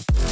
Cyclone.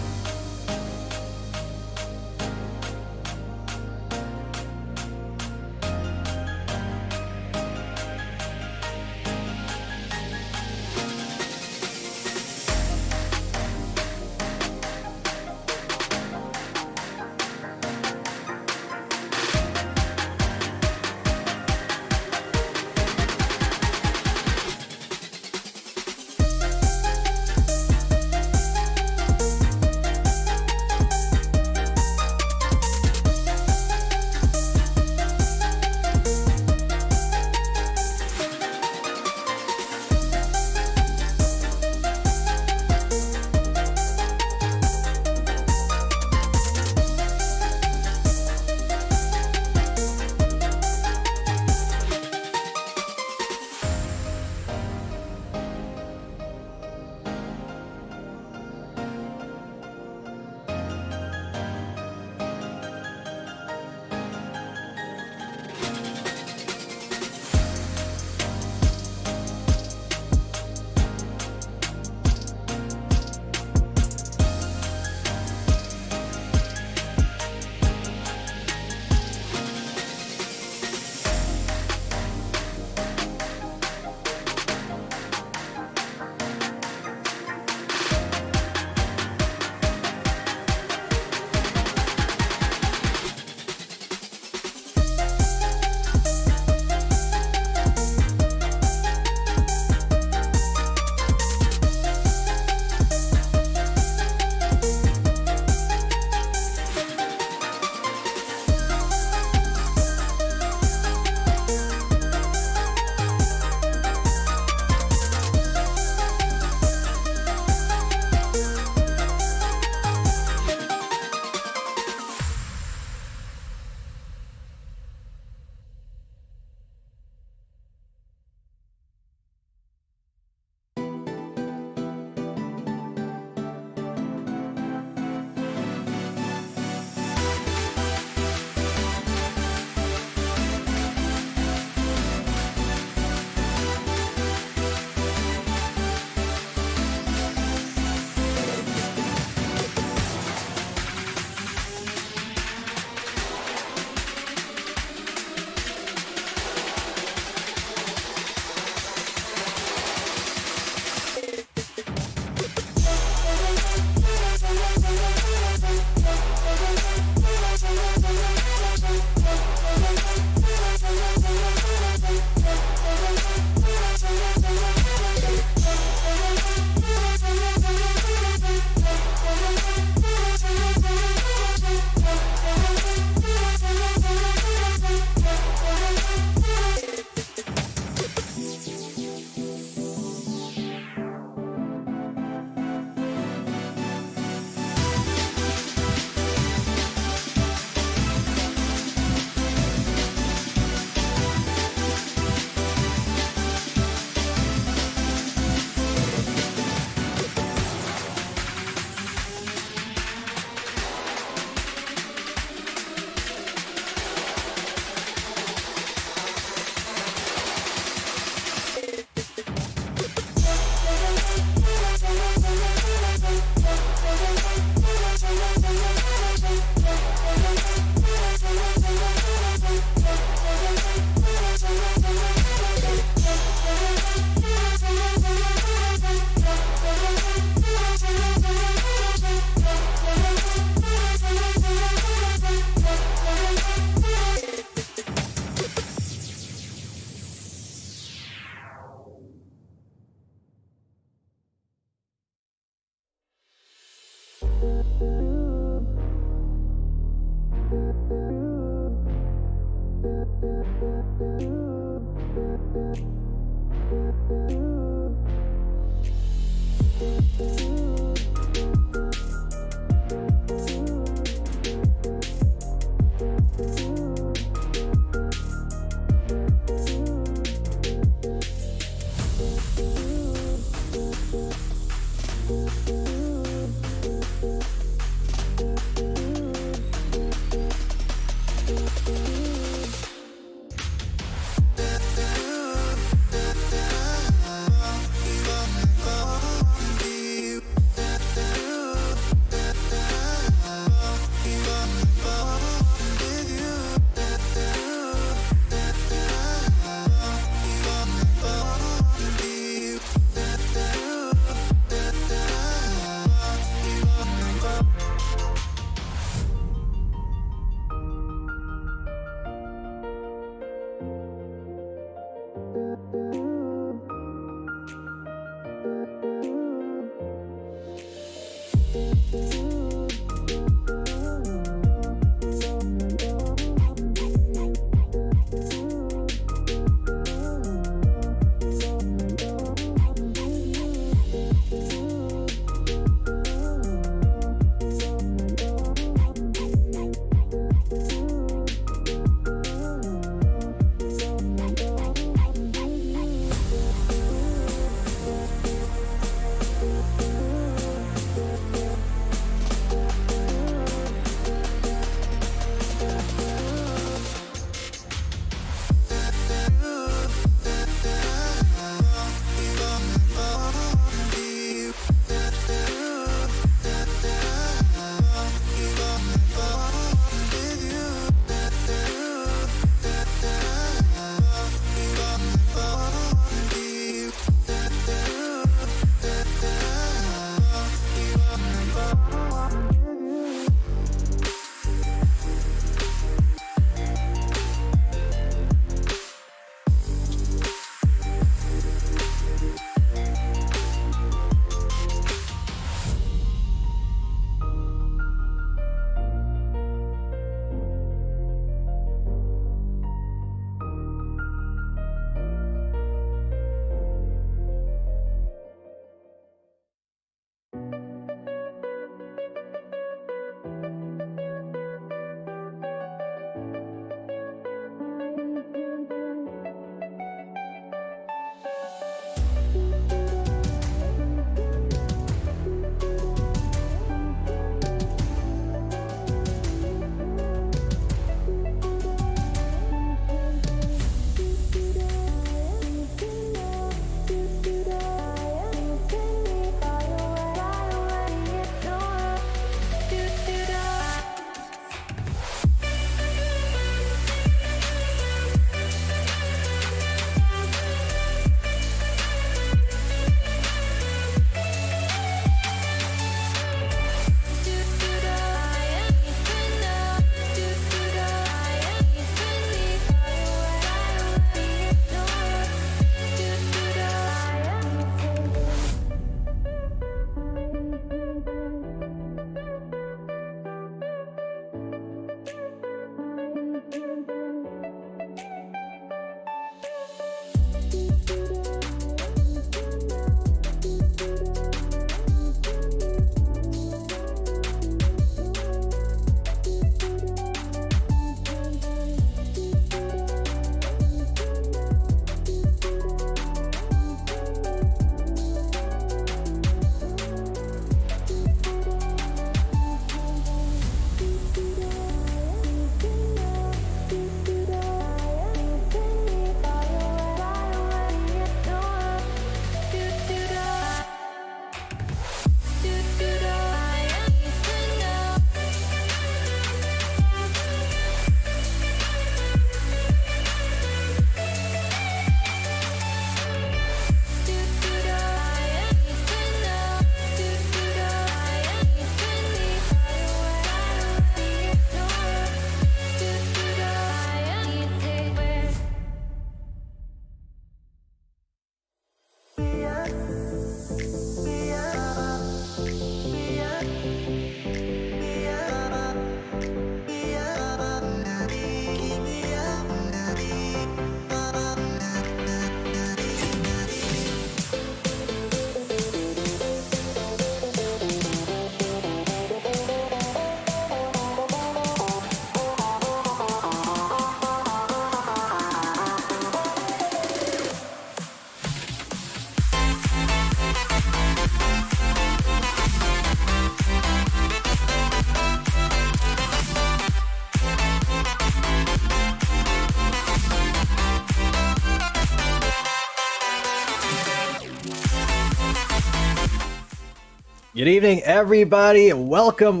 Good evening, everybody. Welcome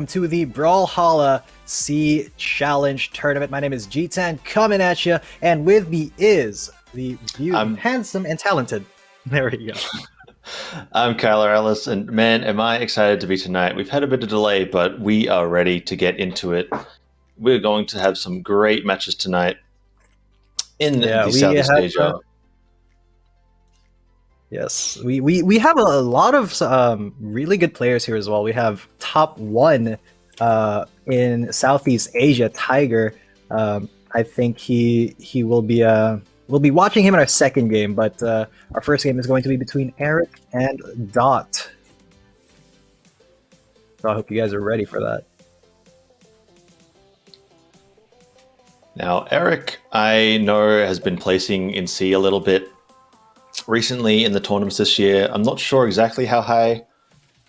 to the Brawlhalla SEA Challenge Tournament. My name is G10, coming at you, and with me is the handsome and talented. There we go. I'm Kyler Ellis, and man, am I excited to be tonight. We've had a bit of delay, but we are ready to get into it. We're going to have some great matches tonight in the Southeast Asia. Yes, we have a lot of really good players here as well. We have top one in Southeast Asia, Tiger. I think he will be we'll be watching him in our second game, but our first game is going to be between Eric and Dot. So I hope you guys are ready for that. Now, Eric, I know, has been placing in C a little bit recently in the tournaments this year. I'm not sure exactly how high,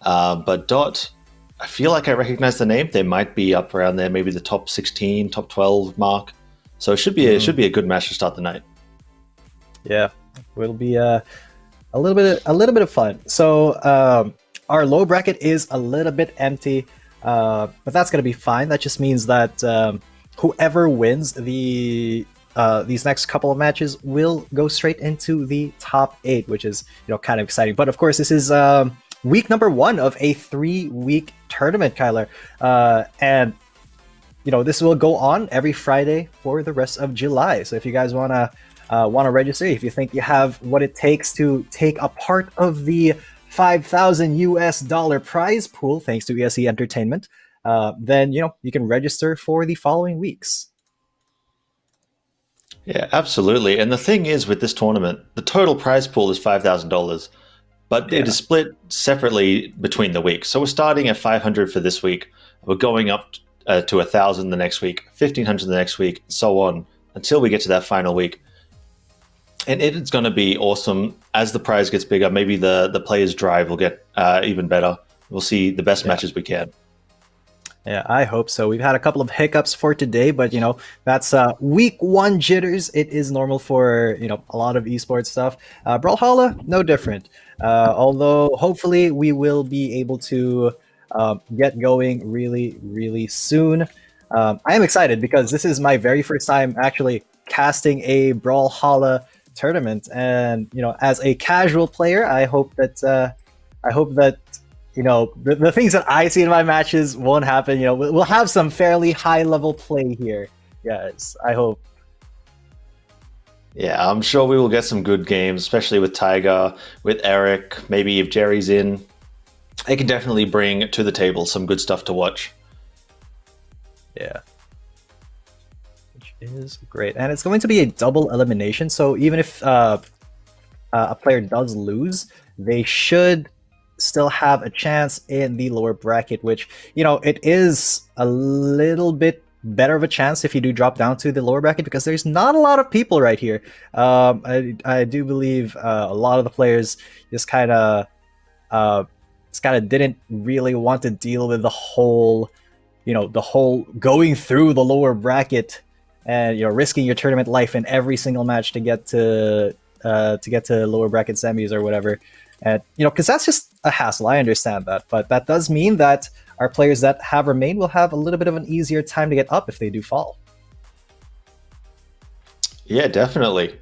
but Dot, I feel like I recognize the name. They might be up around there, maybe the top 16, top 12 mark. So it should be a good match to start the night. Yeah, it'll be a little bit of fun. So our low bracket is a little bit empty, but that's gonna be fine. That just means that whoever wins these next couple of matches will go straight into the top 8, which is kind of exciting. But of course, this is week number 1 of a 3-week tournament, Kyler, and this will go on every Friday for the rest of July. So if you guys wanna register, if you think you have what it takes to take a part of the $5,000 prize pool, thanks to ESE Entertainment, then you can register for the following weeks. Yeah, absolutely. And the thing is, with this tournament, the total prize pool is $5,000, but it is split separately between the weeks. So we're starting at 500 for this week. We're going up to 1,000 the next week, 1,500 the next week, and so on until we get to that final week. And it's going to be awesome. As the prize gets bigger, maybe the players' drive will get even better. We'll see the best matches we can. Yeah, I hope so. We've had a couple of hiccups for today, but that's week 1 jitters. It is normal for a lot of esports stuff. Brawlhalla, no different. Although hopefully we will be able to get going really, really soon. I am excited because this is my very first time actually casting a Brawlhalla tournament, and as a casual player, I hope that the things that I see in my matches won't happen. We'll have some fairly high level play here, guys. I hope. Yeah, I'm sure we will get some good games, especially with Tiger, with Eric. Maybe if Jerry's in, they can definitely bring to the table some good stuff to watch. Yeah. Which is great. And it's going to be a double elimination. So even if a player does lose, they should still have a chance in the lower bracket, which it is a little bit better of a chance if you do drop down to the lower bracket, because there's not a lot of people right here. I do believe a lot of the players just kind of didn't really want to deal with the whole going through the lower bracket and risking your tournament life in every single match to get to lower bracket semis or whatever. And because that's just a hassle. I understand that, but that does mean that our players that have remained will have a little bit of an easier time to get up if they do fall. Yeah, definitely.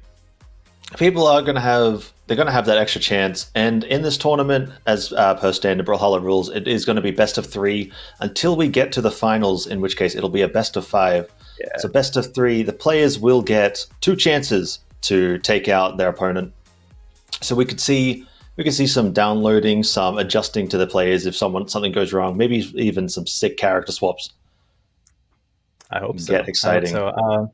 People are going to have that extra chance, and in this tournament, as per standard Brawlhalla rules, it is going to be best of 3 until we get to the finals, in which case it'll be a best of 5. Yeah. So best of 3, the players will get 2 chances to take out their opponent. So we can see some downloading, some adjusting to the players if something goes wrong. Maybe even some sick character swaps. I hope so. Get exciting. Are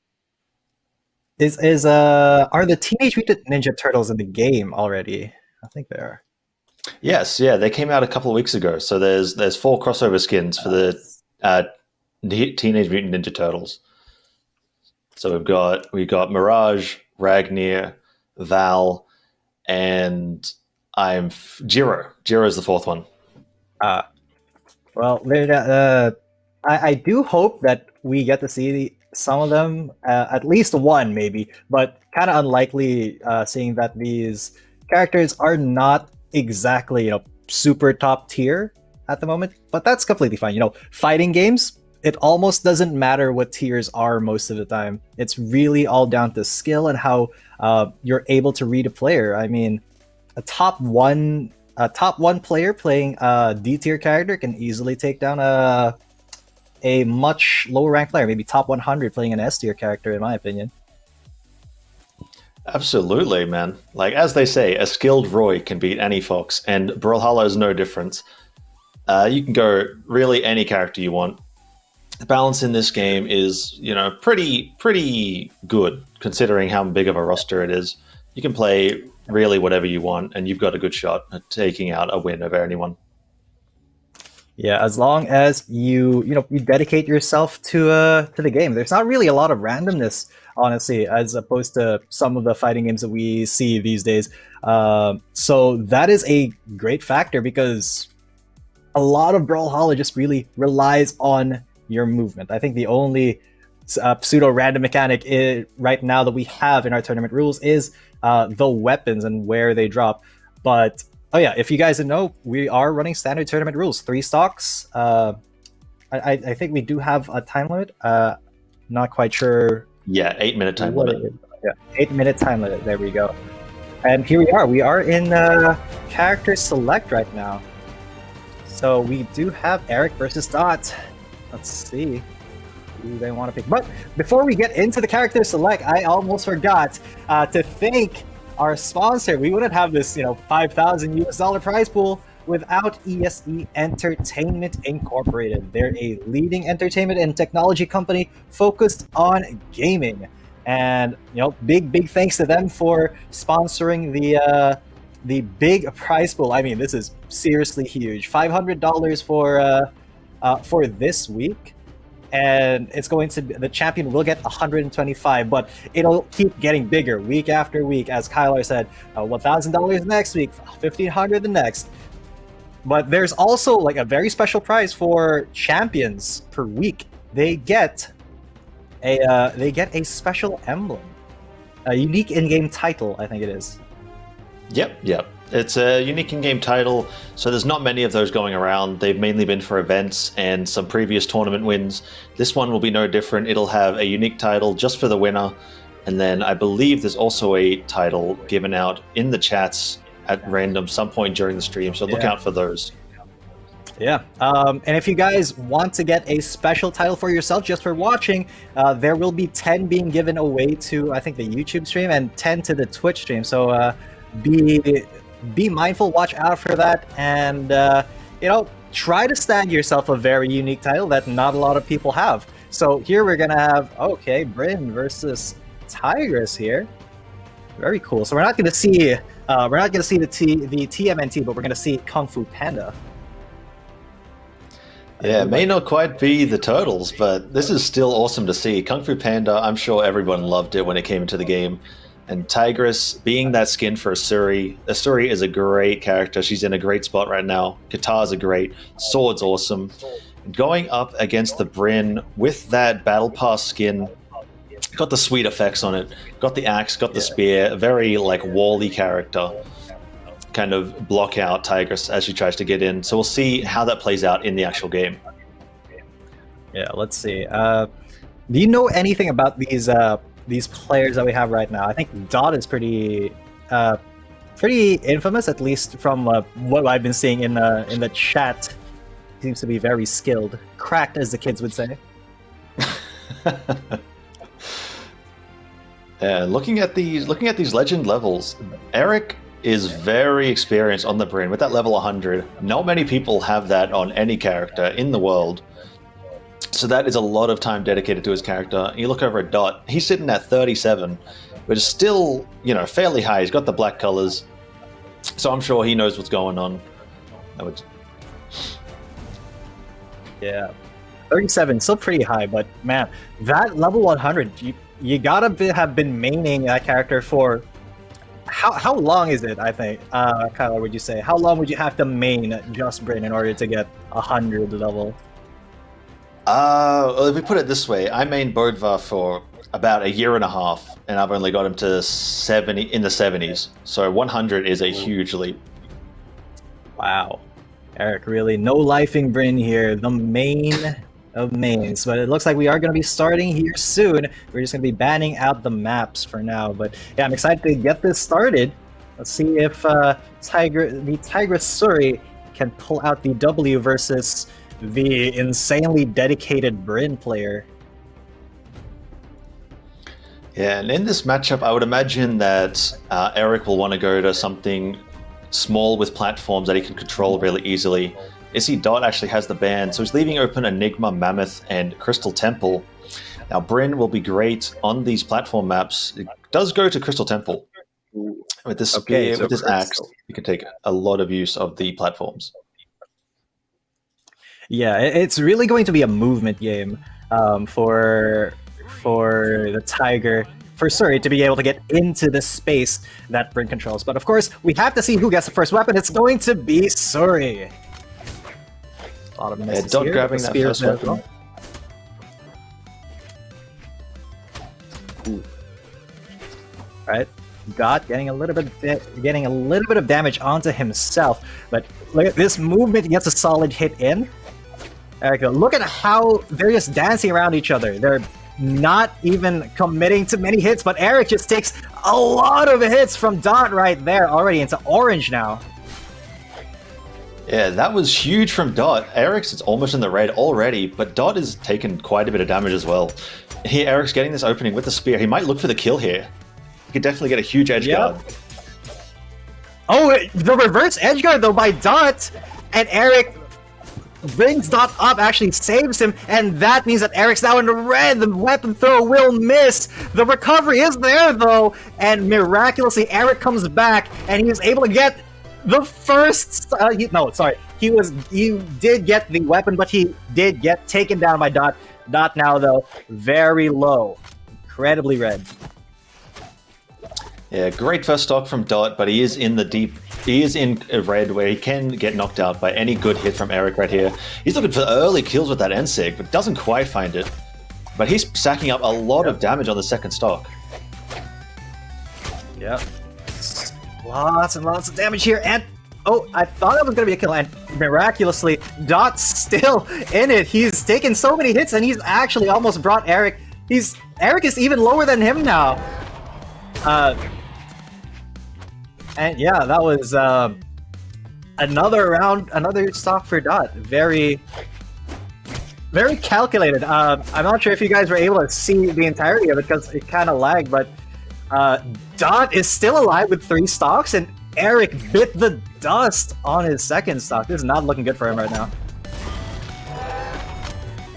the Teenage Mutant Ninja Turtles in the game already? I think they are. Yes, yeah, they came out a couple of weeks ago. So there's 4 crossover skins for the Teenage Mutant Ninja Turtles. So we've got Mirage, Ragnar, Val, and Jiro. Jiro is the 4th one. Well, I do hope that we get to see some of them, at least one maybe, but kind of unlikely, seeing that these characters are not exactly super top tier at the moment, but that's completely fine. You know, fighting games, it almost doesn't matter what tiers are most of the time. It's really all down to skill and how you're able to read a player. I mean, a top one player playing a D tier character can easily take down a much lower ranked player, maybe top 100 playing an S tier character, in my opinion. Absolutely, man. Like, as they say, a skilled Roy can beat any Fox, and Brawlhalla is no different. You can go really any character you want. The balance in this game is, you know, pretty good, considering how big of a roster it is. You can play really whatever you want, and you've got a good shot at taking out a win over anyone. Yeah, as long as you dedicate yourself to the game. There's not really a lot of randomness, honestly, as opposed to some of the fighting games that we see these days. So that is a great factor because a lot of Brawlhalla just really relies on your movement. I think the only pseudo random mechanic right now that we have in our tournament rules is the weapons and where they drop. But oh yeah, if you guys didn't know, we are running standard tournament rules, 3 stocks. I think we do have a time limit. Not quite sure. Yeah, 8-minute time limit. Yeah, 8-minute time limit. There we go. And here we are. We are in character select right now. So we do have Eric versus Dot. Let's see who they want to pick. But before we get into the character select, I almost forgot to thank our sponsor. We wouldn't have this, $5,000 prize pool without ESE Entertainment Incorporated. They're a leading entertainment and technology company focused on gaming. And, big thanks to them for sponsoring the big prize pool. I mean, this is seriously huge. $500 for this week. And it's going to be, the champion will get 125, but it'll keep getting bigger week after week. As Kylar said, $1,000 next week, $1,500 the next. But there's also like a very special prize for champions per week. They get a special emblem, a unique in-game title, I think it is. Yep. It's a unique in-game title, so there's not many of those going around. They've mainly been for events and some previous tournament wins. This one will be no different. It'll have a unique title just for the winner, and then I believe there's also a title given out in the chats at random some point during the stream, so look out for those. Yeah, and if you guys want to get a special title for yourself just for watching, there will be 10 being given away to, I think, the YouTube stream and 10 to the Twitch stream, so be mindful, watch out for that, and try to snag yourself a very unique title that not a lot of people have. So here we're gonna have Bryn versus Tigress here. Very cool. So we're not gonna see the TMNT, but we're gonna see Kung Fu Panda. Yeah, it may not quite be the Turtles, but this is still awesome to see. Kung Fu Panda, I'm sure everyone loved it when it came into the game. And Tigress, being that skin for Asuri is a great character. She's in a great spot right now. Guitars are great. Sword's awesome. Going up against the Bryn with that Battle Pass skin, got the sweet effects on it. Got the axe, got the spear. A very, Wall-y character. Kind of block out Tigress as she tries to get in. So we'll see how that plays out in the actual game. Yeah, let's see. Do you know anything about these players that we have right now? I think Dot is pretty infamous, at least from what I've been seeing in the chat. He seems to be very skilled, cracked, as the kids would say. Yeah, looking at these legend levels, Eric is very experienced on the Bryn with that level 100. Not many people have that on any character in the world. So that is a lot of time dedicated to his character. You look over at Dot, he's sitting at 37, but is still, fairly high. He's got the black colors, so I'm sure he knows what's going on. Yeah, 37, still pretty high, but man, that level 100, you gotta have been maining that character for how long is it? I think, Kyler, would you say how long would you have to main just Bryn in order to get 100 level? Well, if we put it this way, I mained Bodvar for about a year and a half, and I've only got him to 70 in the 70s. So 100 is a huge leap. Wow. Eric, really no lifing Bryn here, the main of mains. But it looks like we are going to be starting here soon. We're just going to be banning out the maps for now. But yeah, I'm excited to get this started. Let's see if the Tigress Suri can pull out the W versus the insanely dedicated Bryn player. Yeah, and in this matchup, I would imagine that Eric will want to go to something small with platforms that he can control really easily. Issy Dot actually has the ban, so he's leaving open Enigma, Mammoth, and Crystal Temple. Now, Bryn will be great on these platform maps. It does go to Crystal Temple. With this spear, with this axe, you can take a lot of use of the platforms. Yeah, it's really going to be a movement game for the Tiger, for Suri to be able to get into the space that Bryn controls. But of course, we have to see who gets the first weapon. It's going to be Suri. A lot of misses Dot here, grabbing that first weapon. Well. Right, Dot getting a little bit of damage onto himself, but look at this movement. He gets a solid hit in. Eric, look at how they're just dancing around each other. They're not even committing to many hits, but Eric just takes a lot of hits from Dot right there, already into orange now. Yeah, that was huge from Dot. Eric's is almost in the red already, but Dot has taken quite a bit of damage as well. Here, Eric's getting this opening with the spear. He might look for the kill here. He could definitely get a huge edge guard. Oh, the reverse edge guard though by Dot, and Eric brings Dot up, actually saves him, and that means that Eric's now in the red. The weapon throw will miss. The recovery is there though, and miraculously Eric comes back and he is able to get the first. He did get the weapon, but he did get taken down by Dot. Dot now though very low, incredibly red. Yeah, great first stock from Dot, but he is in the deep. He is in red where he can get knocked out by any good hit from Eric right here. He's looking for early kills with that NSIG, but doesn't quite find it. But he's stacking up a lot of damage on the second stock. Yep. Lots and lots of damage here, and oh, I thought it was going to be a kill, and miraculously, Dot's still in it. He's taken so many hits, and he's actually almost brought Eric. Eric is even lower than him now. And yeah, that was another round, another stock for Dot. Very, very calculated. I'm not sure if you guys were able to see the entirety of it because it kind of lagged, but Dot is still alive with 3 stocks, and Eric bit the dust on his second stock. This is not looking good for him right now.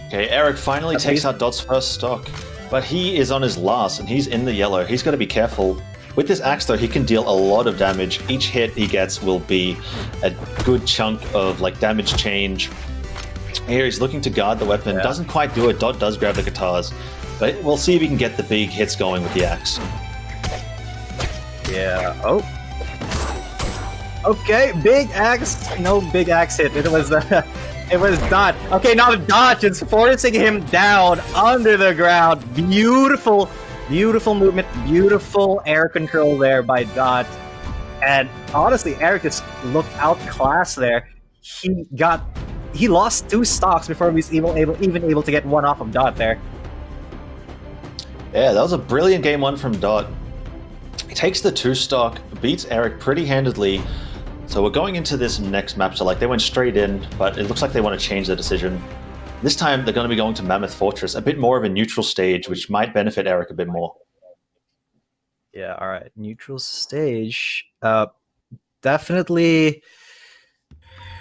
Okay, Eric finally takes out Dot's first stock, but he is on his last, and he's in the yellow. He's got to be careful. With this axe, though, he can deal a lot of damage. Each hit he gets will be a good chunk of damage change. Here he's looking to guard the weapon. Doesn't quite do it. Dot does grab the guitars, but we'll see if he can get the big hits going with the axe. Yeah. Oh. Okay, big axe. No big axe hit. It was Dot. Okay, now Dot just forcing him down under the ground. Beautiful. Beautiful movement, beautiful air control there by Dot. And honestly, Eric just looked outclassed there. He lost 2 stocks before he was even able to get one off of Dot there. Yeah, that was a brilliant game 1 from Dot. He takes the 2 stock, beats Eric pretty handedly. So we're going into this next map. So they went straight in, but it looks like they want to change their decision. This time, they're going to be going to Mammoth Fortress, a bit more of a neutral stage, which might benefit Eric a bit more. Yeah, all right. Neutral stage. Definitely.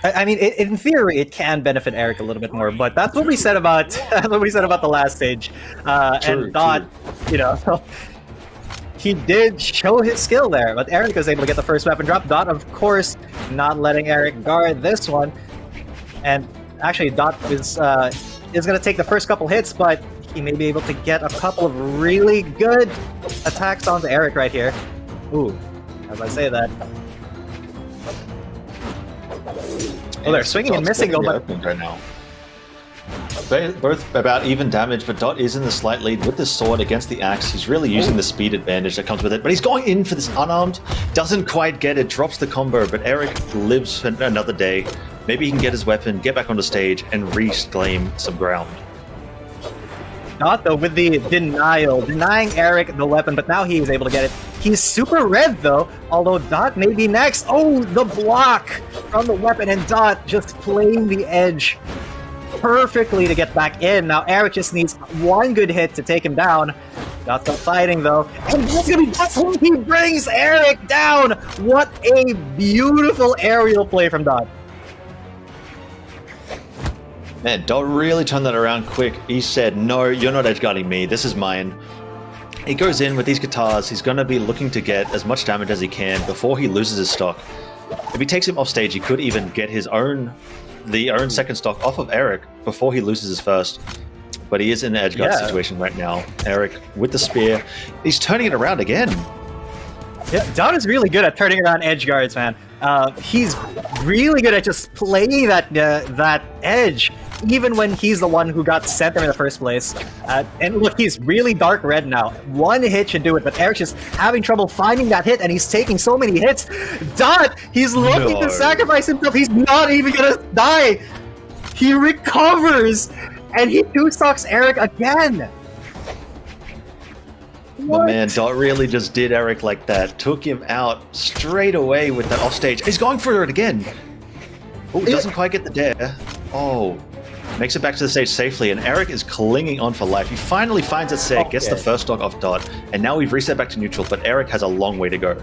I mean, in theory, it can benefit Eric a little bit more, but that's what we said about the last stage. And Dot, he did show his skill there, but Eric was able to get the first weapon drop. Dot, of course, not letting Eric guard this one, and actually, Dot is going to take the first couple hits, but he may be able to get a couple of really good attacks onto Eric right here. Ooh, as I say that. Oh, they're swinging and missing though, but right now. both about even damage, but Dot is in the slight lead with the sword against the axe. He's really using the speed advantage that comes with it, but he's going in for this unarmed. Doesn't quite get it, drops the combo, but Eric lives for another day. Maybe he can get his weapon, get back on the stage, and reclaim some ground. Dot, though, with the denying Eric the weapon, but now he is able to get it. He's super red, though, although Dot may be next. Oh, the block from the weapon, and Dot just playing the edge perfectly to get back in. Now Eric just needs one good hit to take him down. Dot's still fighting, though, and that's gonna be just who he brings Eric down! What a beautiful aerial play from Dot. Man, Dot really turned that around quick. He said, no, you're not edgeguarding me. This is mine. He goes in with these guitars. He's going to be looking to get as much damage as he can before he loses his stock. If he takes him off stage, he could even get his own second stock off of Eric before he loses his first. But he is in an edgeguard situation right now. Eric with the spear. He's turning it around again. Yeah, Dot is really good at turning around edge guards, man. He's really good at just playing that edge, even when he's the one who got sent there in the first place. And look, he's really dark red now. One hit should do it, but Eric's just having trouble finding that hit, and he's taking so many hits. Dot, he's looking to sacrifice himself. He's not even gonna die. He recovers, and he two-stocks Eric again. But man, Dot really just did Eric like that. Took him out straight away with that offstage. He's going for it again. Oh, doesn't quite get the dare. Oh, makes it back to the stage safely, and Eric is clinging on for life. He finally finds a set, gets the first stock off Dot, and now we've reset back to neutral, but Eric has a long way to go.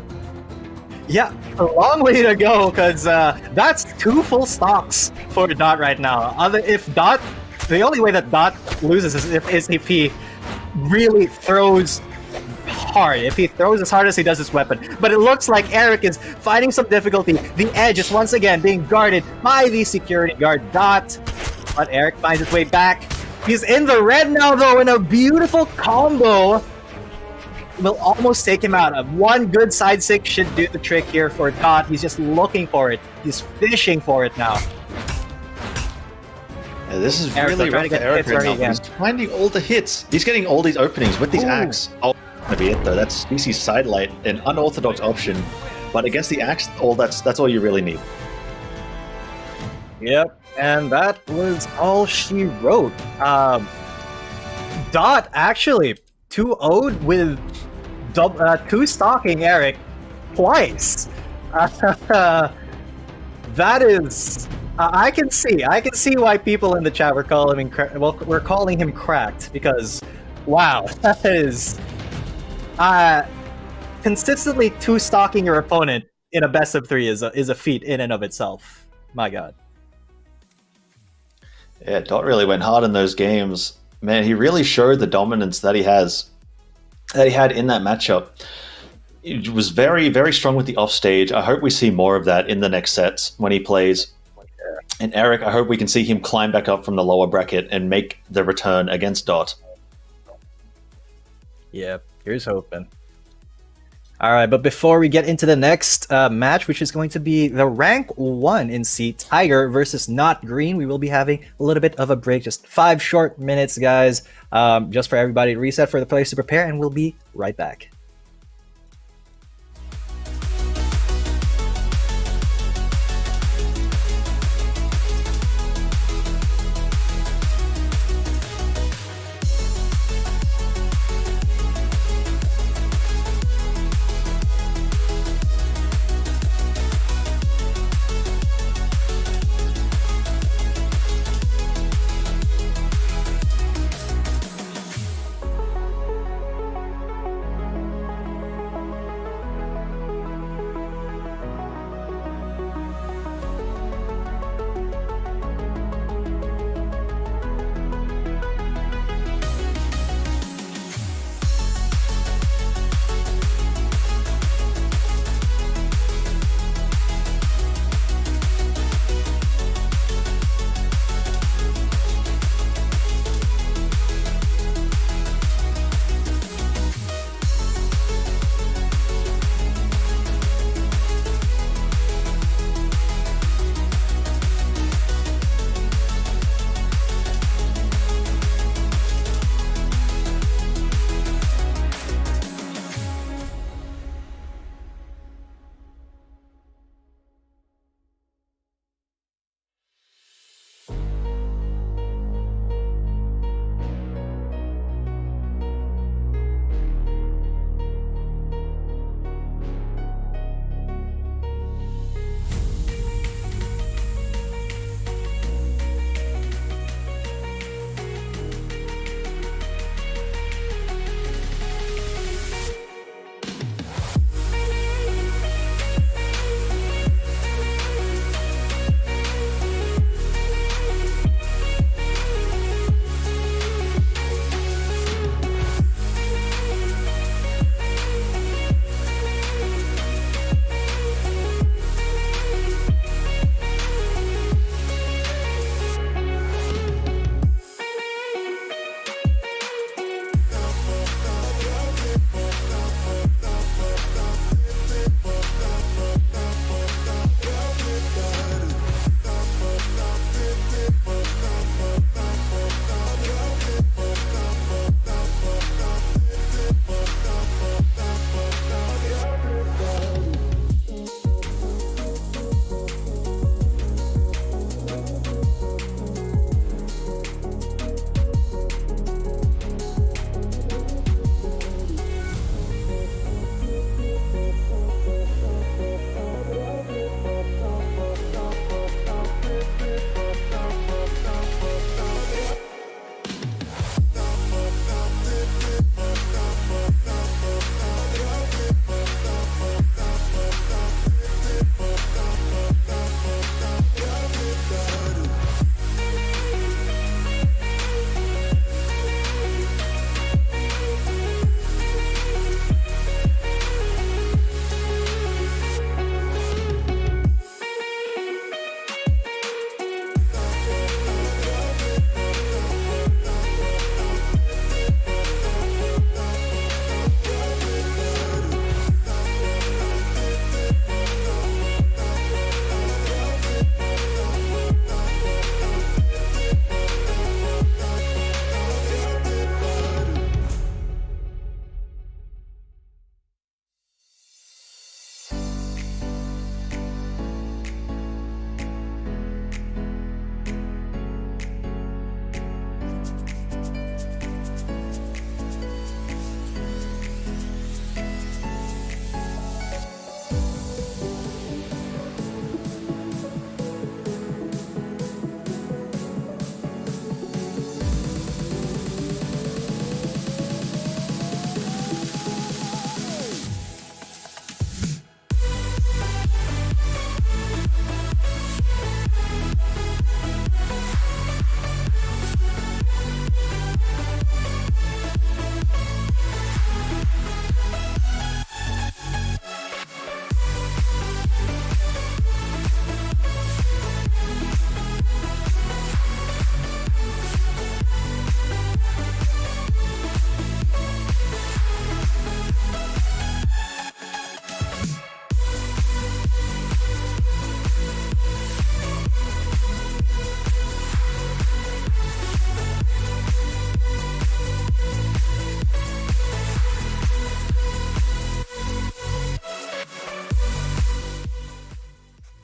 Yeah, a long way to go, because that's 2 full stocks for Dot right now. The only way that Dot loses is if he really throws hard, if he throws as hard as he does his weapon. But it looks like Eric is finding some difficulty. The edge is once again being guarded by the security guard Dot. But Eric finds his way back. He's in the red now, though, and a beautiful combo will almost take him out. One good side six should do the trick here for Dot. He's just looking for it. He's fishing for it now. Yeah, this is really rough for Eric right now. He's finding all the hits. He's getting all these openings with these axe. Oh, that's gonna be it though. That's species sidelight, an unorthodox option, but against the axe, that's all you really need. Yep, and that was all she wrote. Dot actually 2-0'd with two-stocking Eric twice. That is. I can see why people in the chat were calling him cracked, because wow, that is consistently two-stocking your opponent in a best of 3 is a feat in and of itself. My God. Yeah, Dot really went hard in those games. Man, he really showed the dominance that he had in that matchup. He was very, very strong with the offstage. I hope we see more of that in the next sets when he plays. And Eric, I hope we can see him climb back up from the lower bracket and make the return against Dot. Yeah, here's hoping. All right, but before we get into the next match, which is going to be the rank 1 in C, Tiger versus Not Green, we will be having a little bit of a break, just 5 short minutes, guys, just for everybody to reset, for the players to prepare, and we'll be right back.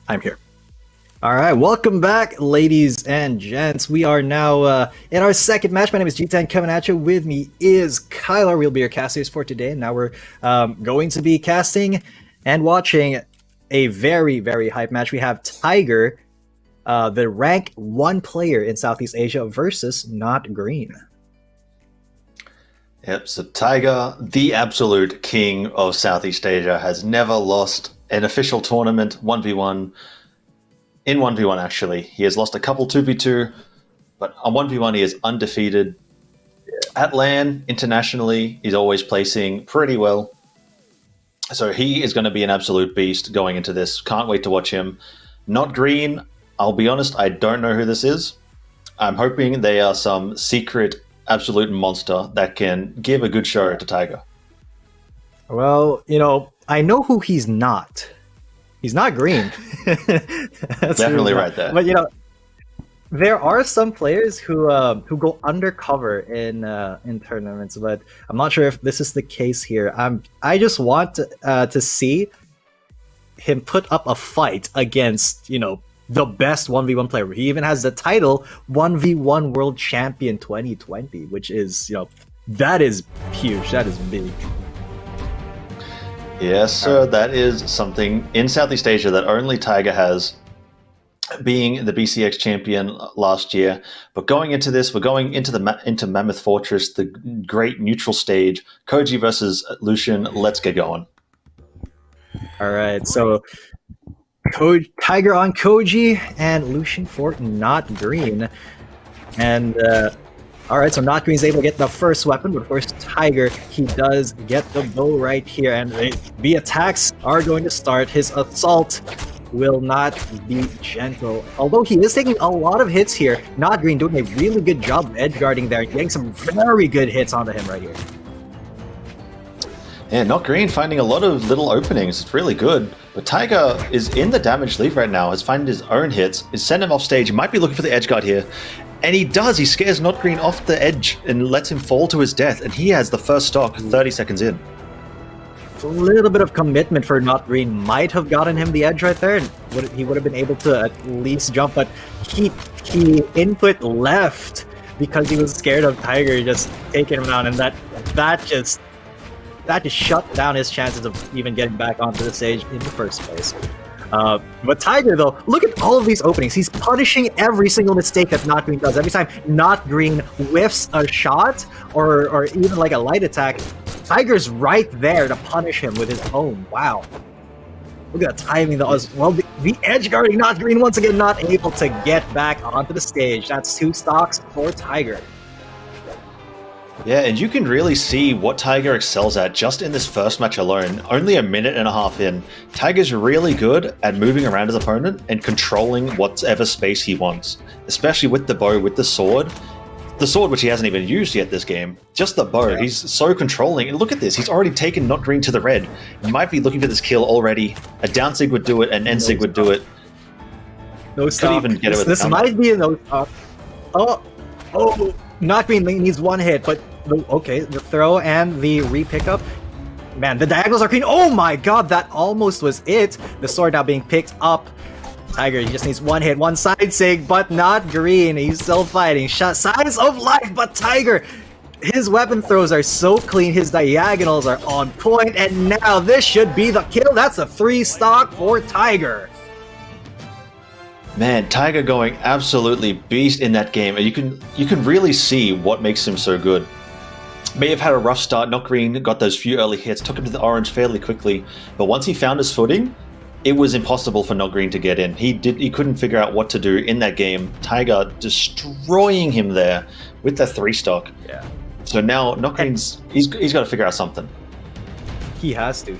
I'm here. All right, welcome back, ladies and gents. We are now in our second match. My name is G10 coming at you. With me is Kylar. We'll be your casters for today. And now we're going to be casting and watching a very, very hype match. We have Tiger, the rank 1 player in Southeast Asia versus Not Green. Yep, so Tiger, the absolute king of Southeast Asia, has never lost an official tournament 1v1. In 1v1, actually. He has lost a couple 2v2, but on 1v1 he is undefeated. At LAN, internationally, he's always placing pretty well. So he is going to be an absolute beast going into this. Can't wait to watch him. Not Green, I'll be honest, I don't know who this is. I'm hoping they are some secret absolute monster that can give a good show to Tiger. Well, I know who he's not. He's not Green. That's Definitely right there. But there are some players who go undercover in tournaments, but I'm not sure if this is the case here. I just want to see him put up a fight against the best 1v1 player. He even has the title 1v1 World Champion 2020, which is that is huge. That is big. Yes, sir. That is something in Southeast Asia that only Tiger has, being the BCX champion last year. But going into this, we're going into Mammoth Fortress, the great neutral stage. Koji versus Lucian. Let's get going. All right, so Tiger on Koji and Lucian for Not Green. And all right, so Not Green's able to get the first weapon, but of course Tiger, he does get the bow right here, and the attacks are going to start. His assault will not be gentle, although he is taking a lot of hits here. Not Green doing a really good job of edge guarding there, getting some very good hits onto him right here. Yeah, Not Green finding a lot of little openings. It's really good. But Tiger is in the damage lead right now, has found his own hits, is sent him off stage. He might be looking for the edge guard here. And he does. He scares Not Green off the edge and lets him fall to his death. And he has the first stock 30 seconds in. A little bit of commitment for Not Green might have gotten him the edge right there. And he would have been able to at least jump. But he input left because he was scared of Tiger just taking him down. And that just shut down his chances of even getting back onto the stage in the first place. But Tiger, though, look at all of these openings. He's punishing every single mistake that Not Green does. Every time Not Green whiffs a shot or even like a light attack, Tiger's right there to punish him with his own. Wow. Look at the timing, though, as well. The edge guarding Not Green, once again, not able to get back onto the stage. That's 2 stocks for Tiger. Yeah, and you can really see what Tiger excels at just in this first match alone. Only a minute and a half in, Tiger's really good at moving around his opponent and controlling whatever space he wants, especially with the bow, with the sword. The sword, which he hasn't even used yet this game. Just the bow. Yeah. He's so controlling. And look at this. He's already taken Not Green to the red. He might be looking for this kill already. A down sig would do it, an end sig would do it. No stop. Could even get it with this might be a no stop. Oh, Not Green needs 1 hit, but okay, the throw and the re-pickup. Man, the diagonals are clean. Oh my god, that almost was it. The sword now being picked up. Tiger, he just needs 1 hit, 1 side sig, but Not Green. He's still fighting. Signs of life, but Tiger, his weapon throws are so clean. His diagonals are on point, and now this should be the kill. That's a 3 stock for Tiger. Man, Tiger going absolutely beast in that game, and you can really see what makes him so good. May have had a rough start. Not Green got those few early hits, took him to the orange fairly quickly, but once he found his footing, it was impossible for Not Green to get in. He couldn't figure out what to do in that game. Tiger destroying him there with the 3 stock. Yeah. So now Not Green's he's got to figure out something. He has to,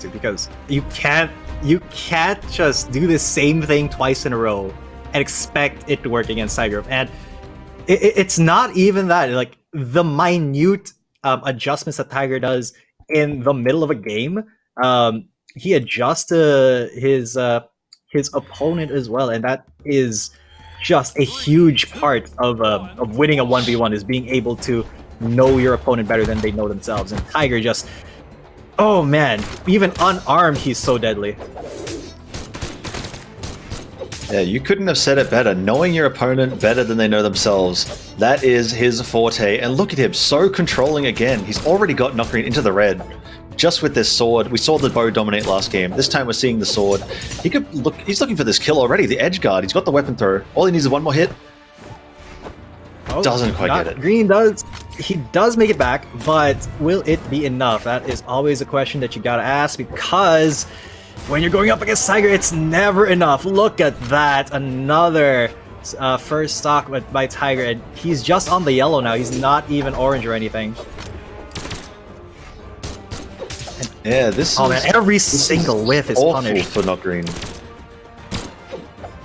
because you can't just do the same thing twice in a row and expect it to work against Tiger. And it's not even that. Like, the minute adjustments that Tiger does in the middle of a game, he adjusts to his opponent as well, and that is just a huge part of winning a 1v1, is being able to know your opponent better than they know themselves. And Tiger just, oh man, even unarmed, he's so deadly. Yeah, you couldn't have said it better. Knowing your opponent better than they know themselves, that is his forte. And look at him, so controlling again. He's already got Knock Green into the red just with this sword. We saw the bow dominate last game. This time we're seeing the sword. He could look. He's looking for this kill already. The edge guard. He's got the weapon throw. All he needs is one more hit. Oh, Doesn't quite get it. Green does. He does make it back, but will it be enough? That is always a question that you gotta ask, because when you're going up against Tiger, it's never enough. Look at that. Another first stock by Tiger, and he's just on the yellow now. He's not even orange or anything. Yeah, this. Oh man, every single whiff is awful punished for Knock Green.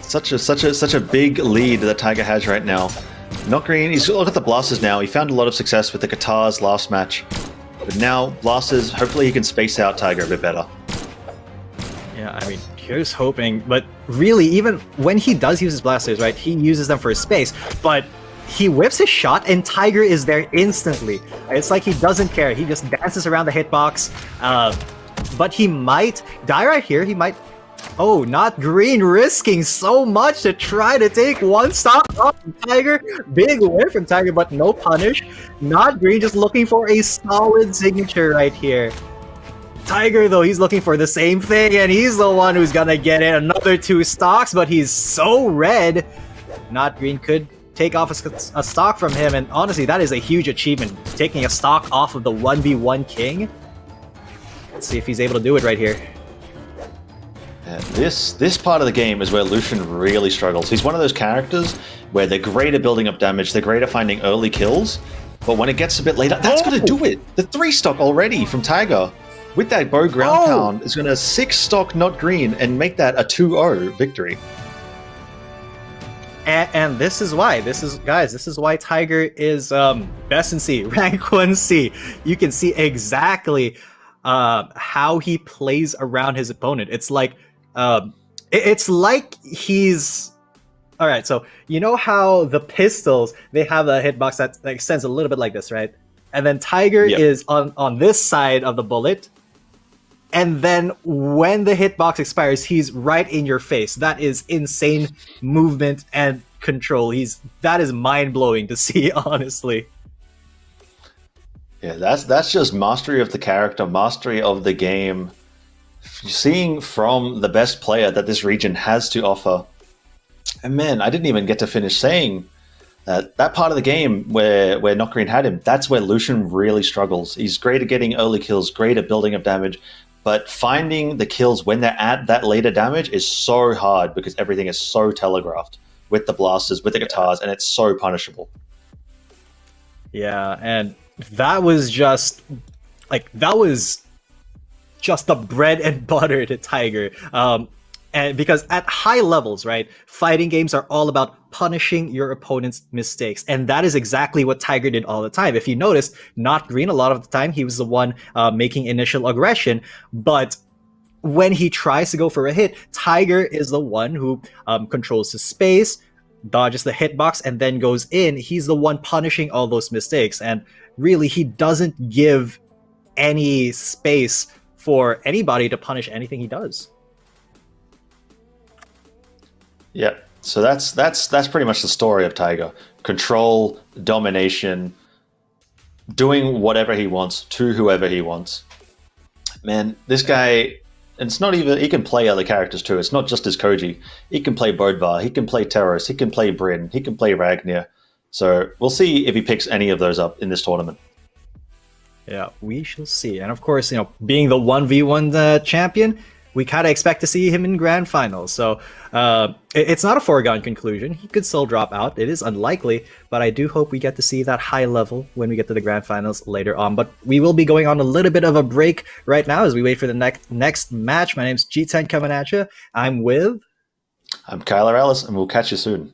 Such a big lead that Tiger has right now. Knock Green, he's look at the blasters now. He found a lot of success with the guitars last match, but now blasters. Hopefully, he can space out Tiger a bit better. Yeah, I mean, here's hoping, but really, even when he does use his blasters, right, he uses them for space, but he whips his shot and Tiger is there instantly. It's like he doesn't care. He just dances around the hitbox, but he might die right here. He might... Oh, Not Green risking so much to try to take one stop off from Tiger. Big win from Tiger, but no punish. Not Green just looking for a solid signature right here. Tiger, though, he's looking for the same thing, and he's the one who's gonna get in another 2 stocks, but he's so red. Not Green could take off a stock from him, and honestly, that is a huge achievement, taking a stock off of the 1v1 king. Let's see if he's able to do it right here. Yeah, this part of the game is where Lucian really struggles. He's one of those characters where they're great at building up damage, they're great at finding early kills, but when it gets a bit later, that's gonna do it! The 3 stock already from Tiger. With that bow ground pound, is going to 6 stock Not Green and make that a 2-0 victory. And this is why. This is why Tiger is best in C, rank 1 C. You can see exactly how he plays around his opponent. It's like he's... Alright, so you know how the pistols, they have a hitbox that extends a little bit like this, right? And then Tiger is on this side of the bullet. And then when the hitbox expires, he's right in your face. That is insane movement and control. That is mind-blowing to see, honestly. Yeah, that's just mastery of the character, mastery of the game. Seeing from the best player that this region has to offer. And man, I didn't even get to finish saying that part of the game where Knock Green had him, that's where Lucian really struggles. He's great at getting early kills, great at building up damage, but finding the kills when they're at that later damage is so hard because everything is so telegraphed with the blasters, with the guitars, and it's so punishable. Yeah, and that was just the bread and butter to Tiger. And because at high levels, right, fighting games are all about punishing your opponent's mistakes. And that is exactly what Tiger did all the time. If you noticed, Not Green, a lot of the time, he was the one making initial aggression. But when he tries to go for a hit, Tiger is the one who controls his space, dodges the hitbox, and then goes in. He's the one punishing all those mistakes. And really, he doesn't give any space for anybody to punish anything he does. Yeah, so that's pretty much the story of Tiger. Control, domination, doing whatever he wants to whoever he wants. Man, this guy, and it's not even, he can play other characters too. It's not just his Koji. He can play Bodvar, he can play Terrorist, he can play Bryn, he can play Ragnar. So we'll see if he picks any of those up in this tournament. Yeah, we shall see. And of course, being the 1v1 champion, we kind of expect to see him in grand finals. So it's not a foregone conclusion. He could still drop out. It is unlikely, but I do hope we get to see that high level when we get to the grand finals later on. But we will be going on a little bit of a break right now as we wait for the next match. My name's G10 coming at you. I'm Kyler Ellis, and we'll catch you soon.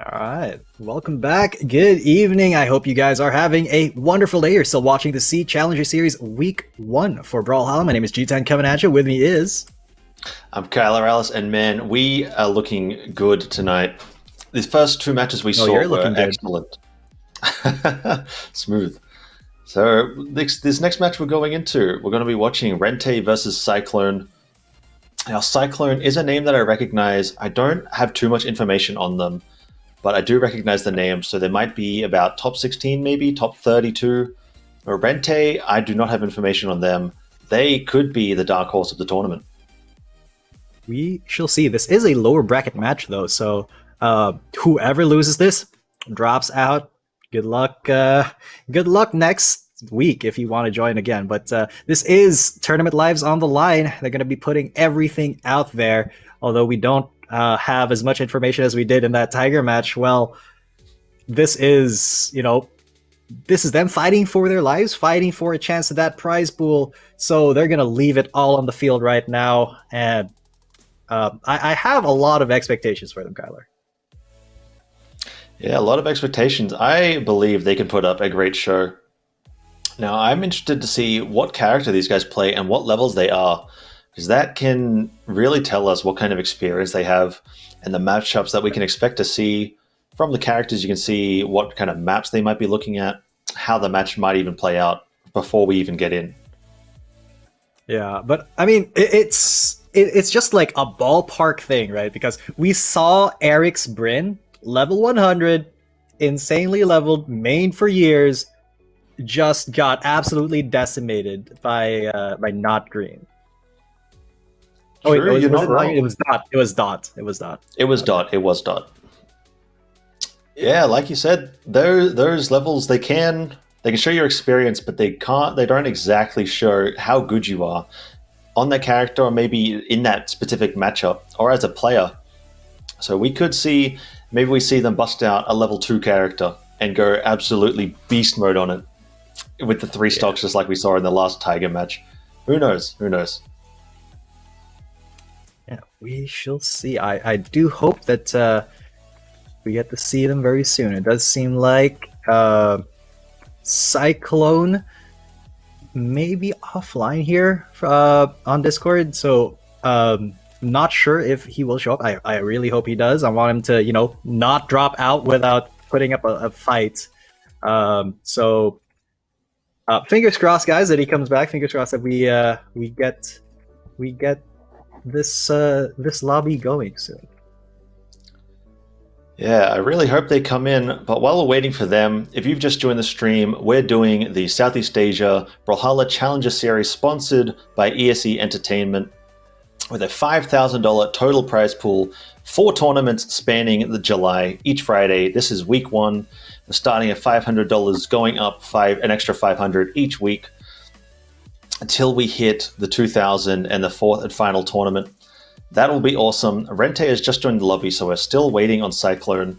All right, welcome back. Good evening. I hope you guys are having a wonderful day. You're still watching the SEA Challenger Series Week 1 for Brawlhalla. My name is G10 coming at you. With me is... I'm Kyle Alice, and man, we are looking good tonight. These first two matches we saw were excellent. Smooth. So this next match we're going into, we're going to be watching Rente versus Cyclone. Now, Cyclone is a name that I recognize. I don't have too much information on them, but I do recognize the name, so they might be about top 16, maybe top 32. Or Rente, I do not have information on them. They could be the dark horse of the tournament. We shall see. This is a lower bracket match, though, so whoever loses this drops out. Good luck. Good luck next week if you want to join again. But this is Tournament Lives on the line. They're going to be putting everything out there, although we don't have as much information as we did in that Tiger match. Well, this is, this is them fighting for their lives, fighting for a chance at that prize pool. So they're going to leave it all on the field right now. And I have a lot of expectations for them, Kyler. Yeah, a lot of expectations. I believe they can put up a great show. Now, I'm interested to see what character these guys play and what levels they are, because that can really tell us what kind of experience they have and the matchups that we can expect to see. From the characters, you can see what kind of maps they might be looking at, how the match might even play out before we even get in. Yeah, but I mean, it's just like a ballpark thing, right? Because we saw Eric's Bryn, level 100, insanely leveled, main for years, just got absolutely decimated by not green. Oh, sure, wait, it was Dot. It was Dot. It was Dot. It was Dot. It was Dot. Yeah, like you said, those levels they can show your experience, but they don't exactly show how good you are on that character, or maybe in that specific matchup, or as a player. So we could see, maybe we see them bust out a level 2 character and go absolutely beast mode on it with the 3 stocks, just like we saw in the last Tiger match. Who knows? Who knows? Yeah, we shall see. I do hope that we get to see them very soon. It does seem like Cyclone may be offline here on Discord, so not sure if he will show up. I really hope he does. I want him to, not drop out without putting up a fight. So fingers crossed, guys, that he comes back. Fingers crossed that we get this lobby going soon. Yeah, I really hope they come in. But while we're waiting for them, if you've just joined the stream, we're doing the Southeast Asia Brawlhalla Challenger Series sponsored by ESE Entertainment with a $5,000 total prize pool, 4 tournaments spanning the July each Friday. This is week 1. We're starting at $500, going up an extra $500 each week until we hit the 2,000 and the 4th and final tournament. That will be awesome. Rente has just joined the lobby, so we're still waiting on Cyclone.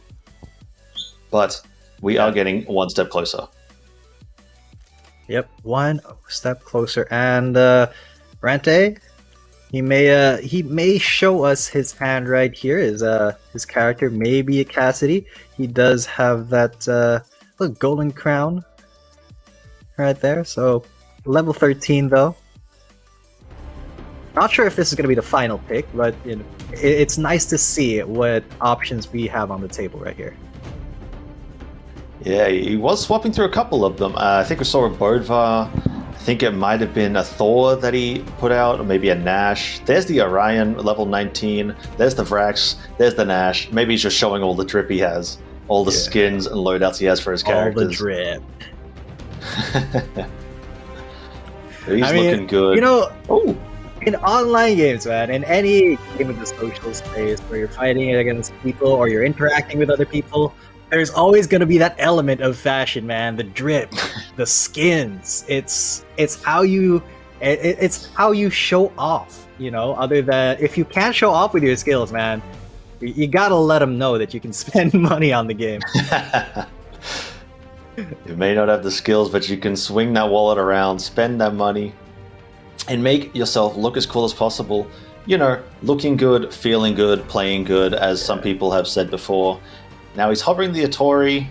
But we are getting one step closer. Yep, one step closer. And Rente, he may show us his hand right here. His character may be a Cassidy. He does have that golden crown right there. So level 13 though. Not sure if this is going to be the final pick, but it's nice to see what options we have on the table right here. Yeah, he was swapping through a couple of them. I think we saw a Bodvar. I think it might have been a Thor that he put out, or maybe a Nash. There's the Orion, level 19. There's the Vrax. There's the Nash. Maybe he's just showing all the drip he has. All the skins and loadouts he has for his characters. All the drip. He's looking good. In online games, man, in any game of the social space where you're fighting against people or you're interacting with other people, there's always going to be that element of fashion, man. The drip, the skins. It's how you show off. Other than if you can't show off with your skills, man, you gotta let them know that you can spend money on the game. You may not have the skills, but you can swing that wallet around, spend that money, and make yourself look as cool as possible. Looking good, feeling good, playing good, as some people have said before. Now he's hovering the Atori.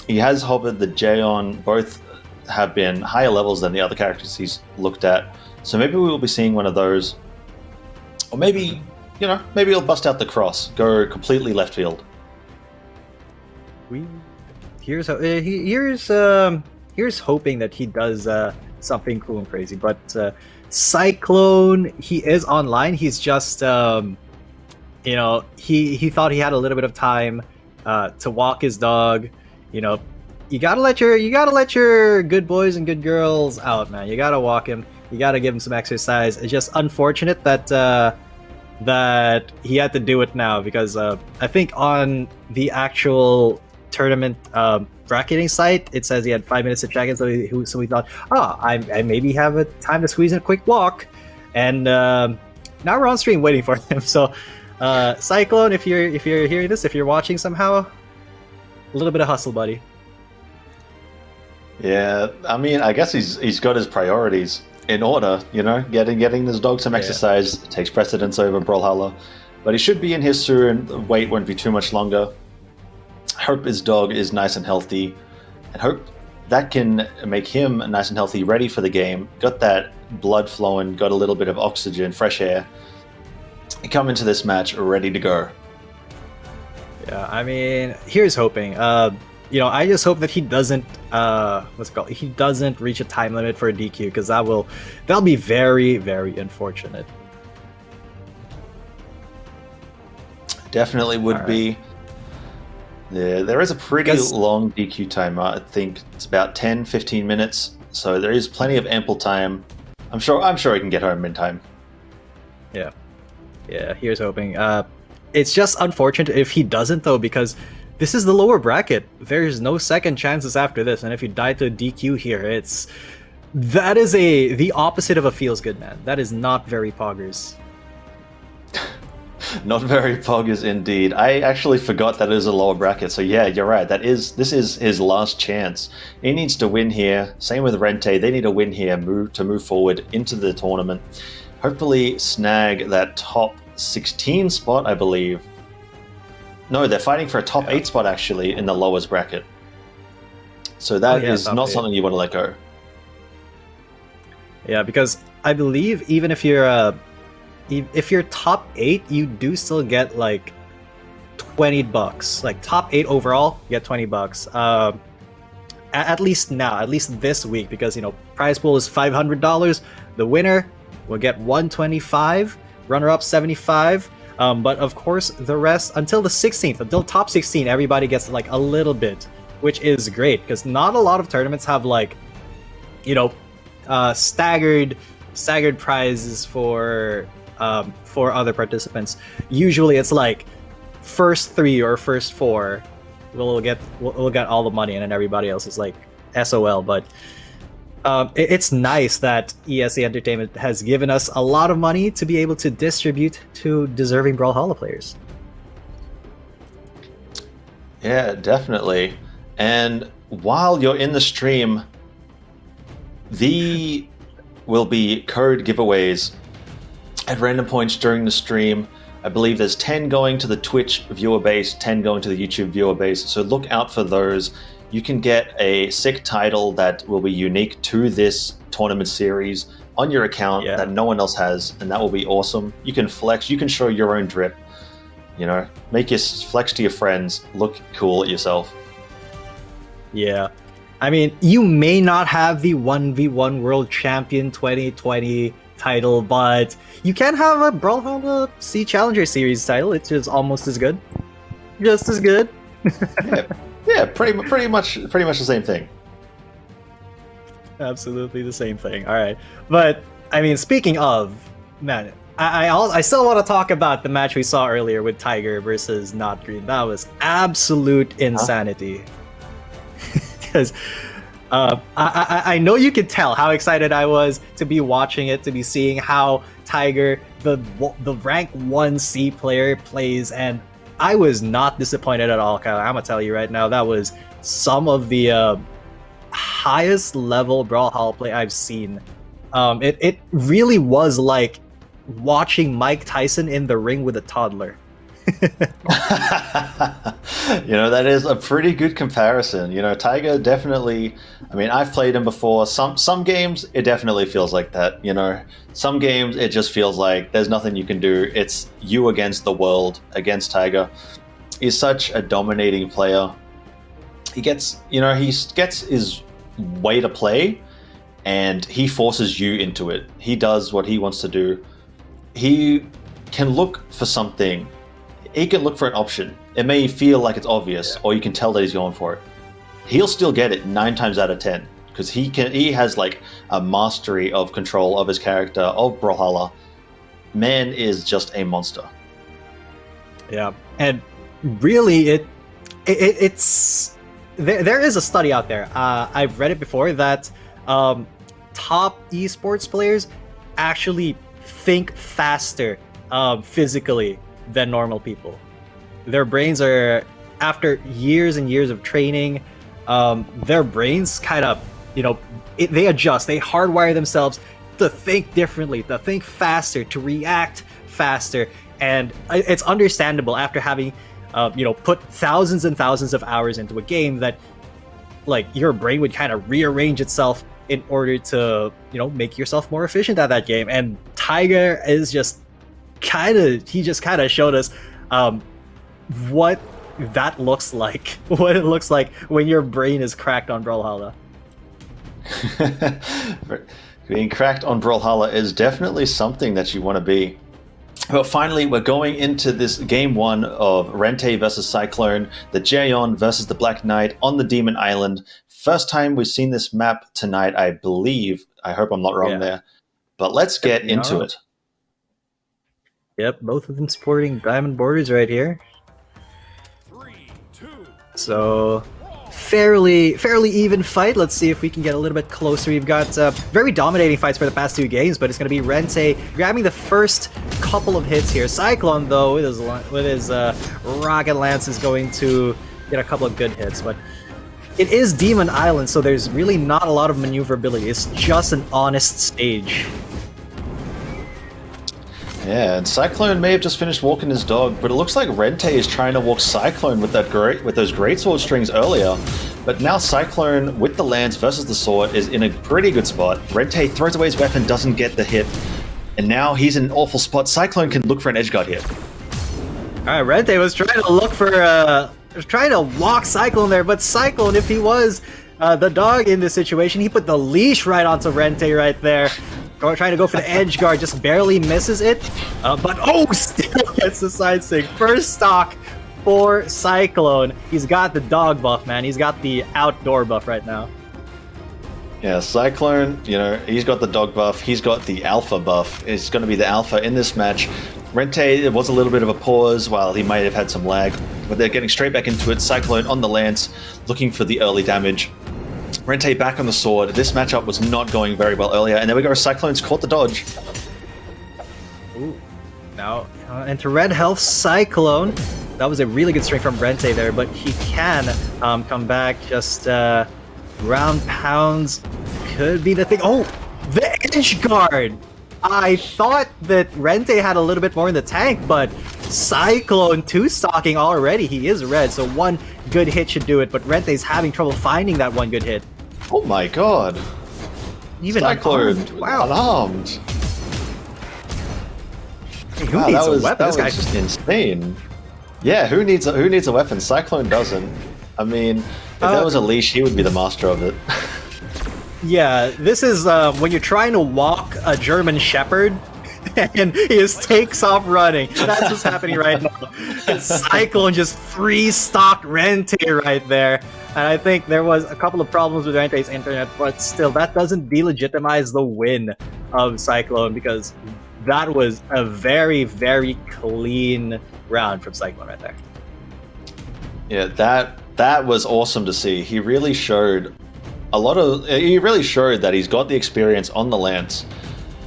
He has hovered the Jaeon. Both have been higher levels than the other characters he's looked at. So maybe we will be seeing one of those. Or maybe, maybe he'll bust out the cross, go completely left field. Here's hoping that he does something cool and crazy. But Cyclone, he is online. He's just he thought he had a little bit of time to walk his dog. You gotta let your good boys and good girls out, man. You gotta walk him. You gotta give him some exercise. It's just unfortunate that he had to do it now, because I think on the actual tournament bracketing site it says he had 5 minutes to check in, so we thought, I maybe have a time to squeeze in a quick walk, and now we're on stream waiting for him. So Cyclone, if you're hearing this, if you're watching somehow, a little bit of hustle, buddy. Yeah, I mean, I guess he's got his priorities in order. Getting this dog some exercise takes precedence over Brawlhalla, but he should be in here soon. The wait won't be too much longer. Hope his dog is nice and healthy, and hope that can make him nice and healthy, ready for the game. Got that blood flowing, got a little bit of oxygen, fresh air. And come into this match ready to go. Yeah, I mean, here's hoping. I just hope that he doesn't he doesn't reach a time limit for a DQ, because that'll be very, very unfortunate. Definitely would be. Yeah, there is a pretty Because- long DQ timer. I think it's about 10-15 minutes, so there is plenty of ample time. I'm sure he can get home in time. Yeah, here's hoping. It's just unfortunate if he doesn't, though, because this is the lower bracket. There's no second chances after this, and if you die to a DQ here, that is the opposite of a feels good, man. That is not very poggers. Not very poggers indeed. I actually forgot that it is a lower bracket, so yeah, you're right. This is his last chance. He needs to win here. Same with Rente. They need to win here to move forward into the tournament. Hopefully snag that top 16 spot, I believe. No, they're fighting for a top 8 spot, actually, in the lowest bracket. So that is not something you want to let go. Yeah, because I believe even if you're top 8, you do still get like $20. Like top 8 overall, you get $20. At least now, at least this week, because prize pool is $500. The winner will get $125. Runner-up $75. But of course, the rest until the 16th, until top 16, everybody gets like a little bit, which is great, because not a lot of tournaments have like, staggered prizes for other participants. Usually, it's like first 3 or first 4 will get all the money, and then everybody else is like SOL. But it's nice that ESE Entertainment has given us a lot of money to be able to distribute to deserving Brawlhalla players. Yeah, definitely. And while you're in the stream, there will be code giveaways at random points during the stream. I believe there's 10 going to the Twitch viewer base, 10 going to the YouTube viewer base, so look out for those. You can get a sick title that will be unique to this tournament series on your account that no one else has, and that will be awesome. You can flex, you can show your own drip, make your flex to your friends, look cool at yourself. Yeah. I mean, you may not have the 1v1 World Champion 2020 title, but you can have a Brawlhalla SEA Challenger Series title. It's just almost as good. Just as good. Yeah, pretty much the same thing. Absolutely the same thing. All right, but I mean, speaking of, man, I still want to talk about the match we saw earlier with Tiger versus Not Green. That was absolute insanity. Because I know you could tell how excited I was to be watching it, to be seeing how Tiger, the rank 1C player, plays, and I was not disappointed at all, Kyle. I'm gonna tell you right now, that was some of the highest level Brawlhalla play I've seen. It really was like watching Mike Tyson in the ring with a toddler. That is a pretty good comparison. Tiger definitely. I mean, I've played him before. Some games it definitely feels like that. Some games it just feels like there's nothing you can do. It's you against the world against Tiger. He's such a dominating player. He gets his way to play, and he forces you into it. He does what he wants to do. He can look for something. He can look for an option. It may feel like it's obvious, or you can tell that he's going for it. He'll still get it 9 times out of 10 because he has like a mastery of control of his character of Brawlhalla. Man is just a monster. Yeah, and really, it's there is a study out there. I've read it before that top esports players actually think faster physically than normal people. Their brains are, after years and years of training, their brains kind of, they adjust. They hardwire themselves to think differently, to think faster, to react faster. And it's understandable after having, put thousands and thousands of hours into a game that, like, your brain would kind of rearrange itself in order to, make yourself more efficient at that game. And Tiger is just he just kind of showed us what that looks like, what it looks like when your brain is cracked on Brawlhalla. Being cracked on Brawlhalla is definitely something that you want to be. But finally, we're going into this game 1 of Rente versus Cyclone, the Jaeon versus the Black Knight on the Demon Island. First time we've seen this map tonight, I believe. I hope I'm not wrong there. But let's get into it. Yep, both of them sporting diamond borders right here. 3, 2, so fairly even fight. Let's see if we can get a little bit closer. We've got very dominating fights for the past 2 games, but it's going to be Rente grabbing the first couple of hits here. Cyclone, though, with his rocket lance, is going to get a couple of good hits, but it is Demon Island, so there's really not a lot of maneuverability. It's just an honest stage. Yeah, and Cyclone may have just finished walking his dog, but it looks like Rente is trying to walk Cyclone with those greatsword strings earlier. But now Cyclone with the lance versus the sword is in a pretty good spot. Rente throws away his weapon, doesn't get the hit, and now he's in an awful spot. Cyclone can look for an edgeguard hit. All right, Rente was trying to look for trying to walk Cyclone there, but Cyclone, if he was the dog in this situation, he put the leash right onto Rente right there. Trying to go for the edge guard, just barely misses it, but still gets the side stick. First stock for Cyclone. He's got the dog buff, man. He's got the outdoor buff right now. Yeah, Cyclone, he's got the dog buff. He's got the alpha buff. It's going to be the alpha in this match. Rente, it was a little bit of a pause while he might have had some lag, but they're getting straight back into it. Cyclone on the lance, looking for the early damage. Rente back on the sword. This matchup was not going very well earlier, and there we go. Cyclone's caught the dodge. Ooh. Now, into red health, Cyclone. That was a really good string from Rente there, but he can come back. Just ground pounds could be the thing. Oh, the edge guard. I thought that Rente had a little bit more in the tank, but Cyclone 2-stocking already. He is red, so one good hit should do it, but Rente's having trouble finding that one good hit. Oh my god. Even Cyclone, unarmed. Wow. Unarmed. Hey, who needs a weapon? That This guy's was just insane. Yeah, who needs a weapon? Cyclone doesn't. I mean, if there was a leash, he would be the master of it. Yeah, this is when you're trying to walk a German Shepherd and he just takes off running. That's what's happening right now. And Cyclone just free-stocked Rente right there. And I think there was a couple of problems with Rente's internet, but still, that doesn't delegitimize the win of Cyclone, because that was a very, very clean round from Cyclone right there. Yeah, that was awesome to see. He really showed that he's got the experience on the lance.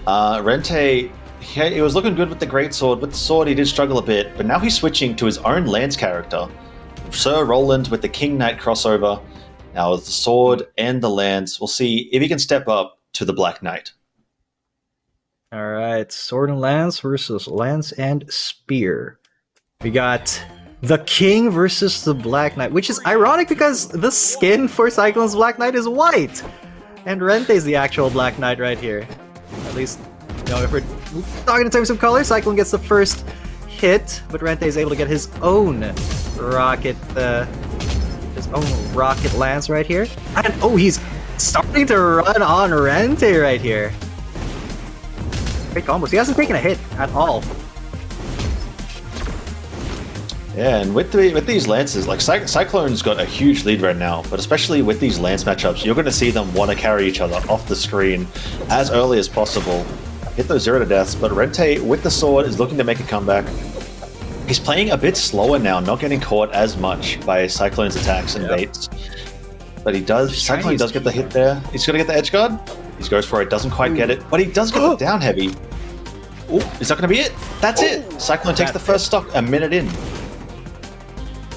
Rente, he was looking good with the greatsword. With the sword, he did struggle a bit, but now he's switching to his own lance character. Sir Roland with the King Knight crossover. Now with the sword and the lance, we'll see if he can step up to the Black Knight. All right, sword and lance versus lance and spear. We got the King versus the Black Knight, which is ironic because the skin for Cyclone's Black Knight is white, and Rente is the actual Black Knight right here. At least, you know, if we're talking in terms of color, Cyclone gets the first hit, but Rente is able to get his own rocket, lance right here. And oh, he's starting to run on Rente right here. Great combos. He hasn't taken a hit at all. Yeah, and with these lances, like Cyclone's got a huge lead right now, but especially with these lance matchups, you're going to see them want to carry each other off the screen as early as possible. Hit those 0 to deaths, but Rente with the sword is looking to make a comeback. He's playing a bit slower now, not getting caught as much by Cyclone's attacks and baits. But he does. Cyclone does get the hit there. He's going to get the edge guard. He goes for it, doesn't quite get it, but he does get the down heavy. Oh, is that going to be it? That's it. Cyclone takes the first stock a minute in.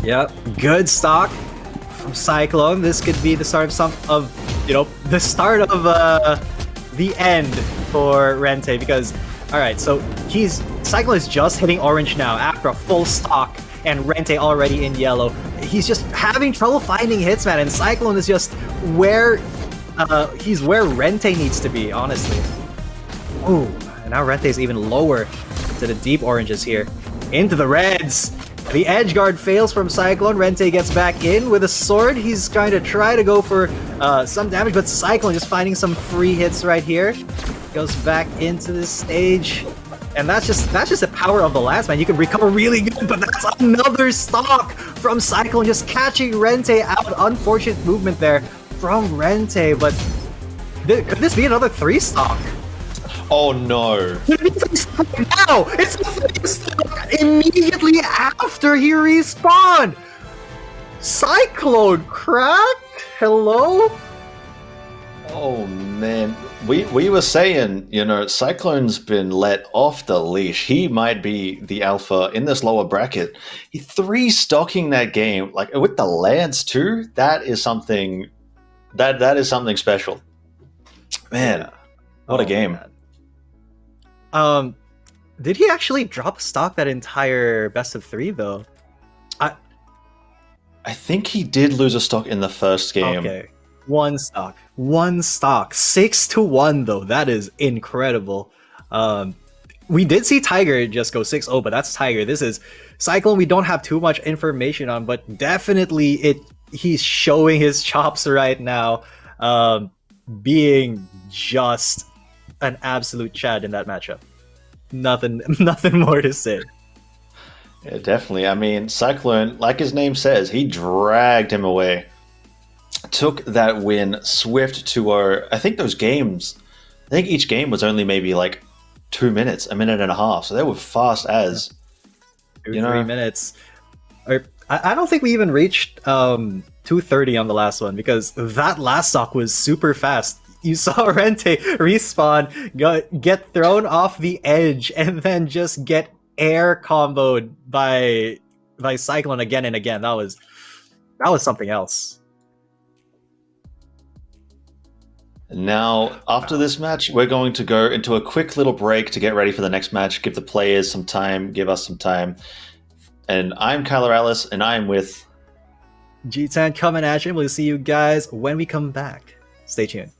Yep, good stock from Cyclone. This could be the start of the start of the end for Rente because, all right, so Cyclone is just hitting orange now after a full stock, and Rente already in yellow. He's just having trouble finding hits, man, and Cyclone is just where Rente needs to be, honestly. Ooh, and now Rente is even lower to the deep oranges here, into the reds. The edge guard fails from Cyclone. Rente gets back in with a sword. He's going to try to go for some damage, but Cyclone just finding some free hits right here. Goes back into the stage. And that's just the power of the lance, man. You can recover really good, but that's another stock from Cyclone, just catching Rente out. Unfortunate movement there from Rente, but could this be another 3 stock? Oh no. Now! It's the stock immediately after he respawned! Cyclone cracked? Hello? Oh man. We were saying, Cyclone's been let off the leash. He might be the alpha in this lower bracket. He 3-stocking that game, like with the lance too. That is something that is something special. Man, what a game. Man. Did he actually drop stock that entire best of 3 though? I think he did lose a stock in the first game. Okay. One stock. 6-1 though. That is incredible. We did see Tiger just go 6-0, but that's Tiger. This is Cyclone. We don't have too much information on, but definitely he's showing his chops right now. Being just an absolute Chad in that matchup. Nothing more to say. Yeah, definitely. I mean, Cyclone, like his name says, he dragged him away. Took that win swift to I think each game was only maybe like 2 minutes, a minute and a half. So they were fast as 3 minutes. I don't think we even reached 2:30 on the last one because that last stock was super fast. You saw Rente respawn, get thrown off the edge, and then just get air comboed by Cyclone again and again. That was something else. Now, after this match, we're going to go into a quick little break to get ready for the next match, give the players some time, give us some time. And I'm Kyler Alice, and I'm with G10 coming at you. We'll see you guys when we come back. Stay tuned.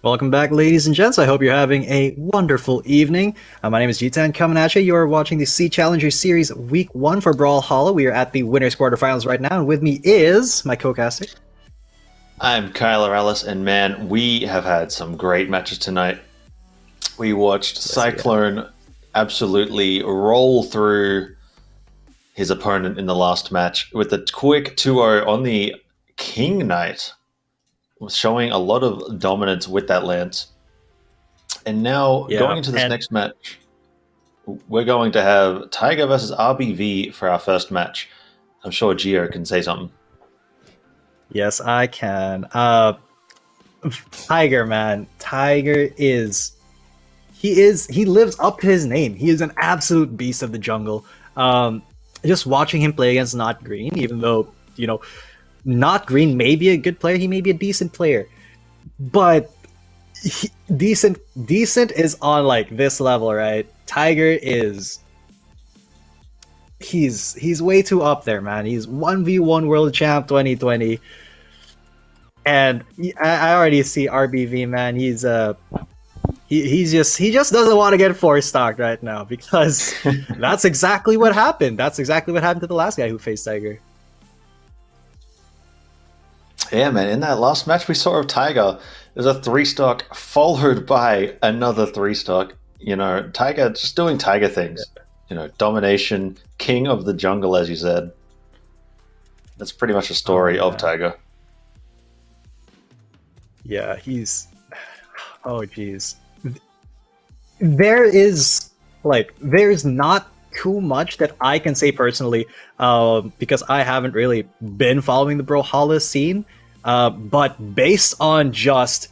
Welcome back, ladies and gents. I hope you're having a wonderful evening. My name is G10 coming at you. You are watching the SEA Challenger Series Week 1 for Brawlhalla. We are at the winners quarterfinals right now, and with me is my co-caster. I'm Kyler Ellis, and man, we have had some great matches tonight. We watched Cyclone absolutely roll through his opponent in the last match with a quick 2-0 on the King Knight, showing a lot of dominance with that lance. And now, going into this next match, we're going to have Tiger versus RBV for our first match. I'm sure Gio can say something. Yes, I can. Tiger, man. Tiger is... He lives up to his name. He is an absolute beast of the jungle. Just watching him play against Not Green, even though, you know, Not Green may be a good player, he may be a decent player, but decent is on like this level, right? Tiger is he's way too up there, man. He's 1v1 world champ 2020, and I already see RBV, man. He just doesn't want to get 4-stocked right now, because that's exactly what happened. That's exactly what happened to the last guy who faced Tiger. Yeah, man. In that last match we saw of Tiger, there's a 3-stock followed by another 3-stock. You know, Tiger just doing Tiger things. You know, domination, king of the jungle, as you said. That's pretty much a story of Tiger. Yeah, he's... Oh, geez. There's not too much that I can say personally, because I haven't really been following the Brawlhalla scene, but based on just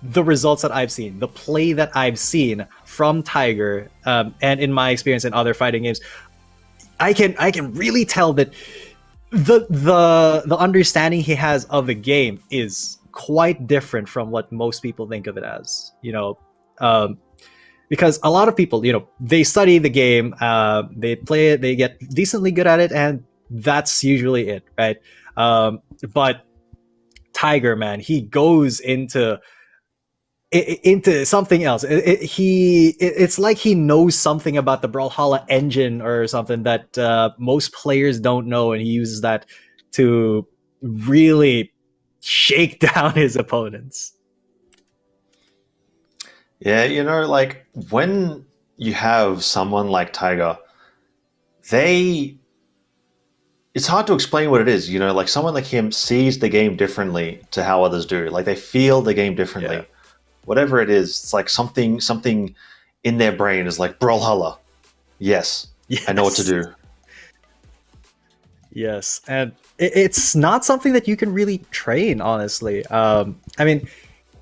the results that I've seen, the play that I've seen from Tiger, and in my experience in other fighting games, I can really tell that the understanding he has of the game is quite different from what most people think of it as. You know, because a lot of people, you know, they study the game, they play it, they get decently good at it, and that's usually it, right? But Tiger, man, he goes into something else. It's like he knows something about the Brawlhalla engine or something that most players don't know, and he uses that to really shake down his opponents. Yeah, you know, like when you have someone like Tiger, it's hard to explain what it is, you know, like someone like him sees the game differently to how others do. Like they feel the game differently. Yeah. Whatever it is, it's like something in their brain is like, Brawlhalla. Yes, I know what to do. Yes, and it's not something that you can really train, honestly. I mean,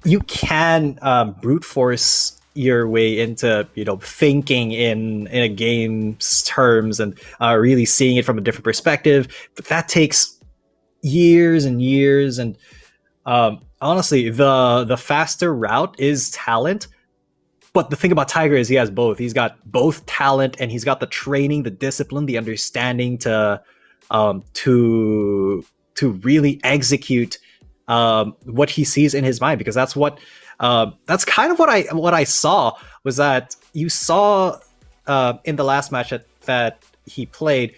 you can brute force your way into, you know, thinking in a game's terms and really seeing it from a different perspective, but that takes years and years. And honestly, the faster route is talent. But the thing about Tiger is he has both. He's got both talent, and he's got the training, the discipline, the understanding to really execute what he sees in his mind, because that's what that's kind of what I saw, was that you saw in the last match that he played,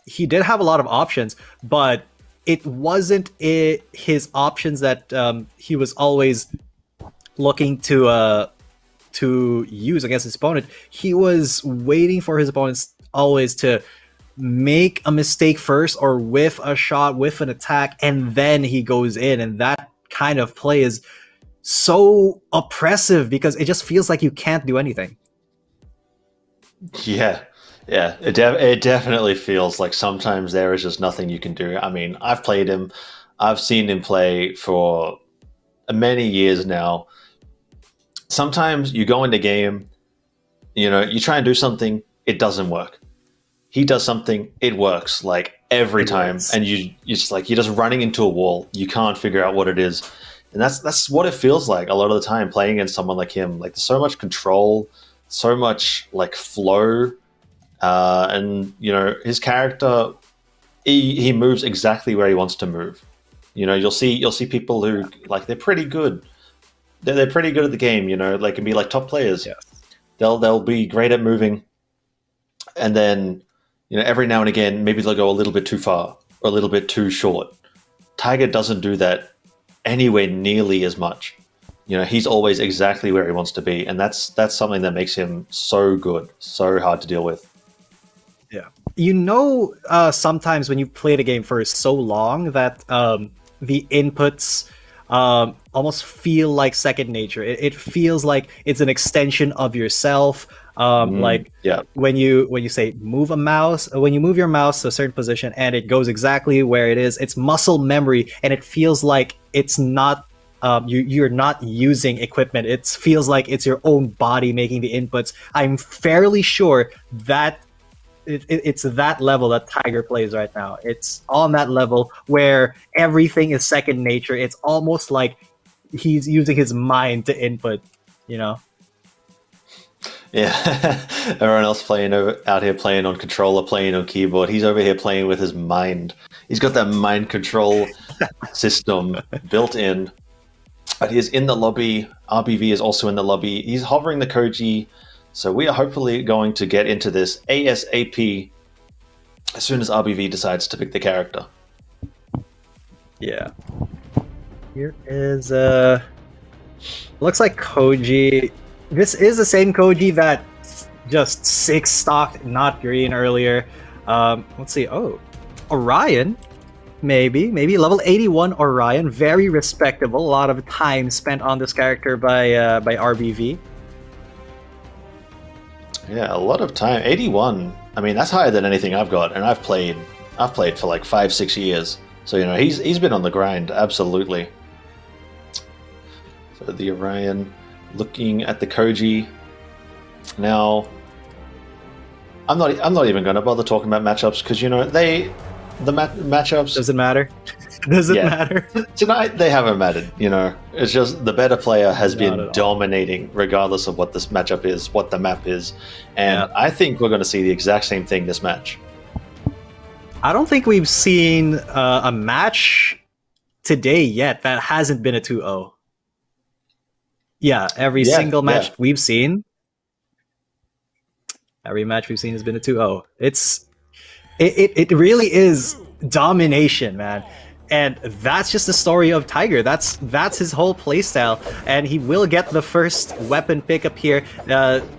he did have a lot of options, but it wasn't his options that he was always looking to use against his opponent. He was waiting for his opponents always to make a mistake first, or whiff a shot, whiff an attack, and then he goes in. And that kind of play is so oppressive because it just feels like you can't do anything. Yeah, it definitely feels like sometimes there is just nothing you can do. I mean, I've played him, I've seen him play for many years now. Sometimes you go into game, you know, you try and do something, it doesn't work. He does something, it works like every time, and you're just running into a wall. You can't figure out what it is, and that's what it feels like a lot of the time playing against someone like him. Like there's so much control, so much like flow, and you know his character, he moves exactly where he wants to move. You know, you'll see people who like they're pretty good, they're pretty good at the game. You know, they can be like top players. Yes. They'll be great at moving, and then every now and again maybe they'll go a little bit too far or a little bit too short. Tiger doesn't do that anywhere nearly as much. He's always exactly where he wants to be, and that's something that makes him so good, so hard to deal with. Yeah. Sometimes when you play the game for so long that the inputs almost feel like second nature. It feels like it's an extension of yourself. When you say move a mouse, when you move your mouse to a certain position and it goes exactly where it is, it's muscle memory, and it feels like it's not you're not using equipment. It feels like it's your own body making the inputs. I'm fairly sure that it's that level that Tiger plays right now. It's on that level where everything is second nature. It's almost like he's using his mind to input, Yeah. Everyone else out here playing on controller, playing on keyboard. He's over here playing with his mind. He's got that mind control system built in. But he is in the lobby. RBV is also in the lobby. He's hovering the Koji. So we are hopefully going to get into this ASAP as soon as RBV decides to pick the character. Yeah. Here is looks like Koji. This is the same Koji that just 6-stocked not green earlier. Let's see. Oh, Orion. Maybe level 81 Orion. Very respectable. A lot of time spent on this character by RBV. Yeah, a lot of time. 81. I mean, that's higher than anything I've got, and I've played for like 5-6 years. So he's been on the grind, absolutely. So the Orion, looking at the Koji. Now, I'm not even going to bother talking about matchups because matchups doesn't matter. Doesn't matter. Tonight they haven't mattered. It's just the better player has been dominating, regardless of what this matchup is, what the map is, and I think we're going to see the exact same thing this match. I don't think we've seen a match today yet that hasn't been a 2-0. Yeah, every single match we've seen, every match we've seen has been a 2-0. It really is domination, man. And that's just the story of Tiger. That's his whole playstyle, and he will get the first weapon pickup here.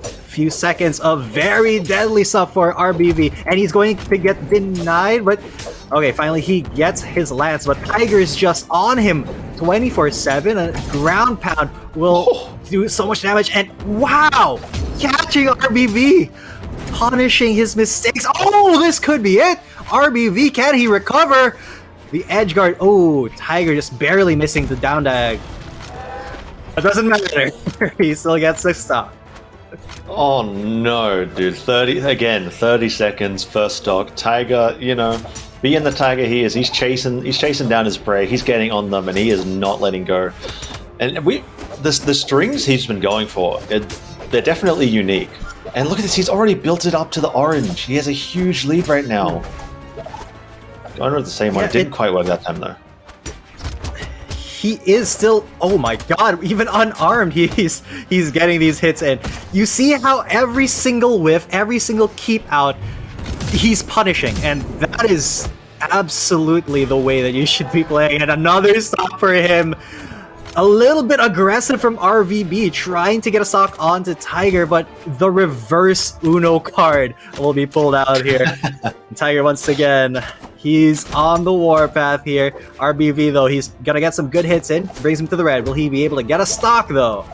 Few seconds of very deadly stuff for RBV, and he's going to get denied. But okay, finally he gets his lance, but Tiger's just on him 24/7. A ground pound will do so much damage, and wow, catching RBV, punishing his mistakes. Oh, this could be it. RBV, can he recover? The edge guard. Oh, Tiger just barely missing the down dag. It doesn't matter. He still gets 6 stock. Oh no, dude. 30 seconds, first stock. Tiger, being the Tiger he is, he's chasing down his prey. He's getting on them and he is not letting go. And the strings he's been going for, they're definitely unique. And look at this, he's already built it up to the orange. He has a huge lead right now. Going with the same one. It didn't quite work that time though. He is still, oh my god, even unarmed, he's getting these hits in. You see how every single whiff, every single keep out, he's punishing, and that is absolutely the way that you should be playing. And another stock for him. A little bit aggressive from RVB, trying to get a stock onto Tiger, but the reverse Uno card will be pulled out here. Tiger once again, he's on the warpath here. RBV though, he's gonna get some good hits in, brings him to the red. Will he be able to get a stock though?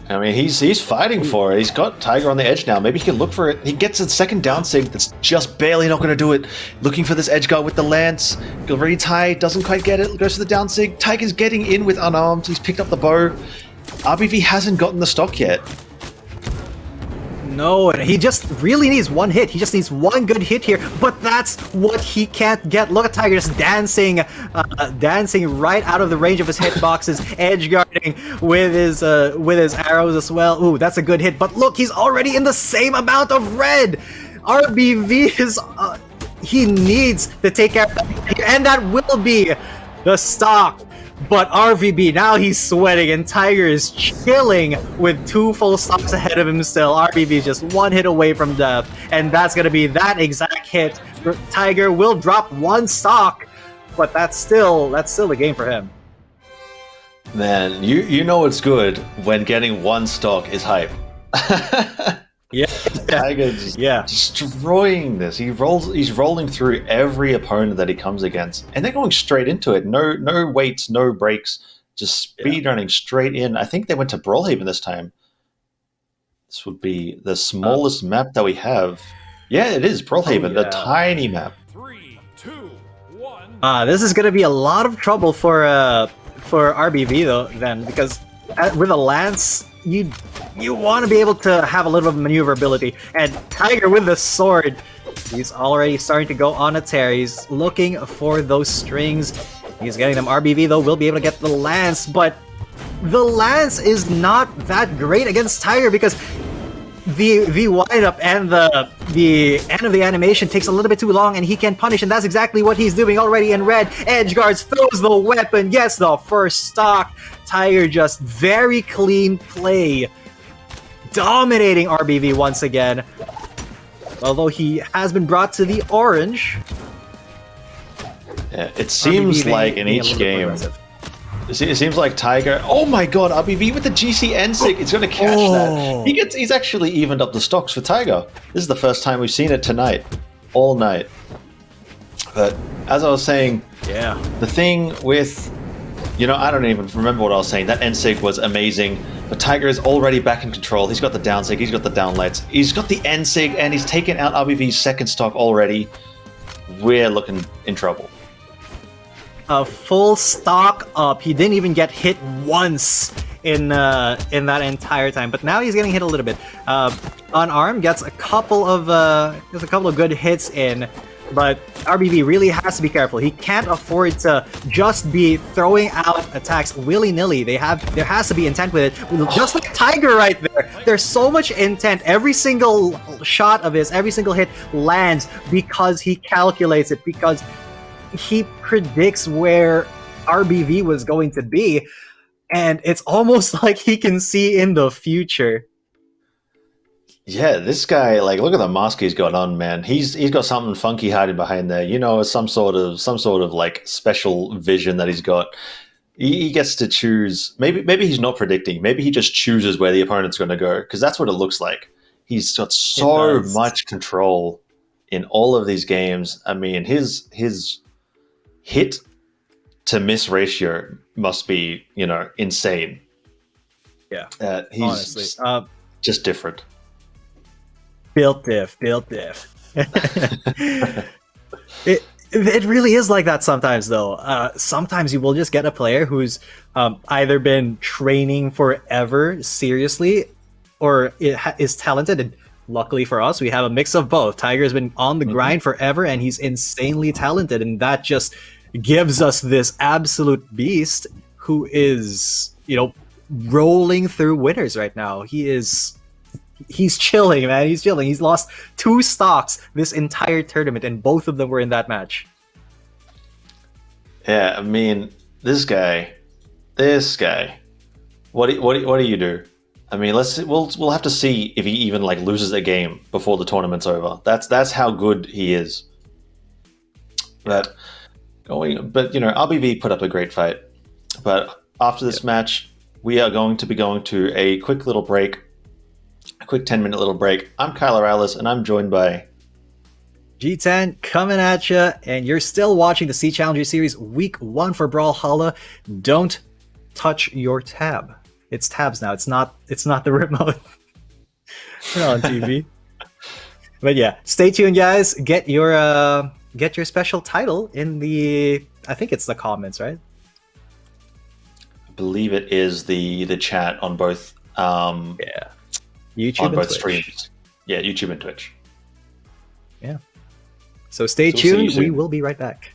I mean, he's fighting for it. He's got Tiger on the edge now. Maybe he can look for it. He gets a second down sync that's just barely not going to do it. Looking for this edge guard with the lance. Reads high, doesn't quite get it. Goes to the down sync. Tiger's getting in with unarmed. He's picked up the bow. RBV hasn't gotten the stock yet. No, and he just really needs one hit. He just needs one good hit here, but that's what he can't get. Look at Tiger just dancing right out of the range of his hitboxes, edge guarding with his arrows as well. Ooh, that's a good hit, but look, he's already in the same amount of red. RBV is he needs to take care of that, and that will be the stock But RVB, now he's sweating, and Tiger is chilling with 2 full stocks ahead of him still. RVB is just 1 hit away from death, and that's going to be that exact hit. Tiger will drop 1 stock, but that's still the game for him. Man, you know it's good when getting 1 stock is hype. Yeah, Tiger's destroying this. He's rolling through every opponent that he comes against, and they're going straight into it. No waits, no breaks, just speed running straight in. I think they went to Brawlhaven this time. This would be the smallest map that we have. Yeah, it is Brawlhaven, the tiny map. 3, 2, 1. This is going to be a lot of trouble for RBV though, then, because with a lance, you want to be able to have a little bit of maneuverability, and Tiger with the sword, he's already starting to go on a tear. He's looking for those strings. He's getting them. RBV though will be able to get the lance, but the lance is not that great against Tiger because the wind-up and the end of the animation takes a little bit too long, and he can punish, and that's exactly what he's doing already in red. Edgeguards throws the weapon, gets the first stock. Tiger just very clean play, dominating RBV once again. Although he has been brought to the orange. Yeah, it seems RBV like in each game, it seems like Tiger. Oh my god, RBV with the GC NSIG. It's going to catch that. He's actually evened up the stocks for Tiger. This is the first time we've seen it tonight, all night. But as I was saying, the thing with, I don't even remember what I was saying. That NSIG was amazing, but Tiger is already back in control. He's got the down SIG, he's got the down lights, he's got the NSIG, and he's taken out RBV's second stock already. We're looking in trouble. A full stock up. He didn't even get hit once in that entire time, but now he's getting hit a little bit. Unarmed gets a couple of good hits in, but RBV really has to be careful. He can't afford to just be throwing out attacks willy-nilly. There has to be intent with it. Just like Tiger right there. There's so much intent. Every single shot of his, every single hit lands because he calculates it, because he predicts where RBV was going to be, and it's almost like he can see in the future. Yeah, this guy, look at the mask he's got on, man. He's got something funky hiding behind there. Some sort of special vision that he's got. He gets to choose. Maybe he's not predicting. Maybe he just chooses where the opponent's going to go, because that's what it looks like. He's got so much control in all of these games. I mean, his hit to miss ratio must be, insane. Yeah, he's honestly, just different. Built diff. It really is like that sometimes, though. Sometimes you will just get a player who's either been training forever, seriously, or is talented. And luckily for us, we have a mix of both. Tiger's been on the grind forever, and he's insanely talented, and that just gives us this absolute beast who is, rolling through winners right now. He's chilling, man. He's chilling. He's lost 2 stocks this entire tournament, and both of them were in that match. Yeah, I mean, this guy. What do you do? I mean, we'll have to see if he even loses a game before the tournament's over. That's how good he is. But RBV put up a great fight. But after this match, we are going to be going to a quick little break. A quick 10-minute little break. I'm Kyle Morales, and I'm joined by G10 coming at you, and you're still watching the SEA Challenger Series Week 1 for Brawlhalla. Don't touch your tab. It's tabs now. It's not the remote. We're not on TV. But yeah, stay tuned, guys. Get your special title in I think it's the comments, right? I believe it is the chat on both. YouTube on and both Twitch. Streams. Yeah, YouTube and Twitch. Yeah. So stay So we'll see you tuned. We soon. will be right back.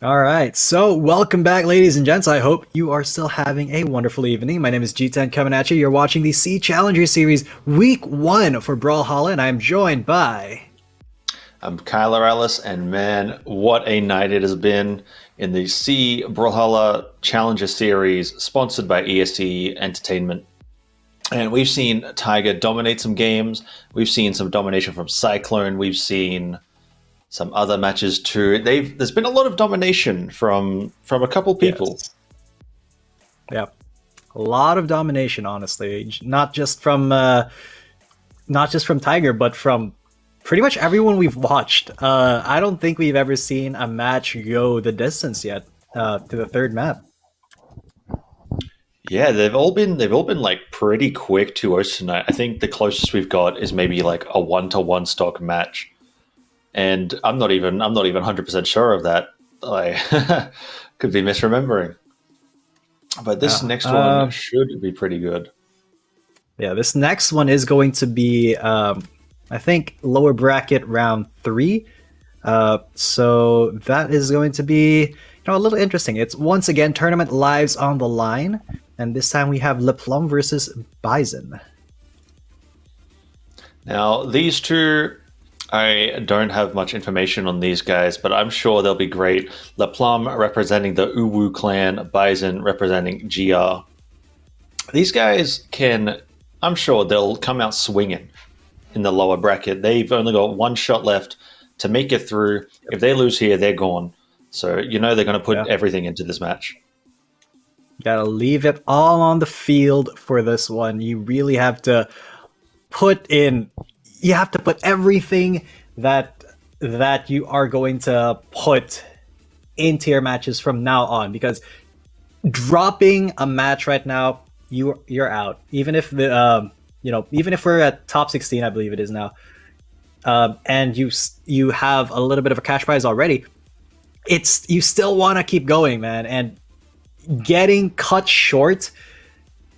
All right, so welcome back, ladies and gents. I hope you are still having a wonderful evening. My name is G10 coming at you. You're watching the SEA Challenger Series Week 1 for Brawlhalla, and I'm joined by... I'm Kyler Ellis, and man, what a night it has been in the SEA Brawlhalla Challenger Series, sponsored by ESE Entertainment. And we've seen Tiger dominate some games. We've seen some domination from Cyclone. We've seen some other matches too. There's been a lot of domination from a couple people. Yes. Yeah, a lot of domination, honestly. Not just from Tiger, but from pretty much everyone we've watched. I don't think we've ever seen a match go the distance yet. to the third map. Yeah, they've all been like pretty quick 2-0s tonight. I think the closest we've got is maybe like a 1-to-1 stock match, and I'm not even 100% sure of that. I could be misremembering, but this next one should be pretty good. Yeah, this next one is going to be, I think, lower bracket round 3. So that is going to be a little interesting. It's once again tournament lives on the line. And this time we have Plum versus Bison. Now, these two, I don't have much information on these guys, but I'm sure they'll be great. Plum representing the Uwu clan, Bison representing GR. These guys I'm sure they'll come out swinging in the lower bracket. They've only got one shot left to make it through. If they lose here, they're gone. So they're going to put everything into this match. Gotta leave it all on the field for this one. You really have to put everything that you are going to put into your matches from now on, because dropping a match right now, you're out. Even if even if we're at top 16, I believe it is now, and you have a little bit of a cash prize already, you still want to keep going, man. And getting cut short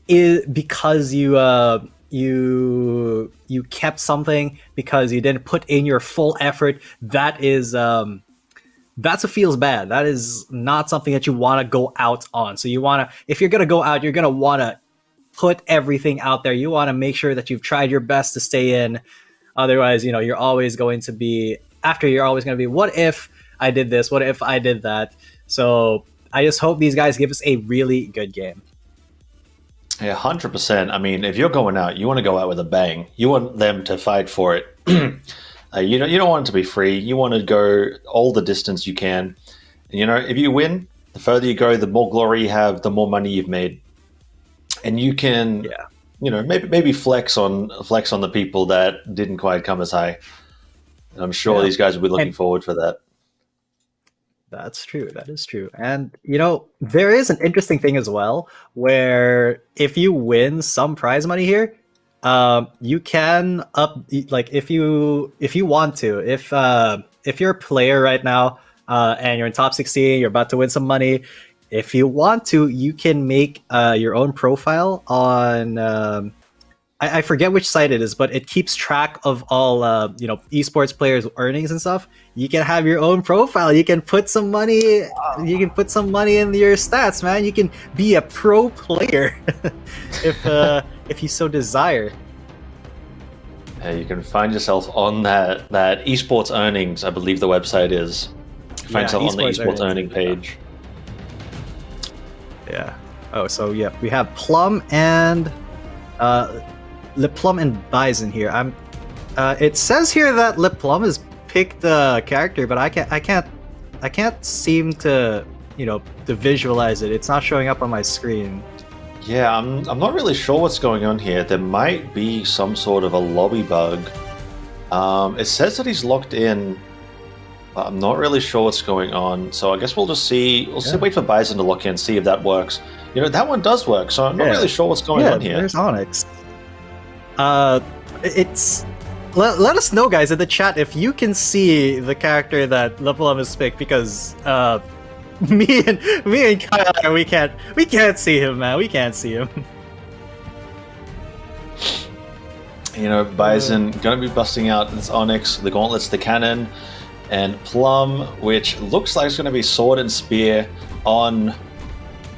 is because you kept something, because you didn't put in your full effort. That's what feels bad. That is not something that you want to go out on. So if you're gonna go out, you're gonna want to put everything out there. You want to make sure that you've tried your best to stay in. Otherwise, you're always going to be, what if I did this? What if I did that? So I just hope these guys give us a really good game. Yeah, 100%. I mean, if you're going out, you want to go out with a bang. You want them to fight for it. You don't want it to be free. You want to go all the distance you can. And, if you win, the further you go, the more glory you have, the more money you've made. And you can, maybe flex on the people that didn't quite come as high. And I'm sure these guys will be looking forward for that. That's true. That is true. And, there is an interesting thing as well, where if you win some prize money here, you can if you want to, if you're a player right now, and you're in top 16, you're about to win some money. If you want to, you can make your own profile on, I forget which site it is, but it keeps track of all esports players' earnings and stuff. You can have your own profile. You can put some money. You can put some money in your stats, man. You can be a pro player if you so desire. You can find yourself on that esports earnings. I believe the website is. Find yourself on the esports earning page. Yeah. Oh, so yeah, we have Plum and Plum and Bison here. It says here that Plum has picked the character, but I can't seem to to visualize it. It's not showing up on my screen. Yeah, I'm not really sure what's going on here. There might be some sort of a lobby bug. It says that he's locked in, but I'm not really sure what's going on. So I guess we'll just see. Wait for Bison to lock in, see if that works. That one does work. So I'm not really sure what's going on here. There's Onyx. It's let us know, guys, in the chat if you can see the character that Plum has picked, because me and Kyle, we can't see him, man. We can't see him. Bison gonna be busting out this Onyx, the gauntlets, the cannon, and Plum, which looks like it's gonna be sword and spear on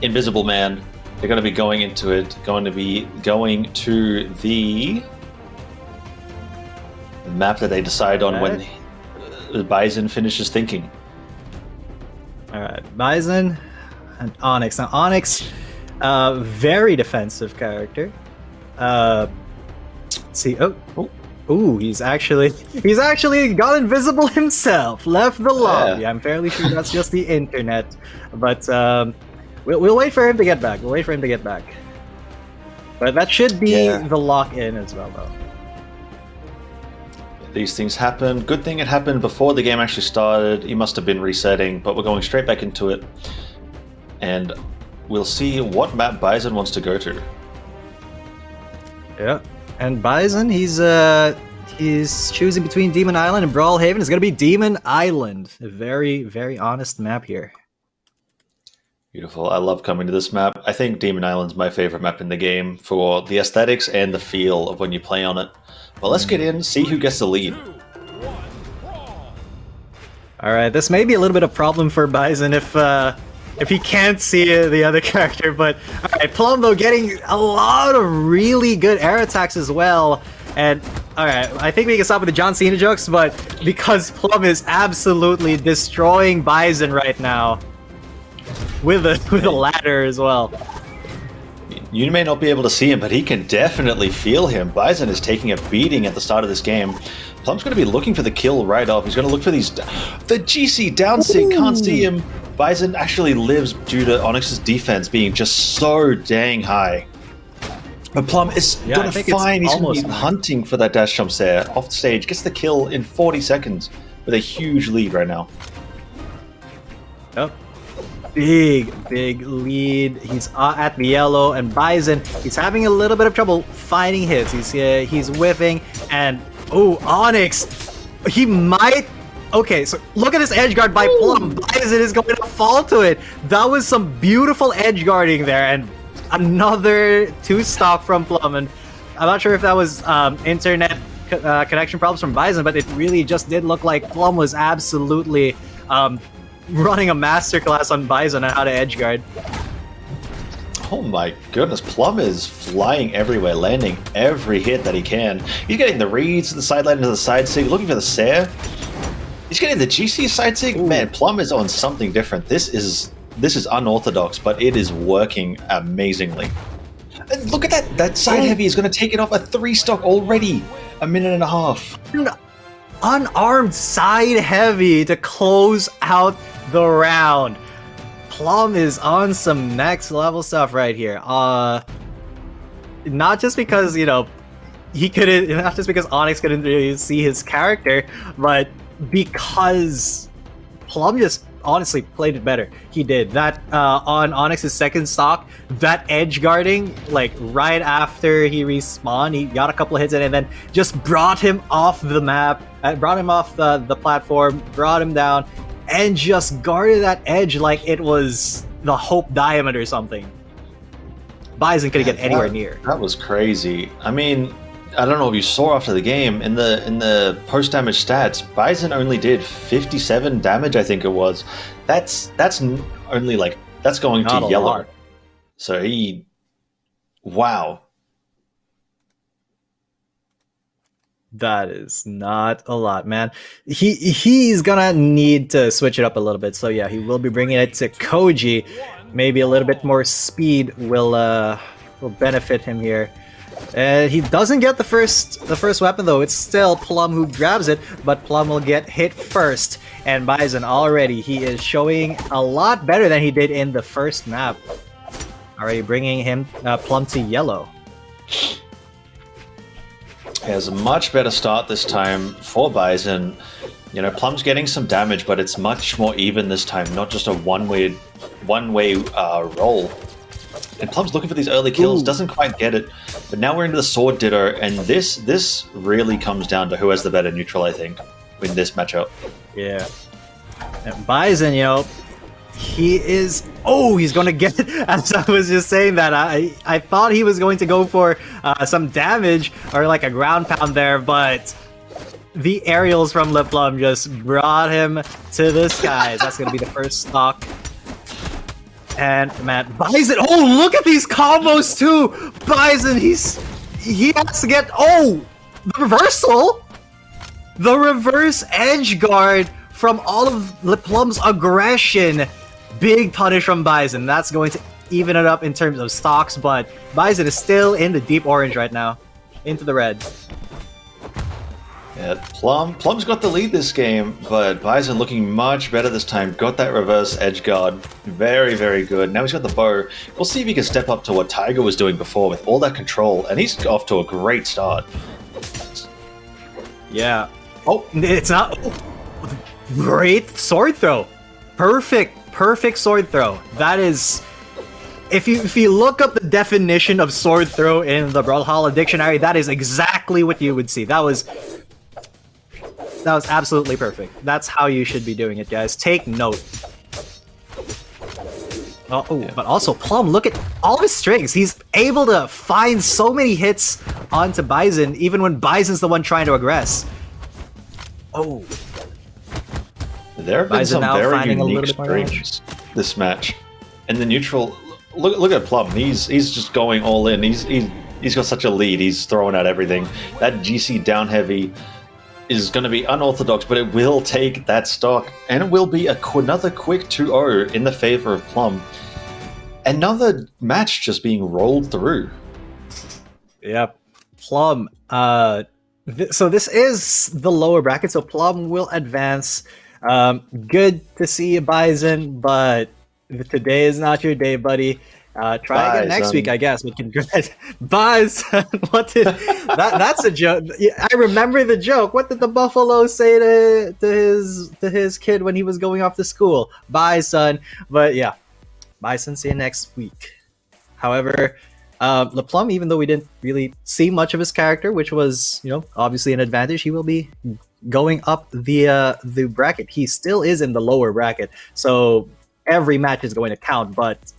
Invisible Man. They're going to be going into it, going to the map that they decide on when the Bison finishes thinking. All right, Bison and Onyx. Now, Onyx, very defensive character. Let's see. Oh, he's actually got invisible himself. Left the lobby. I'm fairly sure that's just the internet, but We'll wait for him to get back. But that should be the lock-in as well, though. These things happen. Good thing it happened before the game actually started. He must have been resetting, but we're going straight back into it. and we'll see what map Bison wants to go to. Yeah, and Bison, he's choosing between Demon Island and Brawlhaven. It's gonna be Demon Island. A very, very honest map here. Beautiful. I love coming to this map. I think Demon Island's my favorite map in the game for the aesthetics and the feel of when you play on it. Well, let's get in, see who gets the lead. All right, this may be a little bit of a problem for Bison if he can't see the other character. But all right, Plum though getting a lot of really good air attacks as well. And all right, I think we can stop with the John Cena jokes, but because Plum is absolutely destroying Bison right now. With a ladder as well. You may not be able to see him, but he can definitely feel him. Bison is taking a beating at the start of this game. Plum's going to be looking for the kill right off. He's going to look for these... The GC down sig can't see him. Bison actually lives due to Onyx's defense being just so dang high. But Plum is going to find... He's going to be hunting for that dash jump there off the stage. Gets the kill in 40 seconds with a huge lead right now. Yep. Big lead. He's at the yellow, and Bison, he's having a little bit of trouble finding hits. He's whiffing, and Onyx, he might. Okay, so look at this edge guard by Plum. Bison is going to fall to it. That was some beautiful edge guarding there, and another 2-stock from Plum. And I'm not sure if that was internet connection problems from Bison, but it really just did look like Plum was absolutely running a masterclass on Bison on how to edgeguard. Oh my goodness, Plum is flying everywhere, landing every hit that he can. He's getting the reads to the sideline into the side sig, looking for the Sair. He's getting the GC side sig. Ooh. Man, Plum is on something different. This is unorthodox, but it is working amazingly. And look at that! That side heavy is going to take it off a 3-stock already. A minute and a half. Unarmed side heavy to close out the round. Plum is on some next level stuff right here. Not just because, he couldn't, not just because Onyx couldn't really see his character, but because Plum just honestly played it better. He did that on Onyx's second stock. That edge guarding, like right after he respawned, he got a couple of hits in, and then just brought him off the map, brought him off the platform, brought him down, and just guarded that edge like it was the Hope Diamond or something. Bison couldn't get anywhere near. That was crazy. I mean, I don't know if you saw after the game in the post damage stats, Bison only did 57 damage, I think it was. That's only like that's going to yellow. Lot. So wow. That is not a lot, man. He's gonna need to switch it up a little bit. So yeah, he will be bringing it to Koji. Maybe a little bit more speed will benefit him here. He doesn't get the first weapon though. It's still Plum who grabs it, but Plum will get hit first. And Bison already, he is showing a lot better than he did in the first map. Already bringing him Plum to yellow. He has a much better start this time for Bison. Plum's getting some damage, but it's much more even this time, not just a one-way roll. And Plum's looking for these early kills, doesn't quite get it. But now we're into the Sword Ditto, and this really comes down to who has the better neutral, I think, in this matchup. Yeah. And Bison, he is... he's going to get it. As I was just saying that, I thought he was going to go for some damage or like a ground pound there, but the aerials from Plum just brought him to the skies. That's going to be the first stock. And man, Bison, look at these combos too! Bison, he has to get, the reversal! The reverse edge guard from all of Plum's aggression. Big punish from Bison. That's going to even it up in terms of stocks, but Bison is still in the deep orange right now. Into the red. Yeah, Plum's got the lead this game, but Bison looking much better this time. Got that reverse edge guard. Very, very good. Now he's got the bow. We'll see if he can step up to what Tiger was doing before with all that control, and he's off to a great start. Yeah. It's not... Great sword throw. Perfect perfect sword throw. That is, if you look up the definition of sword throw in the Brawlhalla dictionary, that is exactly what you would see. That was absolutely perfect. That's how you should be doing it, guys. Take note. Oh, but also Plum, look at all of his strings. He's able to find so many hits onto Bison, even when Bison's the one trying to aggress. Oh. There have been Bison some now very finding a unique little bit more strings this match. And the neutral, look at Plum. He's just going all in. He's got such a lead. He's throwing out everything. That GC down heavy is going to be unorthodox, but it will take that stock, and it will be another quick 2-0 in the favor of Plum. Another match just being rolled through. Yep. Plum. So this is the lower bracket, so Plum will advance. Good to see you, Bison, but today is not your day, buddy. Try again next week, I guess. We can Bison. What did that's a joke. I remember the joke. What did the Buffalo say to his kid when he was going off to school? Bye, son. But yeah, Bison, see you next week. However, LePlum, even though we didn't really see much of his character, which was, obviously an advantage, he will be going up the bracket. He still is in the lower bracket, so every match is going to count, but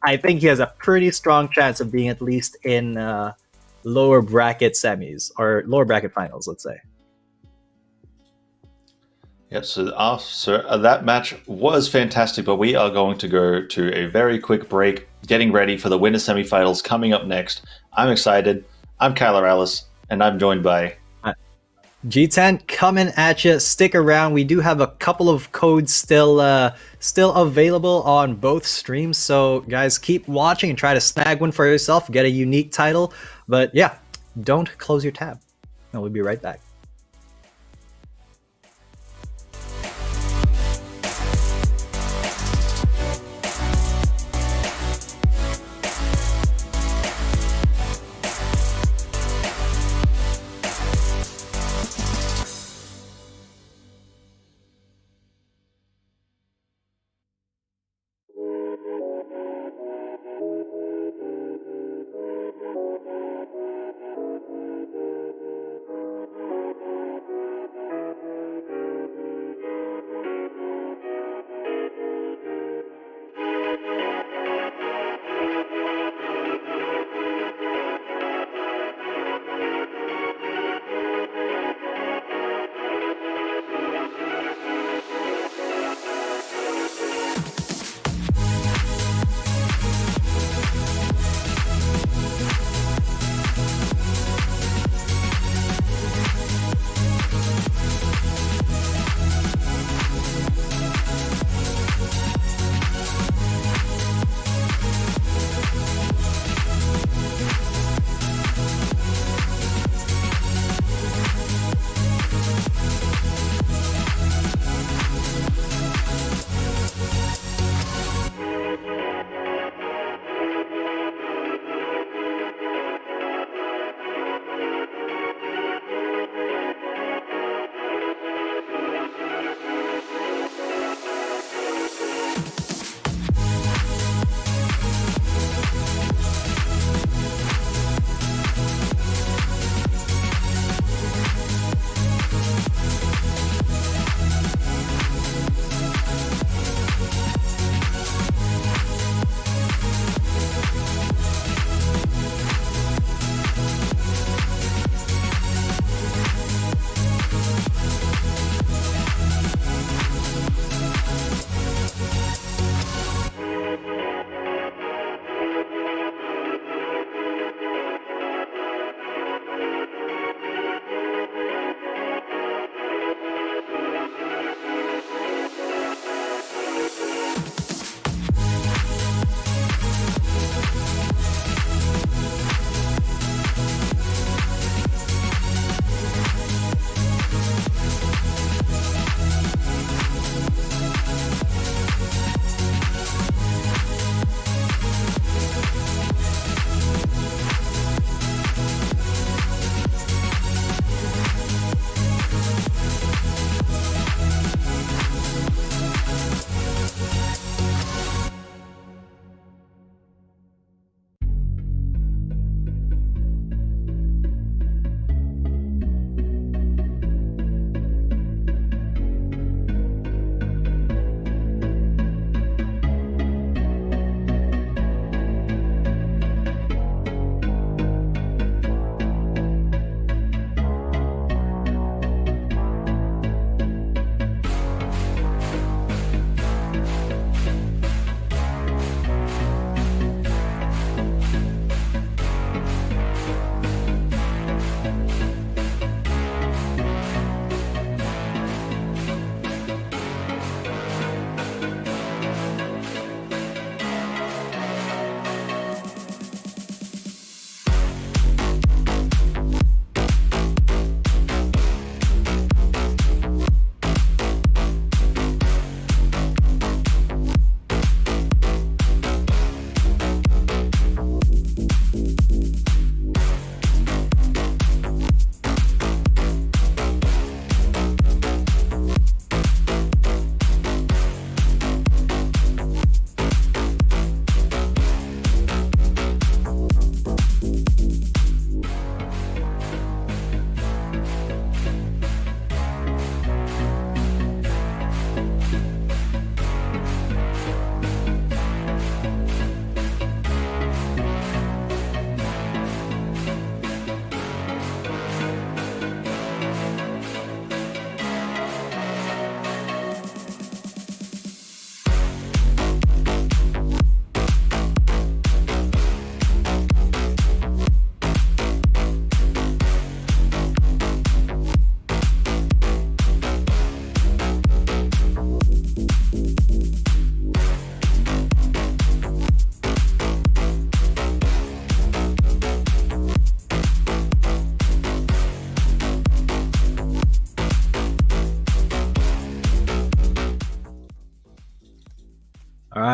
I think he has a pretty strong chance of being at least in lower bracket semis, or lower bracket finals, let's say. Yep, so that match was fantastic, but we are going to go to a very quick break, getting ready for the winner semifinals coming up next. I'm excited. I'm Kyler Alice, and I'm joined by G10 coming at you. Stick around. We do have a couple of codes still available on both streams, so guys, keep watching and try to snag one for yourself, get a unique title. But yeah, don't close your tab, and we'll be right back.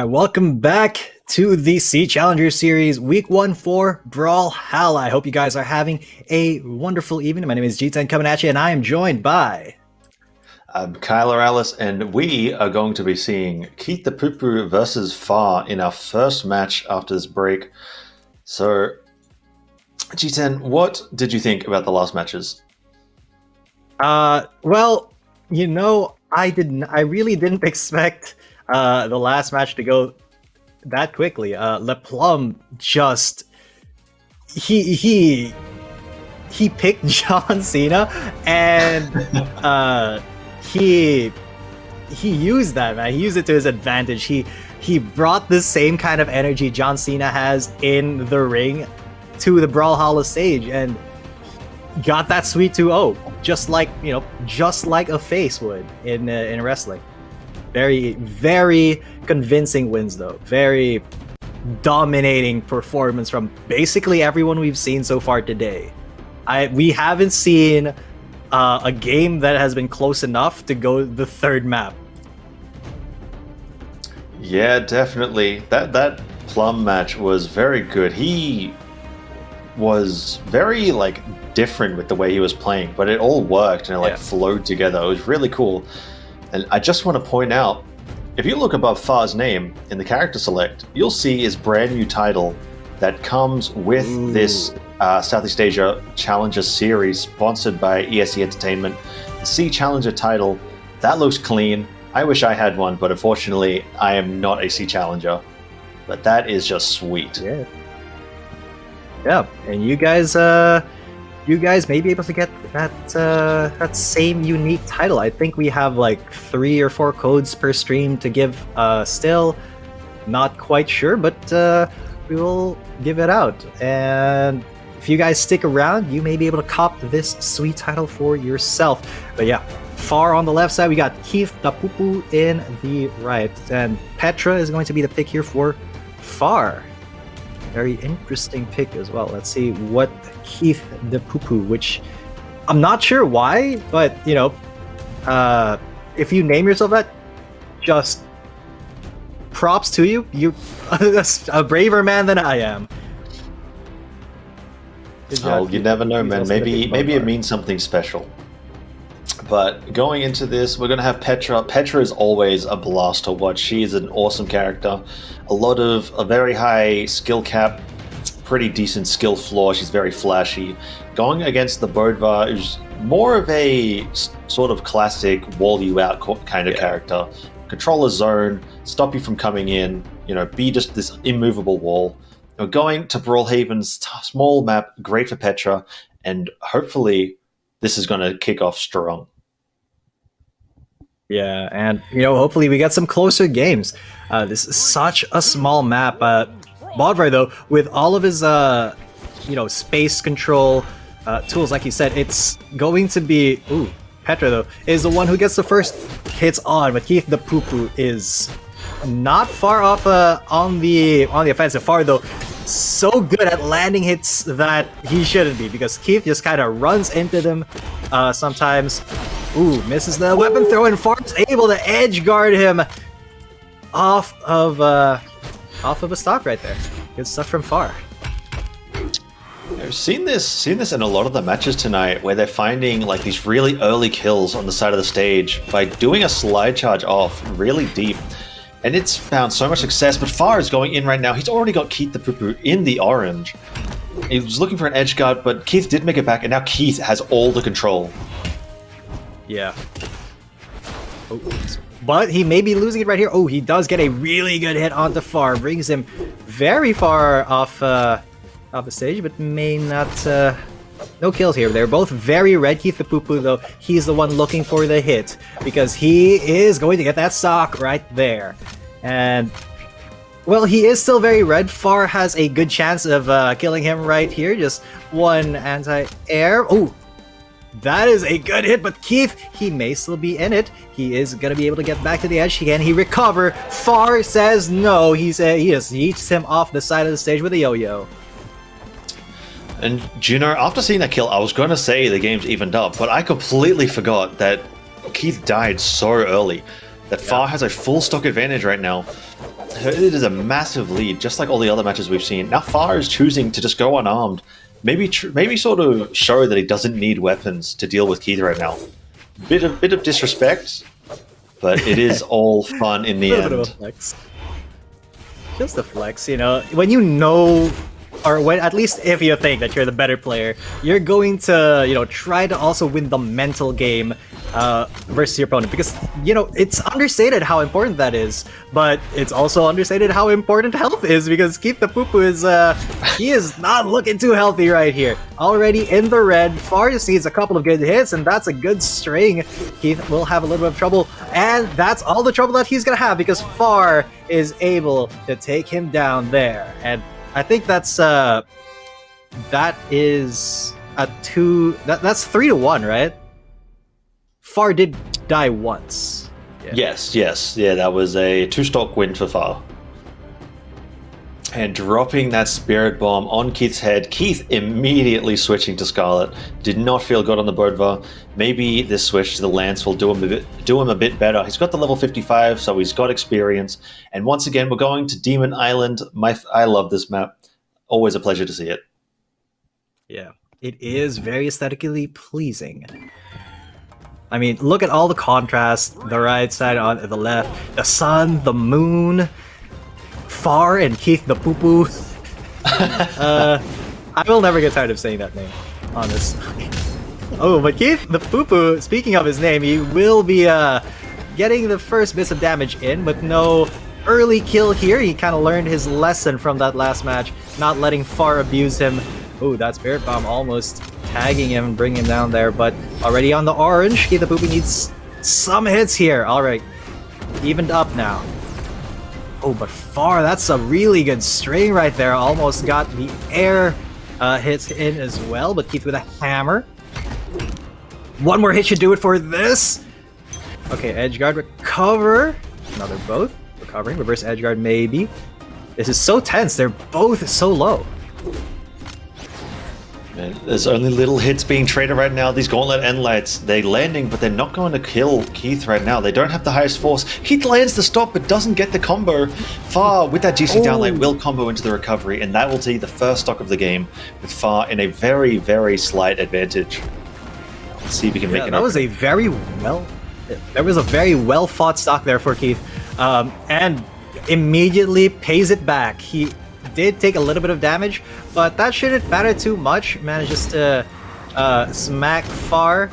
welcome back to the SEA Challenger Series, Week 1 for Brawlhalla. I hope you guys are having a wonderful evening. My name is G10 coming at you, and I am joined by... I'm Kyler Alice, and we are going to be seeing Keith the Poo-Poo versus Far in our first match after this break. So, G10, what did you think about the last matches? Well, you know, I really didn't expect the last match to go that quickly. Plum just he picked John Cena, and he used that, man. He used it to his advantage. He brought the same kind of energy John Cena has in the ring to the Brawlhalla stage and got that sweet 2-0, just like a face would in wrestling. Very, very convincing wins, though. Very dominating performance from basically everyone we've seen so far today. We haven't seen a game that has been close enough to go the third map. Yeah, definitely. That Plum match was very good. He was very different with the way he was playing, but it all worked and it flowed together. It was really cool. And I just want to point out, if you look above Far's name in the character select, you'll see his brand new title that comes with this Southeast Asia Challenger Series sponsored by ESE Entertainment. The SEA Challenger title, that looks clean. I wish I had one, but unfortunately I am not a SEA Challenger. But that is just sweet. Yeah, and you guys may be able to get that same unique title. I think we have 3 or 4 codes per stream to give. Still not quite sure, but we will give it out. And if you guys stick around, you may be able to cop this sweet title for yourself. But yeah, Far on the left side, we got Keith the Poo-Poo in the right, and Petra is going to be the pick here for Far. Very interesting pick as well. Let's see what Keith the Poo-Poo, which I'm not sure why, but if you name yourself that, just props to you. You're a braver man than I am. Oh, you never know, man. Maybe it means something special. But going into this, we're going to have Petra. Petra is always a blast to watch. She is an awesome character. A very high skill cap, pretty decent skill floor. She's very flashy. Going against the Bodvar, who's more of a sort of classic wall you out kind of character. Control a zone, stop you from coming in, be just this immovable wall. We're going to Brawlhaven's small map, great for Petra, and hopefully this is going to kick off strong. Yeah, and hopefully we get some closer games. This is such a small map. Bodvar, though, with all of his space control tools, like you said, it's going to be Petra, though, is the one who gets the first hits on, but Keith the Poo-Poo is not far off on the offensive. Far, though, so good at landing hits that he shouldn't be, because Keith just kind of runs into them sometimes. Misses the weapon throw, and Far's able to edge guard him off of a stock right there. Good stuff from Far. I've seen this in a lot of the matches tonight, where they're finding these really early kills on the side of the stage by doing a slide charge off really deep. And it's found so much success, but Far is going in right now. He's already got Keith the Poo-Poo in the orange. He was looking for an edge guard, but Keith did make it back, and now Keith has all the control. Yeah. But he may be losing it right here. He does get a really good hit onto Far. Brings him very far off the stage, but may not... no kills here. They're both very red. Keith the Poo-Poo, though, he's the one looking for the hit, because he is going to get that stock right there. And, well, he is still very red. Far has a good chance of killing him right here. Just one anti-air. That is a good hit, but Keith, he may still be in it. He is going to be able to get back to the edge. Can he recover? Far says no. He just yeets him off the side of the stage with a yo-yo. And Juno, after seeing that kill, I was going to say the game's evened up, but I completely forgot that Keith died so early that Far has a full stock advantage right now. It is a massive lead, just like all the other matches we've seen. Now Far is choosing to just go unarmed. Maybe sort of show that he doesn't need weapons to deal with Keith right now. Bit of disrespect, but it is all fun in the end. Bit of a flex. Just a flex, you know. When you know, or when at least if you think that you're the better player, you're going to, you know, try to also win the mental game versus your opponent, because, you know, it's understated how important that is, but it's also understated how important health is, because Keith the Poo-Poo is he is not looking too healthy right here. Already in the red. Far just needs a couple of good hits, and that's a good string. Keith will have a little bit of trouble, and that's all the trouble that he's gonna have, because Far is able to take him down there. And I think that's that is a that's 3-1, right? Far did die once. Yeah. Yes. Yeah, that was a 2-stock win for Far. And dropping that Spirit Bomb on Keith's head. Keith immediately switching to Scarlet. Did not feel good on the Bodvar. Maybe this switch to the Lance will do him a bit better. He's got the level 55, so he's got experience. And once again, we're going to Demon Island. I love this map. Always a pleasure to see it. Yeah, it is very aesthetically pleasing. I mean, look at all the contrast. The right side on the left, the sun, the moon, Far and Keith the Poo-Poo. I will never get tired of saying that name, honestly. Oh, but Keith the Poo-Poo, speaking of his name, he will be getting the first bits of damage in, but no early kill here. He kind of learned his lesson from that last match, not letting Far abuse him. Oh, that Spirit Bomb almost tagging him and bringing him down there, but already on the orange. Keith the Poo-Poo needs some hits here. All right, evened up now. Oh, but Far, that's a really good string right there. Almost got the air hits in as well, but Keith with a hammer. One more hit should do it for this. Okay, Edgeguard recover. Now they're both recovering. Reverse Edgeguard maybe. This is so tense. They're both so low. Man, there's only little hits being traded right now. These Gauntlet Endlights, they're landing, but they're not going to kill Keith right now. They don't have the highest force. Keith lands the stop, but doesn't get the combo. Far, with that GC downlight, will combo into the recovery, and that will be the first stock of the game, with Far in a very, very slight advantage. Let's see if we can make it up. That was a very well... There was a very well fought stock there for Keith, and immediately pays it back. He did take a little bit of damage, but that shouldn't matter too much. Manages to smack Far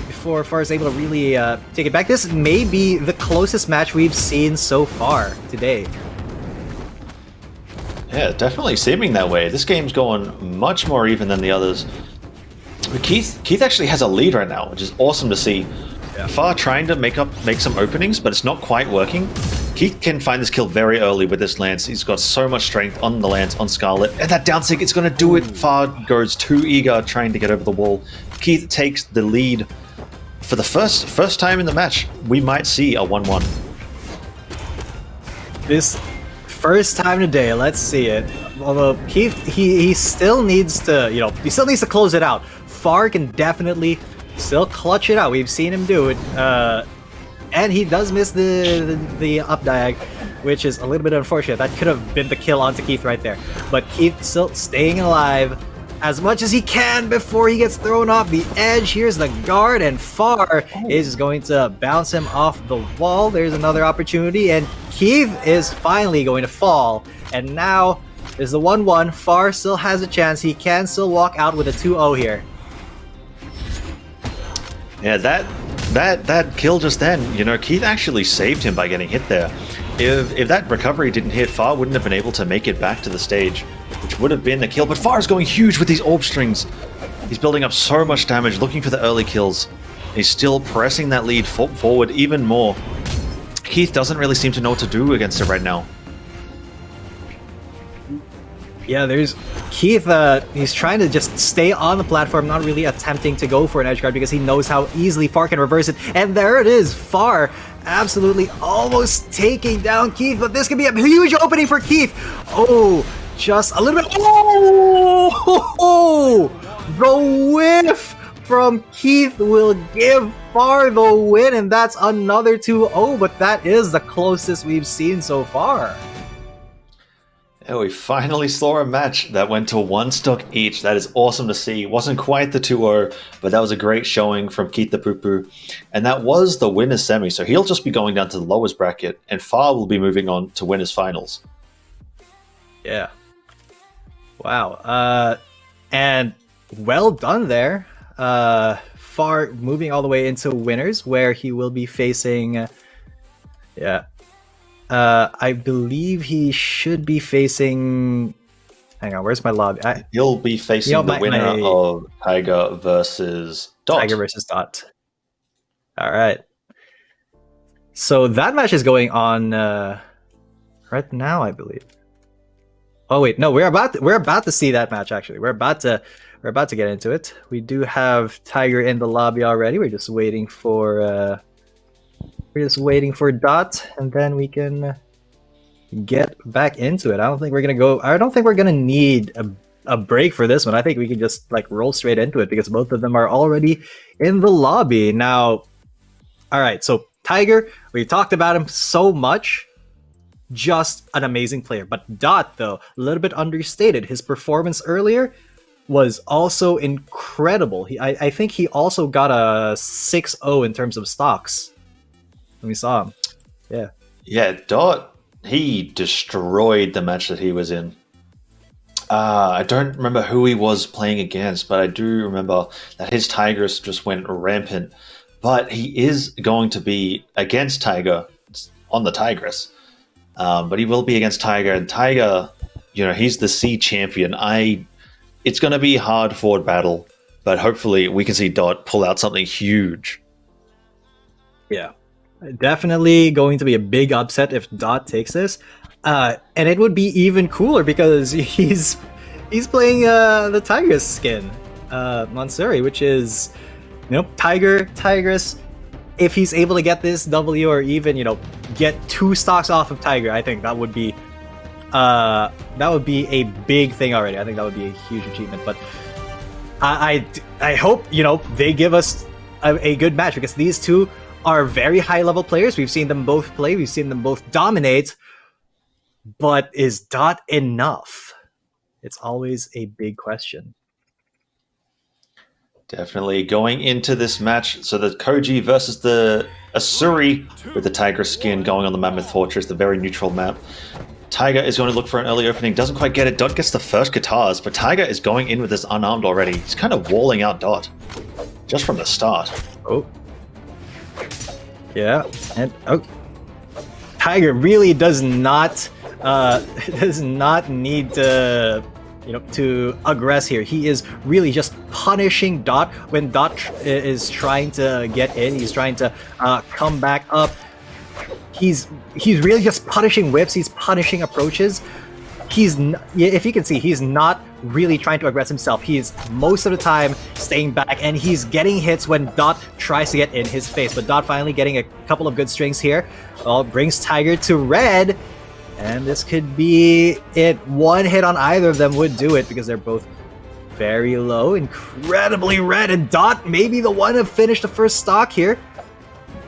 before Far is able to really take it back. This may be the closest match we've seen so far today. Yeah, definitely seeming that way. This game's going much more even than the others. But Keith actually has a lead right now, which is awesome to see. Far trying to make some openings, but it's not quite working. Keith can find this kill very early with this Lance. He's got so much strength on the Lance, on Scarlet. And that down sync, it's going to do it. Far goes too eager trying to get over the wall. Keith takes the lead. For the first time in the match, we might see a 1-1. This first time today, let's see it. Although Keith, he still needs to, you know, he still needs to close it out. Far can definitely still clutch it out. We've seen him do it. And he does miss the up diag, which is a little bit unfortunate. That could have been the kill onto Keith right there. But Keith still staying alive as much as he can before he gets thrown off the edge. Here's the guard, and Far is going to bounce him off the wall. There's another opportunity, and Keith is finally going to fall. And now there's the 1-1. Far still has a chance. He can still walk out with a 2-0 here. Yeah, that kill just then, you know, Keith actually saved him by getting hit there. If that recovery didn't hit, Far wouldn't have been able to make it back to the stage, which would have been the kill. But Far is going huge with these orb strings. He's building up so much damage, looking for the early kills. He's still pressing that lead forward even more. Keith doesn't really seem to know what to do against it right now. Yeah, there's Keith, he's trying to just stay on the platform, not really attempting to go for an edge guard because he knows how easily Far can reverse it. And there it is, Far absolutely almost taking down Keith, but this could be a huge opening for Keith. Oh, just a little bit. Oh, the whiff from Keith will give far the win, and that's another 2-0, but that is the closest we've seen so far. Yeah, we finally saw a match that went to 1 stock each. That is awesome to see. Wasn't quite the 2-0, but that was a great showing from Keith the Poo-Poo. And that was the winner's semi, so he'll just be going down to the lowest bracket, and Far will be moving on to winners finals. Yeah. Wow. And well done there. Far moving all the way into winners, where he will be facing... I believe he should be facing... Hang on, where's my lobby? He'll be facing the winner of Tiger versus Dot. Tiger versus Dot. All right. So that match is going on right now, I believe. Oh wait, no, we're about to see that match. Actually, we're about to get into it. We do have Tiger in the lobby already. We're just waiting for Dot, and then we can get back into it. I don't think we're gonna need a break for this one. I think we can just like roll straight into it because both of them are already in the lobby now. All right, so Tiger, we talked about him so much. Just an amazing player. But Dot, though, a little bit understated. His performance earlier was also incredible. I think he also got a 6-0 in terms of stocks when we saw him. Yeah. Yeah, Dot, he destroyed the match that he was in. I don't remember who he was playing against, but I do remember that his Tigress just went rampant. But he is going to be against Tiger on the Tigress. But he will be against Tiger, and Tiger, he's the SEA champion. It's going to be a hard forward battle, but hopefully we can see Dot pull out something huge. Yeah, definitely going to be a big upset if Dot takes this, and it would be even cooler because he's playing the Tigress skin, Mansuri, which is Tigress. If he's able to get this W or even get 2 stocks off of Tiger, I think that would be a big thing already. I think that would be a huge achievement. But I hope they give us a good match because these two are very high level players. We've seen them both play. We've seen them both dominate. But is Dot enough? It's always a big question. Definitely going into this match. So the Koji versus the Asuri with the Tiger skin going on the Mammoth Fortress, the very neutral map. Tiger is going to look for an early opening, doesn't quite get it. Dot gets the first guitars, but Tiger is going in with this unarmed already. He's kind of walling out Dot just from the start. Oh. Yeah. And Tiger really does not need to to aggress here. He is really just punishing Dot when Dot is trying to get in. He's trying to come back up. He's really just punishing whips. He's punishing approaches. If you can see, he's not really trying to aggress himself. He's most of the time staying back, and he's getting hits when Dot tries to get in his face. But Dot finally getting a couple of good strings here. Well, brings Tiger to red. And this could be it. One hit on either of them would do it because they're both very low, incredibly red. And Dot may be the one to finish the first stock here.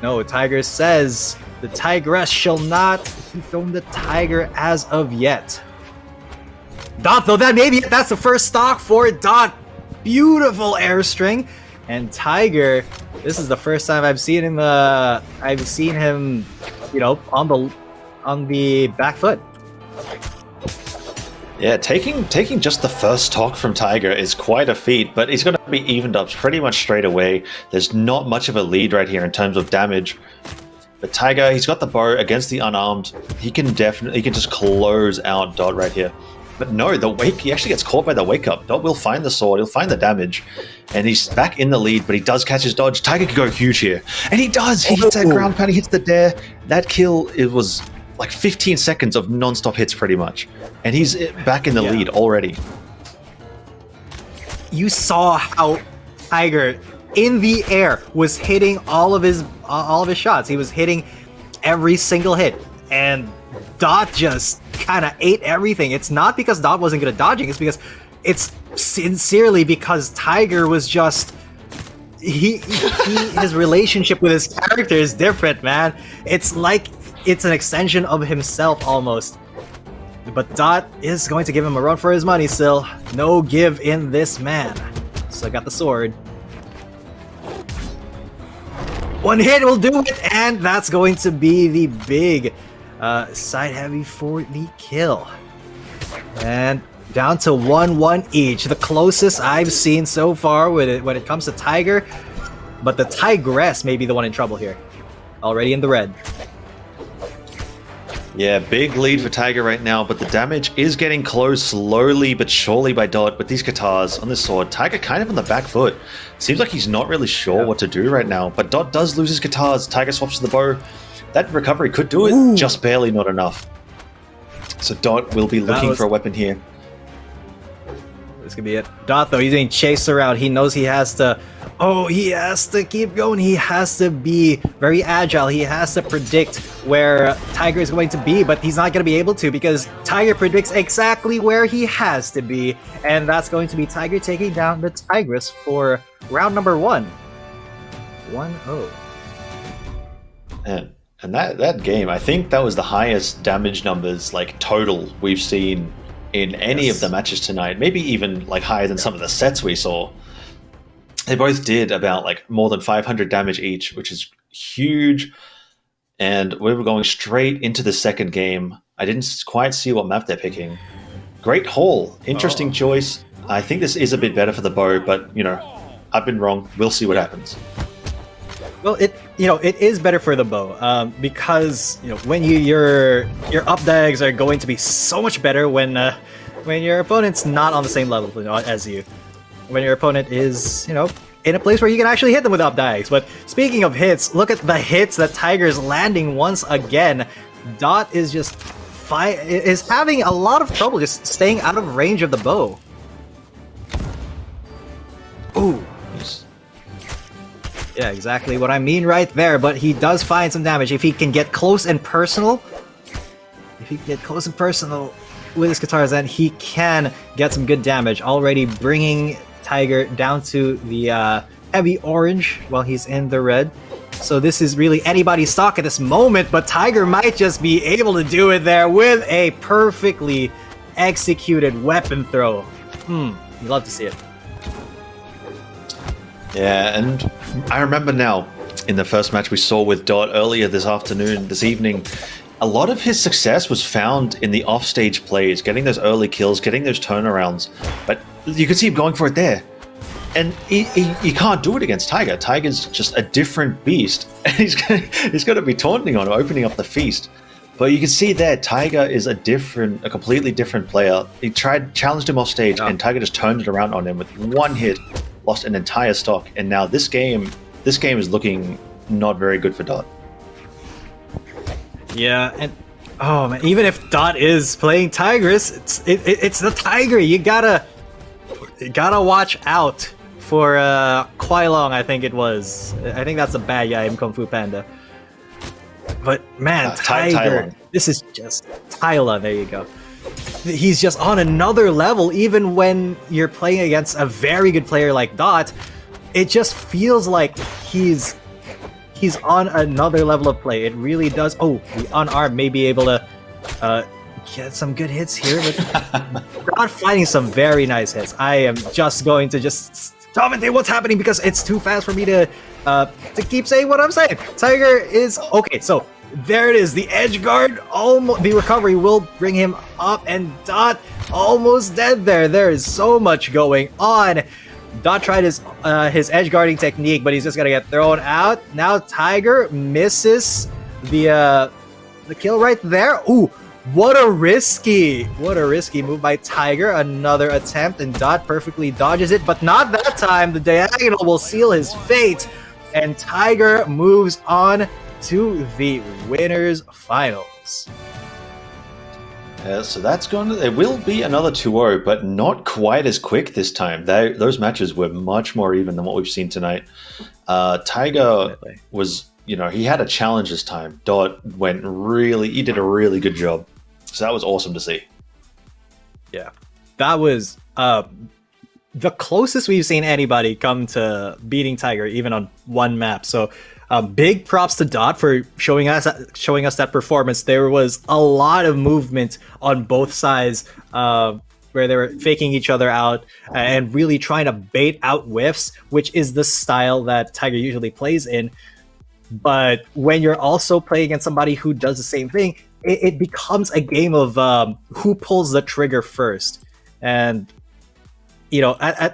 No, Tiger says the Tigress shall not dethrone the Tiger as of yet. Dot, though, that's the first stock for Dot. Beautiful air string. And Tiger, this is the first time I've seen him. On the back foot. Yeah, taking just the first stock from Tiger is quite a feat, but he's going to be evened up pretty much straight away. There's not much of a lead right here in terms of damage. But Tiger, he's got the bow against the unarmed. He can just close out Dot right here. But no, he actually gets caught by the wake up. Dot will find the sword, he'll find the damage, and he's back in the lead, but he does catch his dodge. Tiger could go huge here. And he does! He hits that ground pound, he hits the dare. That kill, it was like 15 seconds of non-stop hits pretty much. And he's back in the lead already. You saw how Tiger in the air was hitting all of his shots. He was hitting every single hit. And Dot just kind of ate everything. It's not because Dot wasn't good at dodging, it's sincerely because Tiger was just his relationship with his character is different, man. It's like it's an extension of himself almost. But Dot is going to give him a run for his money still. No give in this man. So I got the sword. One hit will do it, and that's going to be the big side heavy for the kill. And down to 1-1 each. The closest I've seen so far when it comes to Tiger. But the Tigress may be the one in trouble here. Already in the red. Yeah, big lead for Tiger right now, but the damage is getting close slowly but surely by Dot with these guitars on this sword. Tiger kind of on the back foot. Seems like he's not really sure what to do right now, but Dot does lose his guitars. Tiger swaps to the bow. That recovery could do it, just barely not enough. So Dot will be looking for a weapon here. This could be it. Dot, though, he's being chased around. He knows he has to... Oh, he has to keep going. He has to be very agile. He has to predict where Tiger is going to be, but he's not going to be able to because Tiger predicts exactly where he has to be. And that's going to be Tiger taking down the Tigress for round number 1. 1-0. And that game, I think that was the highest damage numbers, like total, we've seen in any of the matches tonight. Maybe even like higher than some of the sets we saw. They both did about like more than 500 damage each, which is huge. And we were going straight into the second game. I didn't quite see what map they're picking. Great haul, interesting choice. I think this is a bit better for the bow, but you know, I've been wrong. We'll see what happens. Well, it is better for the bow because when your up dags are going to be so much better when your opponent's not on the same level as you. When your opponent is, in a place where you can actually hit them with up dags. But speaking of hits, look at the hits that Tiger's landing once again. Dot is just is having a lot of trouble just staying out of range of the bow. Ooh. Yeah, exactly what I mean right there, but he does find some damage. If he can get close and personal, with his guitars, then he can get some good damage. Already bringing Tiger down to the heavy orange while he's in the red. So this is really anybody's stock at this moment, but Tiger might just be able to do it there with a perfectly executed weapon throw. You love to see it. Yeah, and I remember now, in the first match we saw with Dot earlier this evening, a lot of his success was found in the offstage plays, getting those early kills, getting those turnarounds. But you could see him going for it there. And he can't do it against Tiger. Tiger's just a different beast. And he's going to be taunting on him, opening up the feast. But you can see there, Tiger is a completely different player. He challenged him off stage, and Tiger just turned it around on him with one hit. Lost an entire stock, and now this game is looking not very good for Dot. Yeah, and oh man, even if Dot is playing Tigress, it's the Tiger. You gotta watch out for Kwai Long. I think it was. I think that's a bad guy in Kung Fu Panda. But man, Tiger, this is just Tyla. There you go. He's just on another level. Even when you're playing against a very good player like Dot, it just feels like he's on another level of play. It really does. Oh, the unarmed may be able to get some good hits here, but Dot finding some very nice hits. I am just going to commentate what's happening because it's too fast for me to keep saying what I'm saying. Tiger is okay. So there it is. The edge guard, almost the recovery will bring him up, and Dot almost dead there. There is so much going on. Dot tried his edge guarding technique, but he's just gonna get thrown out. Now Tiger misses the kill right there. Ooh, what a risky move by Tiger. Another attempt, and Dot perfectly dodges it, but not that time. The diagonal will seal his fate, and Tiger moves on to the winners finals. So it will be another 2-0, but not quite as quick this time. Those matches were much more even than what we've seen tonight. Tiger was, he had a challenge this time. Dot he did a really good job. So that was awesome to see. Yeah, that was the closest we've seen anybody come to beating Tiger, even on one map. So big props to Dot for showing us that performance. There was a lot of movement on both sides, where they were faking each other out and really trying to bait out whiffs, which is the style that Tiger usually plays in. But when you're also playing against somebody who does the same thing, it becomes a game of who pulls the trigger first. And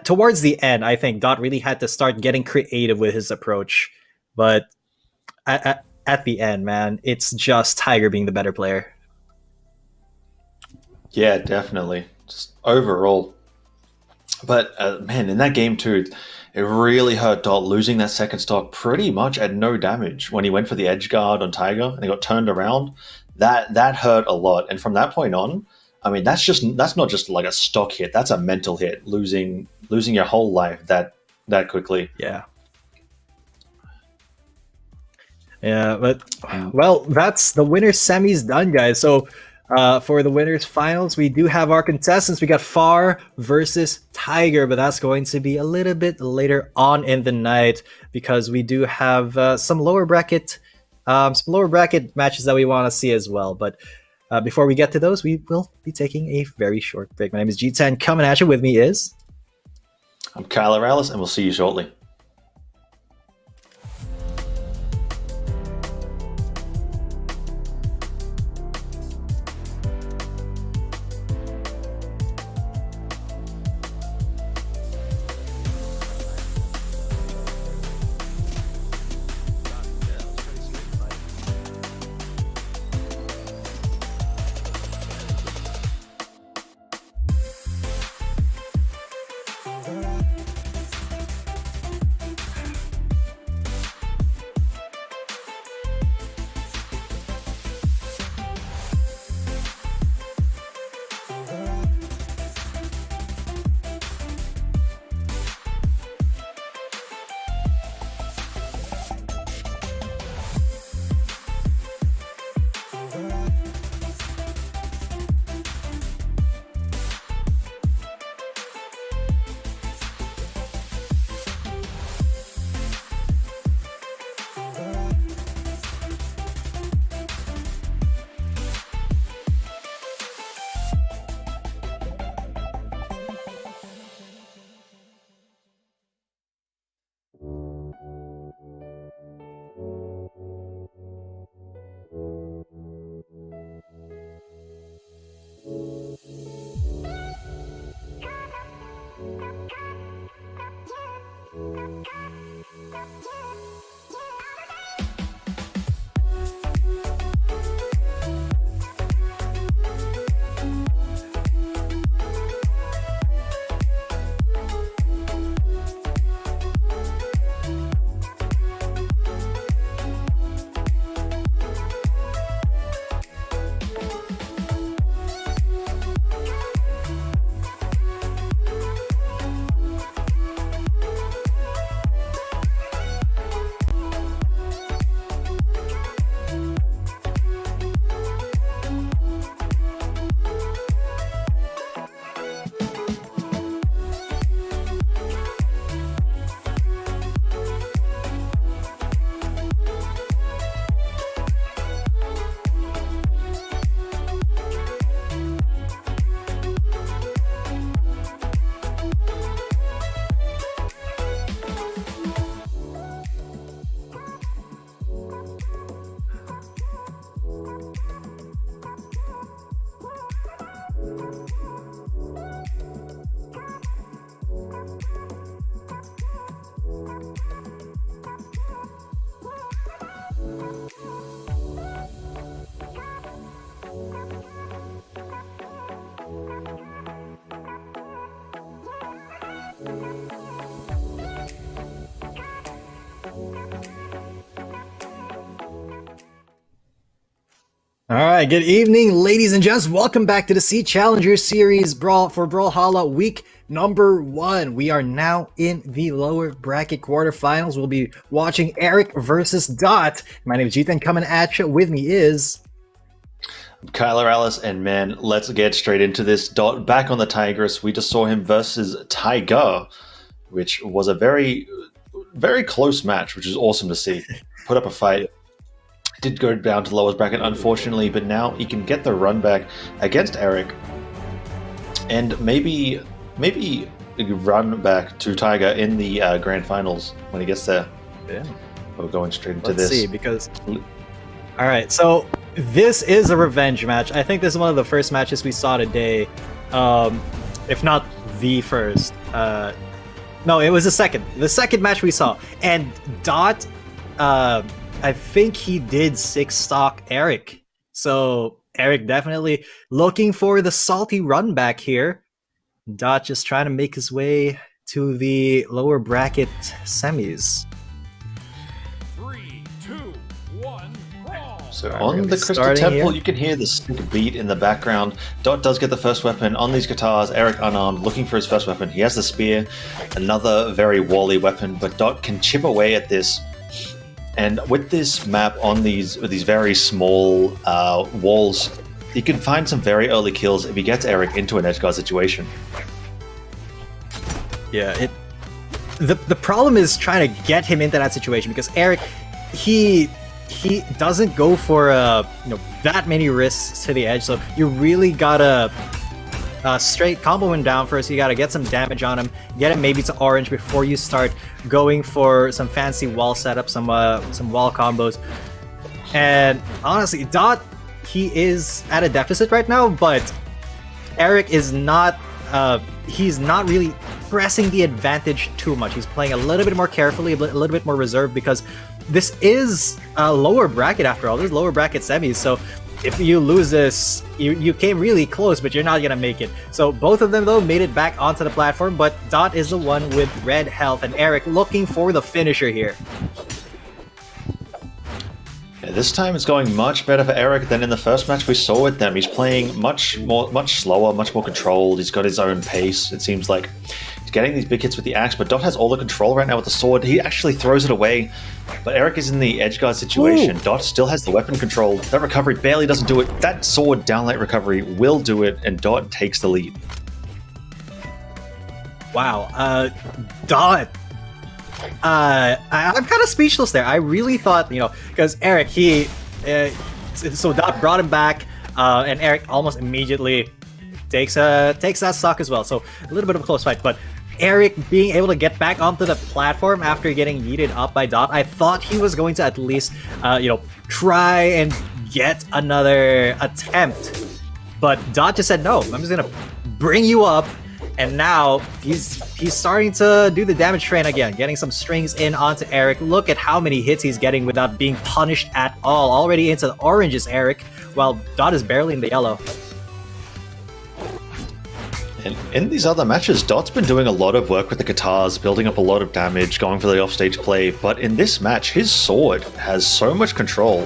towards the end, I think Dot really had to start getting creative with his approach. But at the end, man, it's just Tiger being the better player. Yeah, definitely. Just overall. But man, in that game too, it really hurt Dot losing that second stock pretty much at no damage when he went for the edge guard on Tiger and he got turned around. That hurt a lot. And from that point on, I mean, that's not just like a stock hit. That's a mental hit. Losing your whole life that quickly. Yeah. Yeah, but well, that's the winners semis done, guys. So for the winners finals, we do have our contestants. We got Far versus Tiger, but that's going to be a little bit later on in the night because we do have some lower bracket matches that we want to see as well. But before we get to those, we will be taking a very short break. My name is G10. Coming at you. With me is I'm Kyle Morales, and we'll see you shortly. All right, good evening, ladies and gents. Welcome back to the SEA Challenger Series Brawl for Brawlhalla week number 1. We are now in the lower bracket quarterfinals. We'll be watching Eric versus Dot. My name is Ethan. Coming at you with me is Kyler Alice, and man, let's get straight into this. Dot back on the Tigress. We just saw him versus Tiger, which was a very, very close match, which is awesome to see. Put up a fight. Did go down to the lowest bracket, unfortunately, but now he can get the run back against Eric, and maybe run back to Tiger in the grand finals when he gets there. Yeah. We're going straight into Let's this. see, because... All right, so this is a revenge match. I think this is one of the first matches we saw today, if not the first. No, it was the second match we saw. And Dot, I think he did 6-stock Eric. So Eric definitely looking for the salty run back here. Dot just trying to make his way to the lower bracket semis. 3, 2, 1, brawl. So Alright, on we're the gonna be Crystal starting Temple, here. you can hear the sick beat in the background. Dot does get the first weapon on these guitars. Eric unarmed, looking for his first weapon. He has the spear, another very wally weapon, but Dot can chip away at this. And with this map on these very small walls, he can find some very early kills if he gets Eric into an edgeguard situation. Yeah, the problem is trying to get him into that situation because Eric, he doesn't go for that many risks to the edge, so you really gotta straight combo him down first. You gotta get some damage on him, get him maybe to orange before you start going for some fancy wall setup, some wall combos. And honestly, Dot, he is at a deficit right now, but Eric is not. He's not really pressing the advantage too much. He's playing a little bit more carefully, a little bit more reserved, because this is a lower bracket after all. This is lower bracket semis, so if you lose this, you came really close, but you're not gonna make it. So both of them though made it back onto the platform, but Dot is the one with red health, and Eric looking for the finisher here. Yeah, this time it's going much better for Eric than in the first match we saw with them. He's playing much slower, much more controlled. He's got his own pace. It seems like he's getting these big hits with the axe, but Dot has all the control right now with the sword. He actually throws it away, but Eric is in the edgeguard situation. Ooh. Dot still has the weapon control. That recovery barely doesn't do it. That sword downlight recovery will do it, and Dot takes the lead. Wow, Dot. I'm kind of speechless there. I really thought, because Eric, so Dot brought him back, and Eric almost immediately takes that stock as well. So a little bit of a close fight, but Eric being able to get back onto the platform after getting yeeted up by Dot, I thought he was going to at least, try and get another attempt. But Dot just said, no, I'm just gonna bring you up. And now he's starting to do the damage train again, getting some strings in onto Eric. Look at how many hits he's getting without being punished at all. Already into the oranges, Eric, while Dot is barely in the yellow. And in these other matches, Dot's been doing a lot of work with the guitars, building up a lot of damage, going for the offstage play. But in this match, his sword has so much control.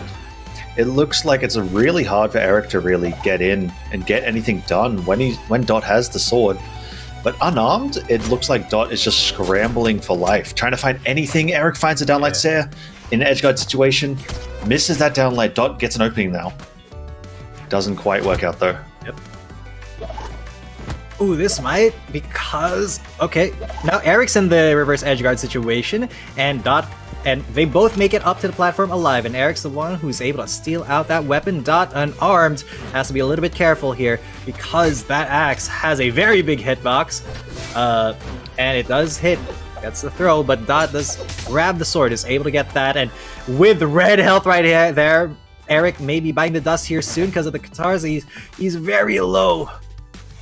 It looks like it's really hard for Eric to really get in and get anything done when Dot has the sword. But unarmed, it looks like Dot is just scrambling for life, trying to find anything. Eric finds a downlight Seer in an edgeguard situation, misses that downlight. Dot gets an opening now. Doesn't quite work out though. Yep. Ooh, this might, because okay, now Eric's in the reverse edgeguard situation, and Dot, and they both make it up to the platform alive, and Eric's the one who's able to steal out that weapon. Dot, unarmed, has to be a little bit careful here because that axe has a very big hitbox, and it does hit. Gets the throw, but Dot does grab the sword, is able to get that, and with red health right here, there, Eric may be biting the dust here soon because of the guitars. He's very low,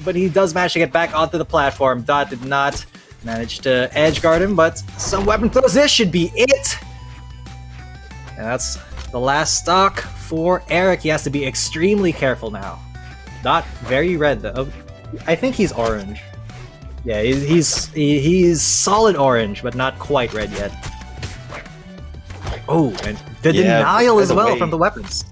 but he does manage to get back onto the platform. Dot did not manage to edge guard him, but some weapon throws. This should be it. And that's the last stock for Eric. He has to be extremely careful now. Dot very red though. I think he's orange. Yeah, he's solid orange, but not quite red yet. Oh, and the denial as well from the weapons.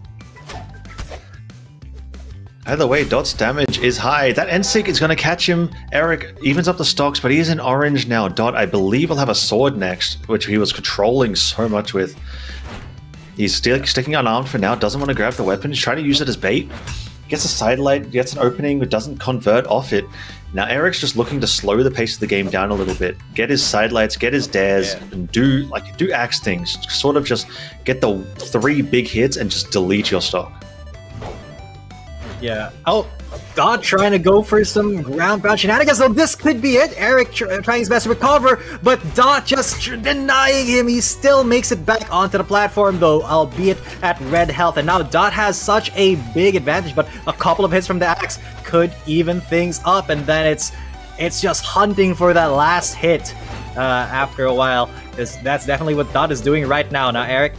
Either way, Dot's damage is high. That N-Sig is going to catch him. Eric evens up the stocks, but he is in orange now. Dot, I believe, will have a sword next, which he was controlling so much with. He's still sticking unarmed for now, doesn't want to grab the weapon. He's trying to use it as bait. gets a sidelight, gets an opening, but doesn't convert off it. Now Eric's just looking to slow the pace of the game down a little bit, get his sidelights, get his dares, and do axe things. Sort of just get the 3 big hits and just delete your stock. Yeah. Oh, Dot trying to go for some ground pound shenanigans. So this could be it. Eric trying his best to recover, but Dot just denying him. He still makes it back onto the platform, though, albeit at red health. And now Dot has such a big advantage, but a couple of hits from the axe could even things up. And then it's just hunting for that last hit after a while. That's definitely what Dot is doing right now. Now, Eric,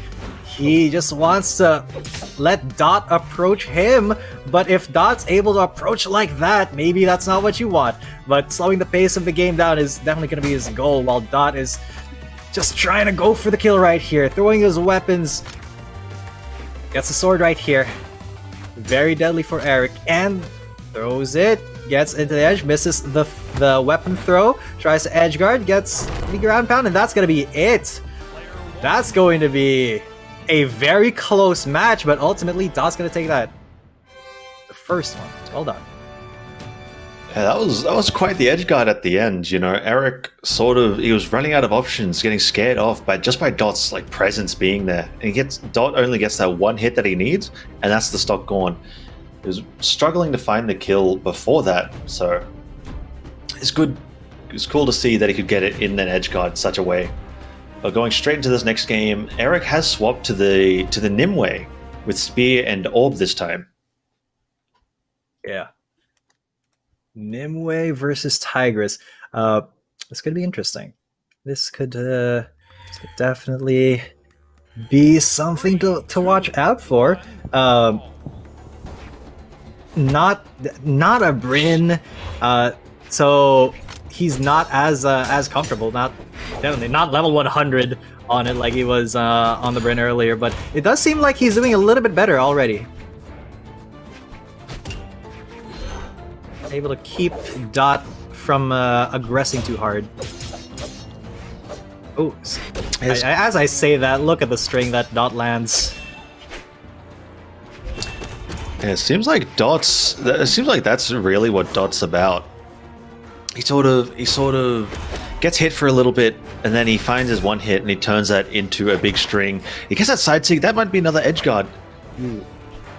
he just wants to let Dot approach him, but if Dot's able to approach like that, maybe that's not what you want. But slowing the pace of the game down is definitely going to be his goal, while Dot is just trying to go for the kill right here, throwing his weapons. Gets the sword right here. Very deadly for Eric, and throws it, gets into the edge, misses the weapon throw, tries to edge guard, gets the ground pound, and that's going to be it. That's going to be a very close match, but ultimately Dot's gonna take that. The first one. Well done. Yeah, that was quite the edge guard at the end. You know, Eric he was running out of options, getting scared off by Dot's presence being there. And Dot only gets that 1 hit that he needs, and that's the stock gone. He was struggling to find the kill before that, so it's good. It's cool to see that he could get it in that edge guard in such a way. But going straight into this next game, Eric has swapped to the Nimue with Spear and Orb this time. Yeah. Nimue versus Tigress. This could be interesting. This could definitely be something to watch out for. Not a Bryn, so he's not as comfortable. Definitely not level 100 on it like he was on the Bryn earlier, but it does seem like he's doing a little bit better already. Able to keep Dot from aggressing too hard. Oh, as I say that, look at the string that Dot lands. Yeah, it seems like that's really what Dot's about. He sort of gets hit for a little bit, and then he finds his 1 hit, and he turns that into a big string. He gets that side sig. That might be another edge guard.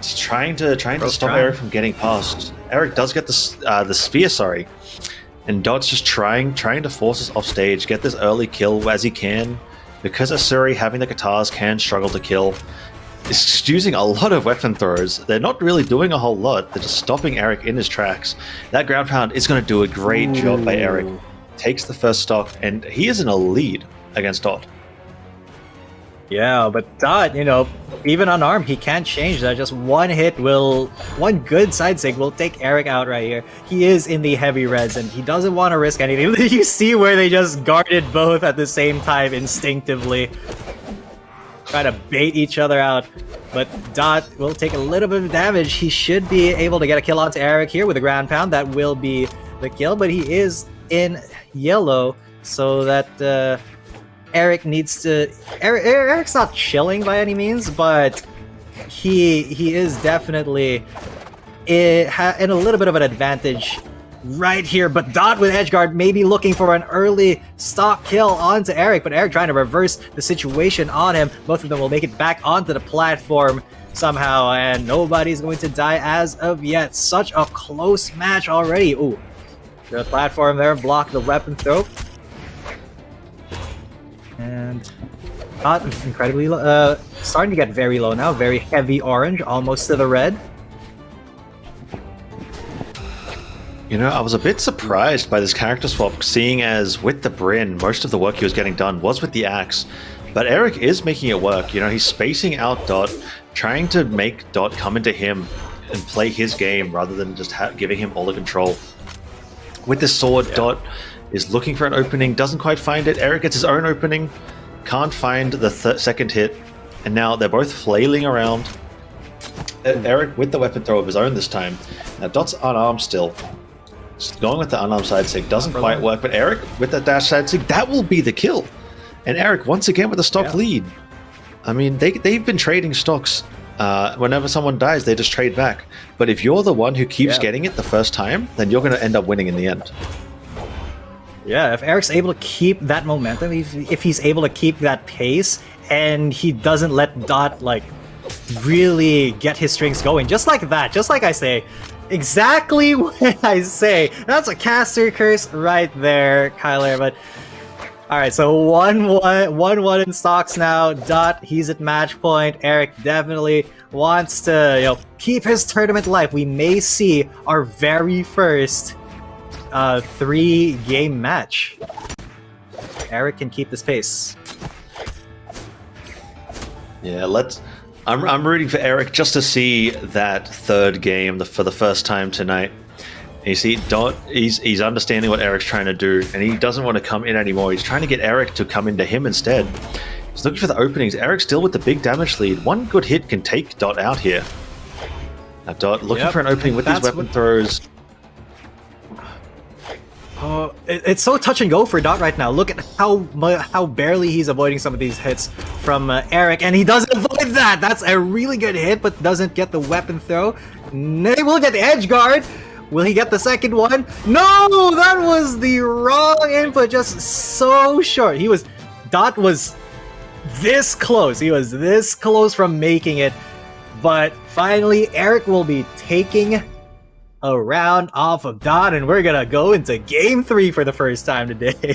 He's trying to stop Eric from getting past. Eric does get the spear, sorry, and Dot's just trying to force us off stage, get this early kill as he can, because Asuri having the guitars can struggle to kill. Is using a lot of weapon throws. They're not really doing a whole lot. They're just stopping Eric in his tracks. That ground pound is going to do a great job by Eric. Takes the first stock, and he is in a lead against Dot. Yeah, but Dot, even unarmed, he can't change that. Just 1 hit one good side sig will take Eric out right here. He is in the heavy reds, and he doesn't want to risk anything. You see where they just guarded both at the same time instinctively. Try to bait each other out, but Dot will take a little bit of damage. He should be able to get a kill onto Eric here with a ground pound. That will be the kill, but he is in yellow, so that Eric needs to... Eric's not chilling by any means, but he is definitely in a little bit of an advantage right here. But Dot with edgeguard maybe looking for an early stock kill onto Eric, but Eric trying to reverse the situation on him. Both of them will make it back onto the platform somehow, and nobody's going to die as of yet. Such a close match already. Ooh, the platform there blocked the weapon throw. And Dot incredibly low, starting to get very low now. Very heavy orange, almost to the red. I was a bit surprised by this character swap, seeing as with the Bryn, most of the work he was getting done was with the axe. But Eric is making it work. He's spacing out Dot, trying to make Dot come into him and play his game rather than just giving him all the control. With the sword, Dot is looking for an opening, doesn't quite find it. Eric gets his own opening, can't find the second hit, and now they're both flailing around. Eric with the weapon throw of his own this time. Now Dot's unarmed still. Just going with the unarmed side sig doesn't quite work, but Eric with the dash side sig, that will be the kill. And Eric once again with a stock lead. I mean, they've been trading stocks Whenever someone dies, they just trade back. But if you're the one who keeps Yeah. getting it the first time, then you're going to end up winning in the end. Yeah, if Eric's able to keep that momentum, if he's able to keep that pace, and he doesn't let Dot like really get his strings going, just like that, just like I say, exactly what I say. That's a caster curse right there, Kyler. But all right, so 1-1 in stocks now. Dot, he's at match point. Eric definitely wants to keep his tournament life. We may see our very first 3-game match. Eric can keep this pace. Yeah, I'm rooting for Eric just to see that third game for the first time tonight. You see, Dot, he's understanding what Eric's trying to do, and he doesn't want to come in anymore. He's trying to get Eric to come into him instead. He's looking for the openings. Eric's still with the big damage lead. One good hit can take Dot out here. Now Dot looking for an opening with these weapon throws. Oh, it's so touch and go for Dot right now. Look at how barely he's avoiding some of these hits from Eric, and he doesn't avoid that. That's a really good hit, but doesn't get the weapon throw. They will get the edge guard. Will he get the second one? No, that was the wrong input. Just so short. Dot was this close. He was this close from making it, but finally Eric will be taking a round off of Dot, and we're gonna go into game 3 for the first time today.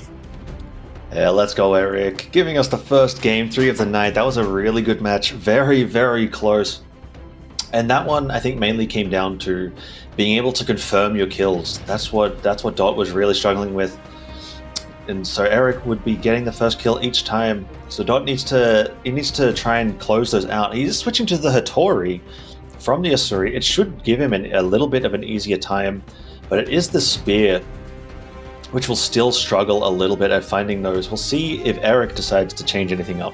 Yeah, let's go, Eric. Giving us the first game 3 of the night. That was a really good match. Very, very close. And that one, I think, mainly came down to being able to confirm your kills. That's what Dot was really struggling with. And so Eric would be getting the first kill each time. So Dot needs to try and close those out. He's switching to the Hattori from the Asuri. It should give him a little bit of an easier time, but it is the spear which will still struggle a little bit at finding those. We'll see if Eric decides to change anything up.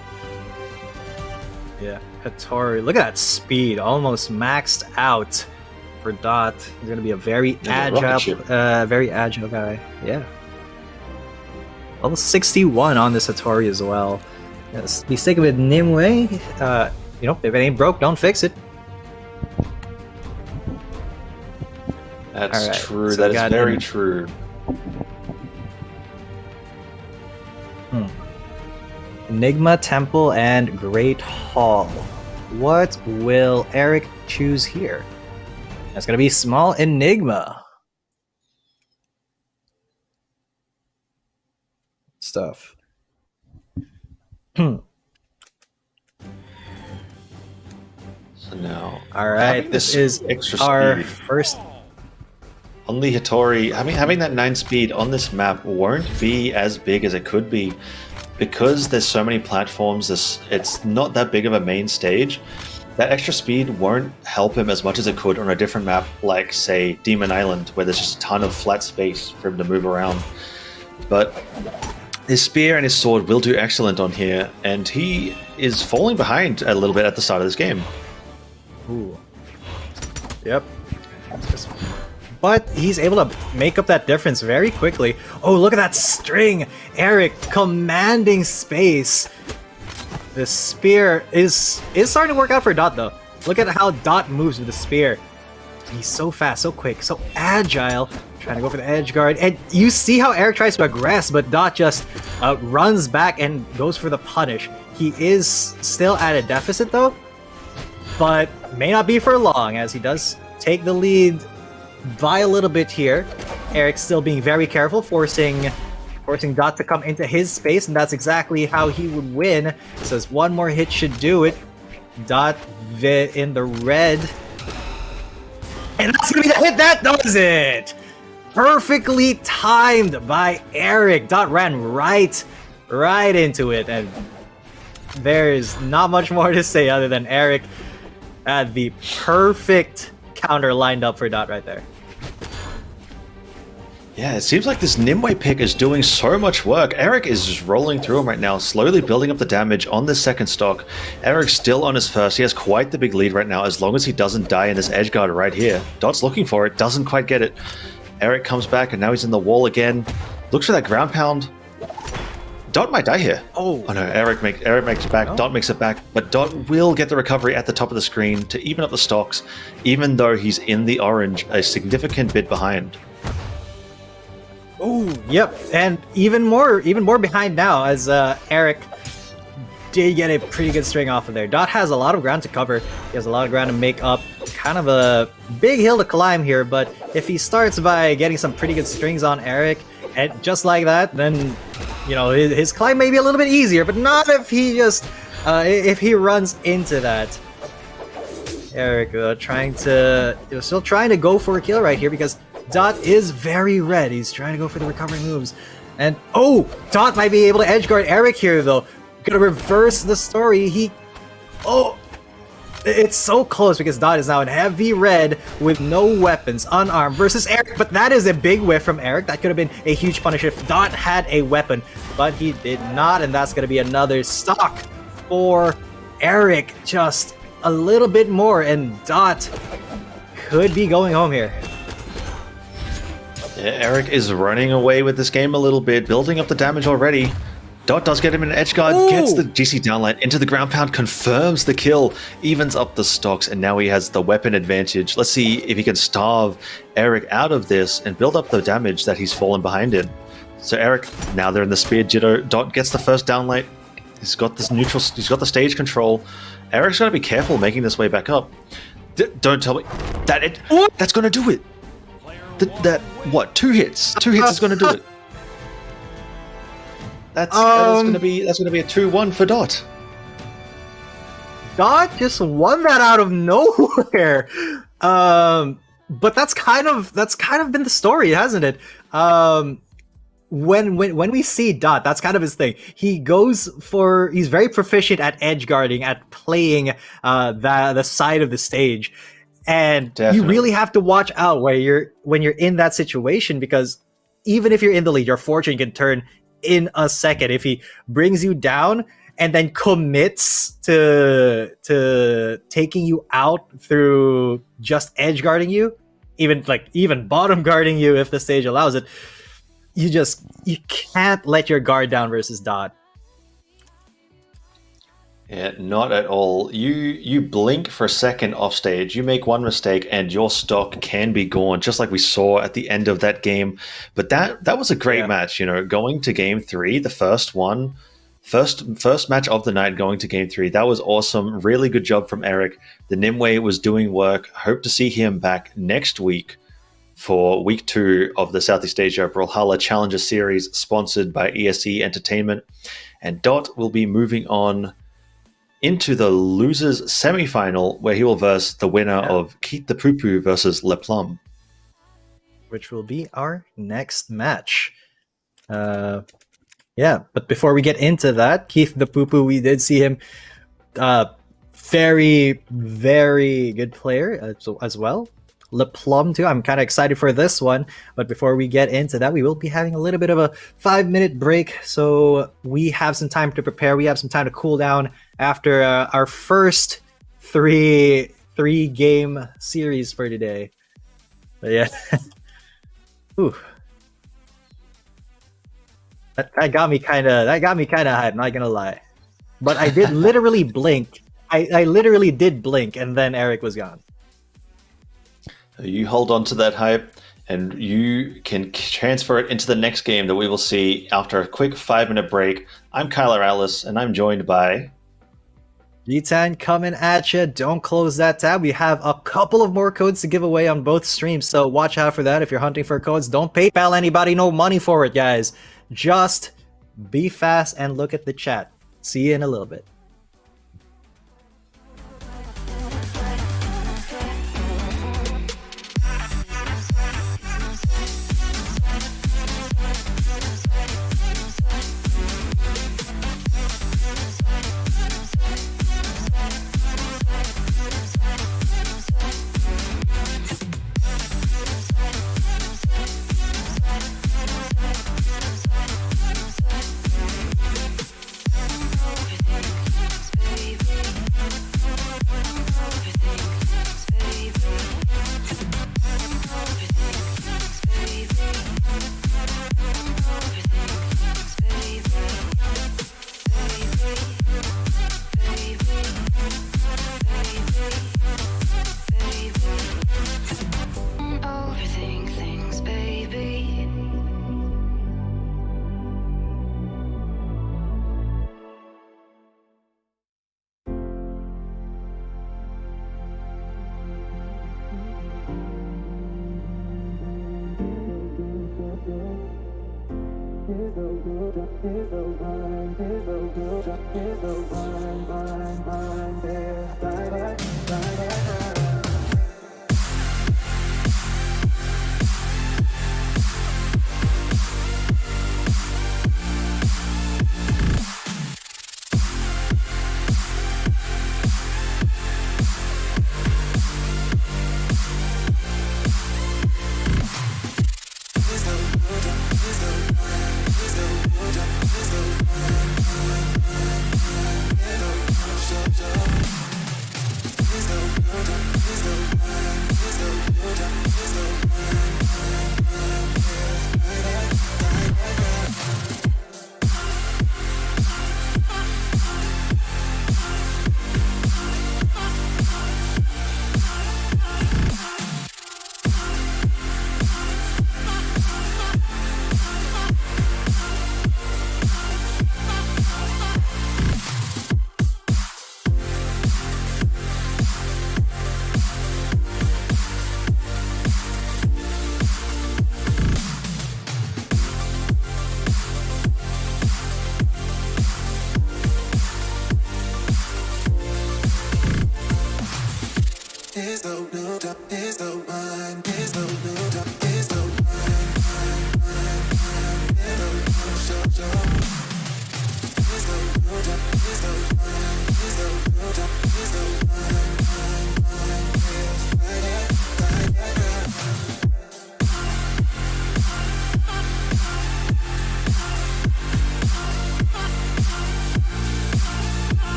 Yeah, Hattori. Look at that speed, almost maxed out for Dot. He's gonna be a very agile guy. Yeah. Level 61 on this Hattori as well. Yes, be sticking with Nimue. If it ain't broke, don't fix it. That's right, true. so That we is got very in- true. Enigma, Temple, and Great Hall. What will Eric choose here? That's gonna be Small Enigma. Stuff. So now, All right, having this is extra our speed first. on the Hattori. Having that 9 speed on this map won't be as big as it could be because there's so many platforms. It's not that big of a main stage. That extra speed won't help him as much as it could on a different map, like say Demon Island, where there's just a ton of flat space for him to move around. But his spear and his sword will do excellent on here, and he is falling behind a little bit at the start of this game. Ooh. Yep. But he's able to make up that difference very quickly. Oh, look at that string! Eric commanding space. The spear is starting to work out for Dot, though. Look at how Dot moves with the spear. He's so fast, so quick, so agile. Trying to go for the edge guard. And you see how Eric tries to aggress, but Dot just runs back and goes for the punish. He is still at a deficit, though, but may not be for long, as he does take the lead by a little bit here. Eric still being very careful, forcing Dot to come into his space, and that's exactly how he would win. Says one more hit should do it. Dot in the red. And that's gonna be the hit that does it! Perfectly timed by Eric. Dot ran right into it, and there's not much more to say other than Eric had the perfect counter lined up for Dot right there. Yeah, it seems like this Nimue pick is doing so much work. Eric is just rolling through him right now, slowly building up the damage on this second stock. Eric's still on his first. He has quite the big lead right now, as long as he doesn't die in this edge guard right here. Dot's looking for it, doesn't quite get it. Eric comes back, and now he's in the wall again. Looks for that ground pound. Dot might die here. Oh. Oh no, Eric makes it back. Oh. Dot makes it back, but Dot will get the recovery at the top of the screen to even up the stocks, even though he's in the orange, a significant bit behind. Oh, yep, and even more behind now as Eric did get a pretty good string off of there. Dot has a lot of ground to cover. He has a lot of ground to make up. Kind of a big hill to climb here, but if he starts by getting some pretty good strings on Eric, and just like that, then you know his climb may be a little bit easier. But not if he just if he runs into that. Eric still trying to go for a kill right here because Dot is very red. He's trying to go for the recovery moves. And oh, Dot might be able to edgeguard Eric here though. Gonna reverse the story. It's so close because Dot is now in heavy red with no weapons, unarmed versus Eric. But that is a big whiff from Eric. That could have been a huge punish if Dot had a weapon, but he did not, and that's gonna be another stock for Eric. Just a little bit more, and Dot could be going home here. Yeah, Eric is running away with this game a little bit, building up the damage already. Dot does get him in an edge guard, gets the GC downline into the ground pound, confirms the kill, evens up the stocks, and now he has the weapon advantage. Let's see if he can starve Eric out of this and build up the damage that he's fallen behind in. So Eric, now they're in the spear jitter. Dot gets the first downlight. He's got this neutral. He's got the stage control. Eric's got to be careful making this way back up. Don't tell me that's going to do it. Two hits? Two hits is going to do it. That's going to be a 2-1 for Dot. Dot just won that out of nowhere. But that's kind of been the story, hasn't it? When we see Dot, that's kind of his thing. He's very proficient at edge guarding, at playing the side of the stage. And Definitely. You really have to watch out when you're in that situation, because even if you're in the lead, your fortune can turn in a second if he brings you down and then commits to taking you out through just edge guarding you, even bottom guarding you if the stage allows it. You can't let your guard down versus Dot. Yeah, not at all. You blink for a second off stage, you make one mistake, and your stock can be gone, just like we saw at the end of that game. But that was a great match, going to game 3, the first match of the night, going to game 3. That was awesome. Really good job from Eric. The Nimue was doing work. Hope to see him back next week for week 2 of the Southeast Asia Brawlhalla Challenger Series, sponsored by ESE Entertainment. And Dot will be moving on into the losers semi-final, where he will verse the winner of Keith the Poo Poo versus Le Plum, which will be our next match. But before we get into that, Keith the Poo Poo, we did see him, very, very good player as well. Le Plum too. I'm kind of excited for this one, but before we get into that, we will be having a little bit of a 5-minute break, so we have some time to prepare. We have some time to cool down after our first three game series for today. But yeah, ooh, that got me kind of hyped. Not gonna lie, but I did literally blink. I literally did blink, and then Eric was gone. You hold on to that hype, and you can transfer it into the next game that we will see after a quick 5-minute break. I'm Kyler Alice, and I'm joined by G10 coming at you. Don't close that tab. We have a couple of more codes to give away on both streams, so watch out for that. If you're hunting for codes, don't PayPal anybody no money for it, guys. Just be fast and look at the chat. See you in a little bit.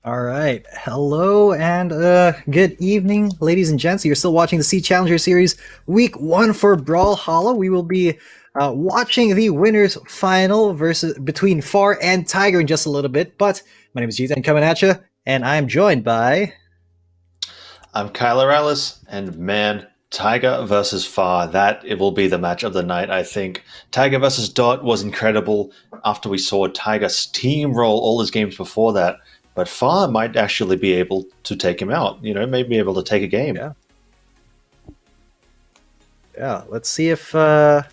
All right. Hello and good evening, ladies and gents. You're still watching the SEA Challenger Series Week 1 for Brawlhalla. We will be watching the winners final between Far and Tiger in just a little bit. But my name is Ethan coming at you, and I'm joined by... I'm Kyler Ellis, and man, Tiger versus Far, it will be the match of the night, I think. Tiger versus Dot was incredible after we saw Tiger steamroll all his games before that. But Far might actually be able to take him out, may be able to take a game. Yeah, let's see if Far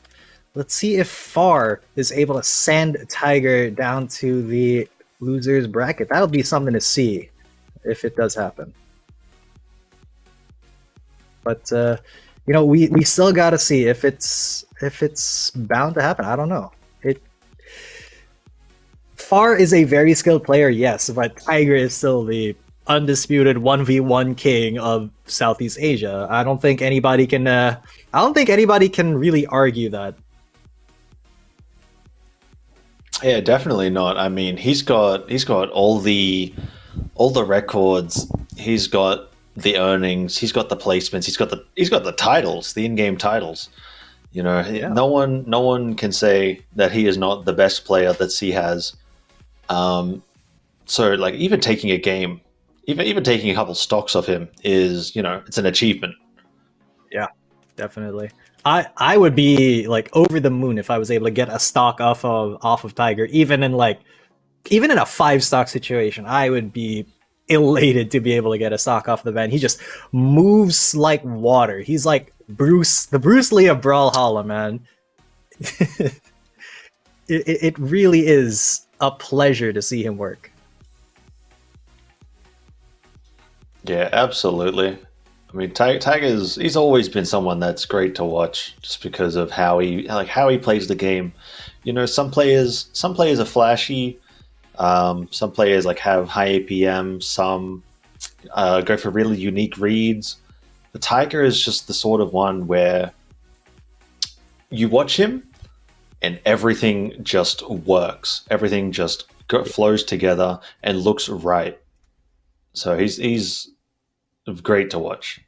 is able to send Tiger down to the losers bracket. That'll be something to see if it does happen. But we still got to see if it's bound to happen. I don't know. Far is a very skilled player, yes, but Tiger is still the undisputed 1v1 king of Southeast Asia. I don't think anybody can. I don't think anybody can really argue that. Yeah, definitely not. I mean, he's got all the records. He's got the earnings. He's got the placements. He's got the titles, the in-game titles. You know, no one can say that he is not the best player that C has. So like even taking a game, even taking a couple stocks of him is, you know, it's an achievement. Yeah, definitely. I would be like over the moon if I was able to get a stock off of Tiger, even in a 5-stock situation. I would be elated to be able to get a stock off the man. He just moves like water. He's like the Bruce Lee of Brawlhalla, man. it really is a pleasure to see him work. Yeah, absolutely. I mean, he's always been someone that's great to watch, just because of how he plays the game. You know, some players are flashy. Some players like have high APM. Some go for really unique reads. The Tiger is just the sort of one where you watch him and everything just works. Everything just flows together and looks right. So he's great to watch.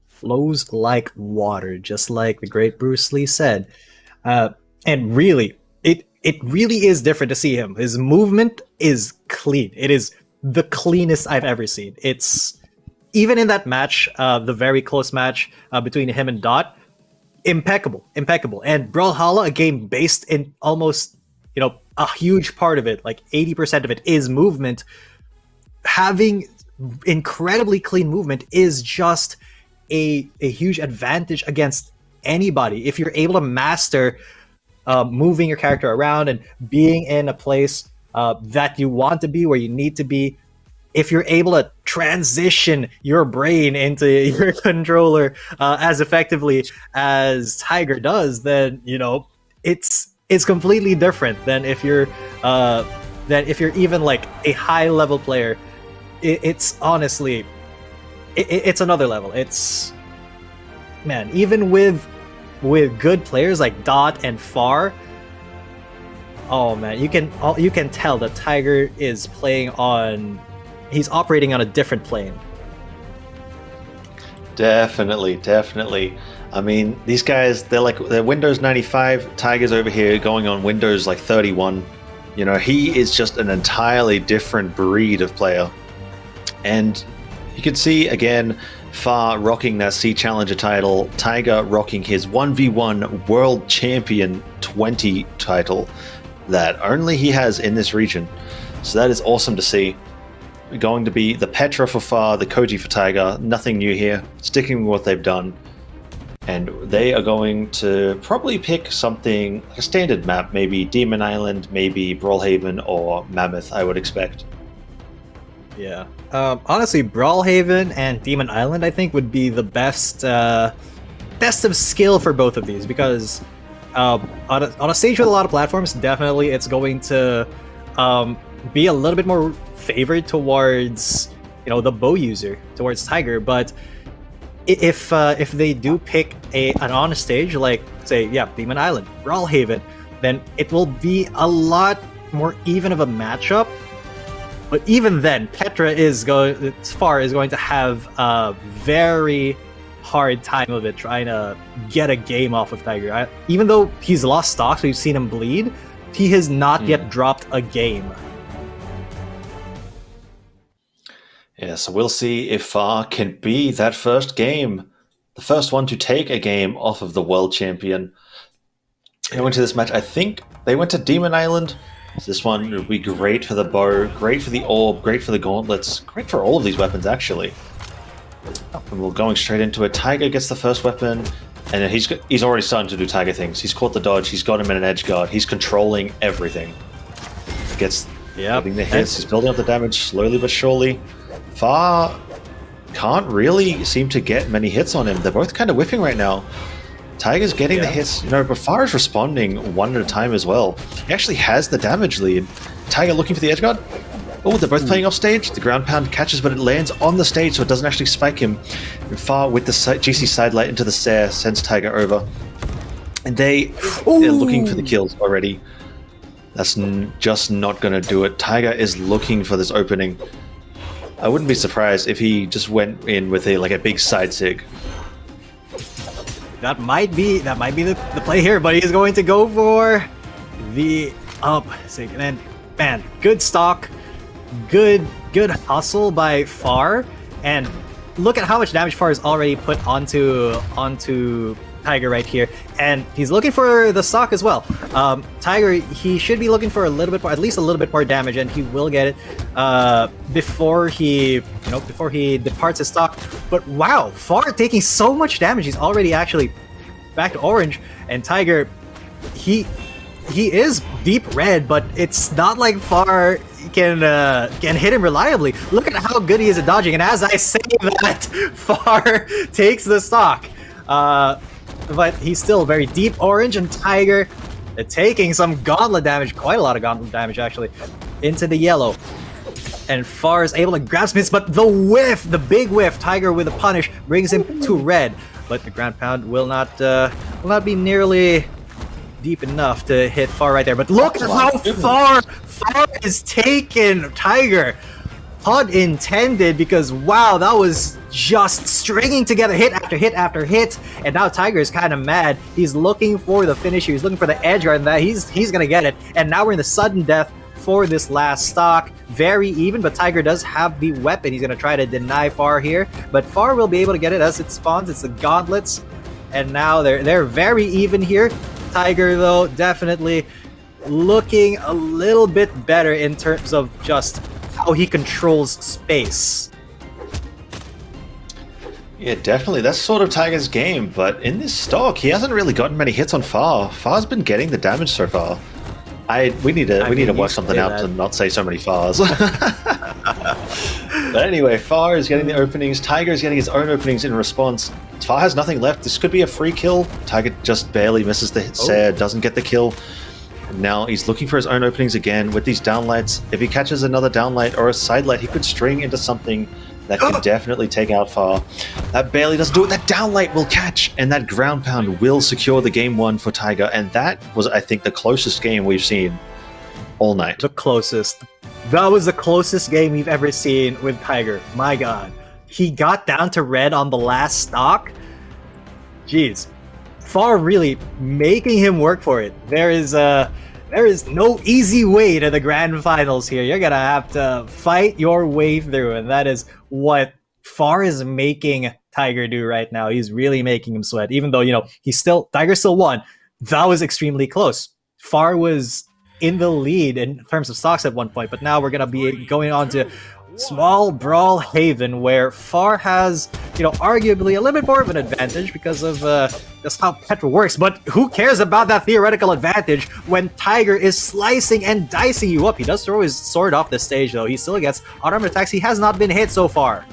Flows like water, just like the great Bruce Lee said. And really, it really is different to see him. His movement is clean. It is the cleanest I've ever seen. It's even in that match, the very close match between him and Dot, impeccable. And Brawlhalla, a game based in almost, you know, a huge part of it, like 80% of it is movement. Having incredibly clean movement is just a huge advantage against anybody. If you're able to master moving your character around and being in a place that you want to be, where you need to be, if you're able to transition your brain into your controller as effectively as Tiger does, then, you know, it's completely different than if you're even like a high level player. It's honestly, it's another level. It's, man, even with good players like Dot and Far, oh man, you can tell that Tiger is he's operating on a different plane. Definitely. I mean, these guys, they're Windows 95. Tiger's over here going on Windows like 31. You know, he is just an entirely different breed of player. And you can see, again, Far rocking that SEA Challenger title, Tiger rocking his 1v1 World Champion 20 title that only he has in this region. So that is awesome to see. Going to be the Petra for Far, the Koji for Tiger, nothing new here, sticking with what they've done. And they are going to probably pick something, like a standard map, maybe Demon Island, maybe Brawlhaven, or Mammoth, I would expect. Yeah. Honestly, Brawlhaven and Demon Island, I think, would be the best of skill for both of these, because on a stage with a lot of platforms, definitely it's going to be a little bit more favored towards, you know, the bow user, towards Tiger. But if they do pick an honest stage, like, say, yeah, Demon Island, Brawlhaven, then it will be a lot more even of a matchup. But even then, Petra is going to have a very hard time of it trying to get a game off of Tiger. Even though he's lost stocks, we've seen him bleed, he has not yet dropped a game. Yeah, so we'll see if Far can be that first game, the first one to take a game off of the world champion. Going into this match, I think they went to Demon Island. So this one would be great for the bow, great for the orb, great for the gauntlets, great for all of these weapons, actually. And we're going straight into it. Tiger gets the first weapon, and he's already starting to do Tiger things. He's caught the dodge, he's got him in an edge guard, he's controlling everything. Getting the hits, he's building up the damage slowly but surely. Far can't really seem to get many hits on him. They're both kind of whiffing right now. Tiger's getting the Yeah. hits, but Far is responding one at a time as well. He actually has the damage lead. Tiger looking for the edge guard. Oh, they're both playing off stage. The ground pound catches, but it lands on the stage, so it doesn't actually spike him. And Far with the GC sidelight into the Sair sends Tiger over. And they're looking for the kills already. That's just not going to do it. Tiger is looking for this opening. I wouldn't be surprised if he just went in with a big side sig. That might be the play here, but he's going to go for the up sig. And then, man, good stock, good hustle by Far, and look at how much damage Far has already put onto Tiger right here, and he's looking for the stock as well. Tiger, he should be looking for a little bit more, at least a little bit more damage, and he will get it before he departs his stock. But wow, Far taking so much damage. He's already actually back to orange, and Tiger, he is deep red, but it's not like Far can hit him reliably. Look at how good he is at dodging, and as I say that, Far takes the stock. But he's still very deep orange, and Tiger taking some gauntlet damage, quite a lot of gauntlet damage actually, into the yellow. And Far is able to grab Smiths, but the big whiff, Tiger with a punish brings him to red. But the ground pound will not be nearly deep enough to hit Far right there. But look at how Far is taken Tiger. Pun intended, because wow, that was just stringing together hit after hit after hit, and now Tiger is kind of mad. He's looking for the finish. He's looking for the edge guard, and that he's gonna get it. And now we're in the sudden death for this last stock. Very even, but Tiger does have the weapon. He's gonna try to deny Far here, but Far will be able to get it as it spawns. It's the gauntlets, and now they're very even here. Tiger though definitely looking a little bit better in terms of just how he controls space. Yeah, definitely. That's sort of Tiger's game, but in this stock, he hasn't really gotten many hits on Far. Far's been getting the damage so far. We need to work something out to not say so many Fars. But anyway, Far is getting the openings. Tiger is getting his own openings in response. Far has nothing left. This could be a free kill. Tiger just barely misses the Sair, doesn't get the kill. Now he's looking for his own openings again with these downlights. If he catches another downlight or a sidelight, he could string into something that could definitely take out Far. That barely doesn't do it. That downlight will catch, and that ground pound will secure the game one for Tiger. And that was, I think, the closest game we've seen all night. The closest. That was the closest game we've ever seen with Tiger. My God. He got down to red on the last stock. Jeez. Far really making him work for it. There is no easy way to the grand finals here. You're gonna have to fight your way through, and that is what Far is making Tiger do right now. He's really making him sweat, even though Tiger still won. That was extremely close. Far was in the lead in terms of stocks at one point, but now we're gonna be going on to small Brawl Haven, where Far has, arguably a little bit more of an advantage because of just how Petra works. But who cares about that theoretical advantage when Tiger is slicing and dicing you up? He does throw his sword off the stage, though. He still gets unarmed attacks. He has not been hit so far.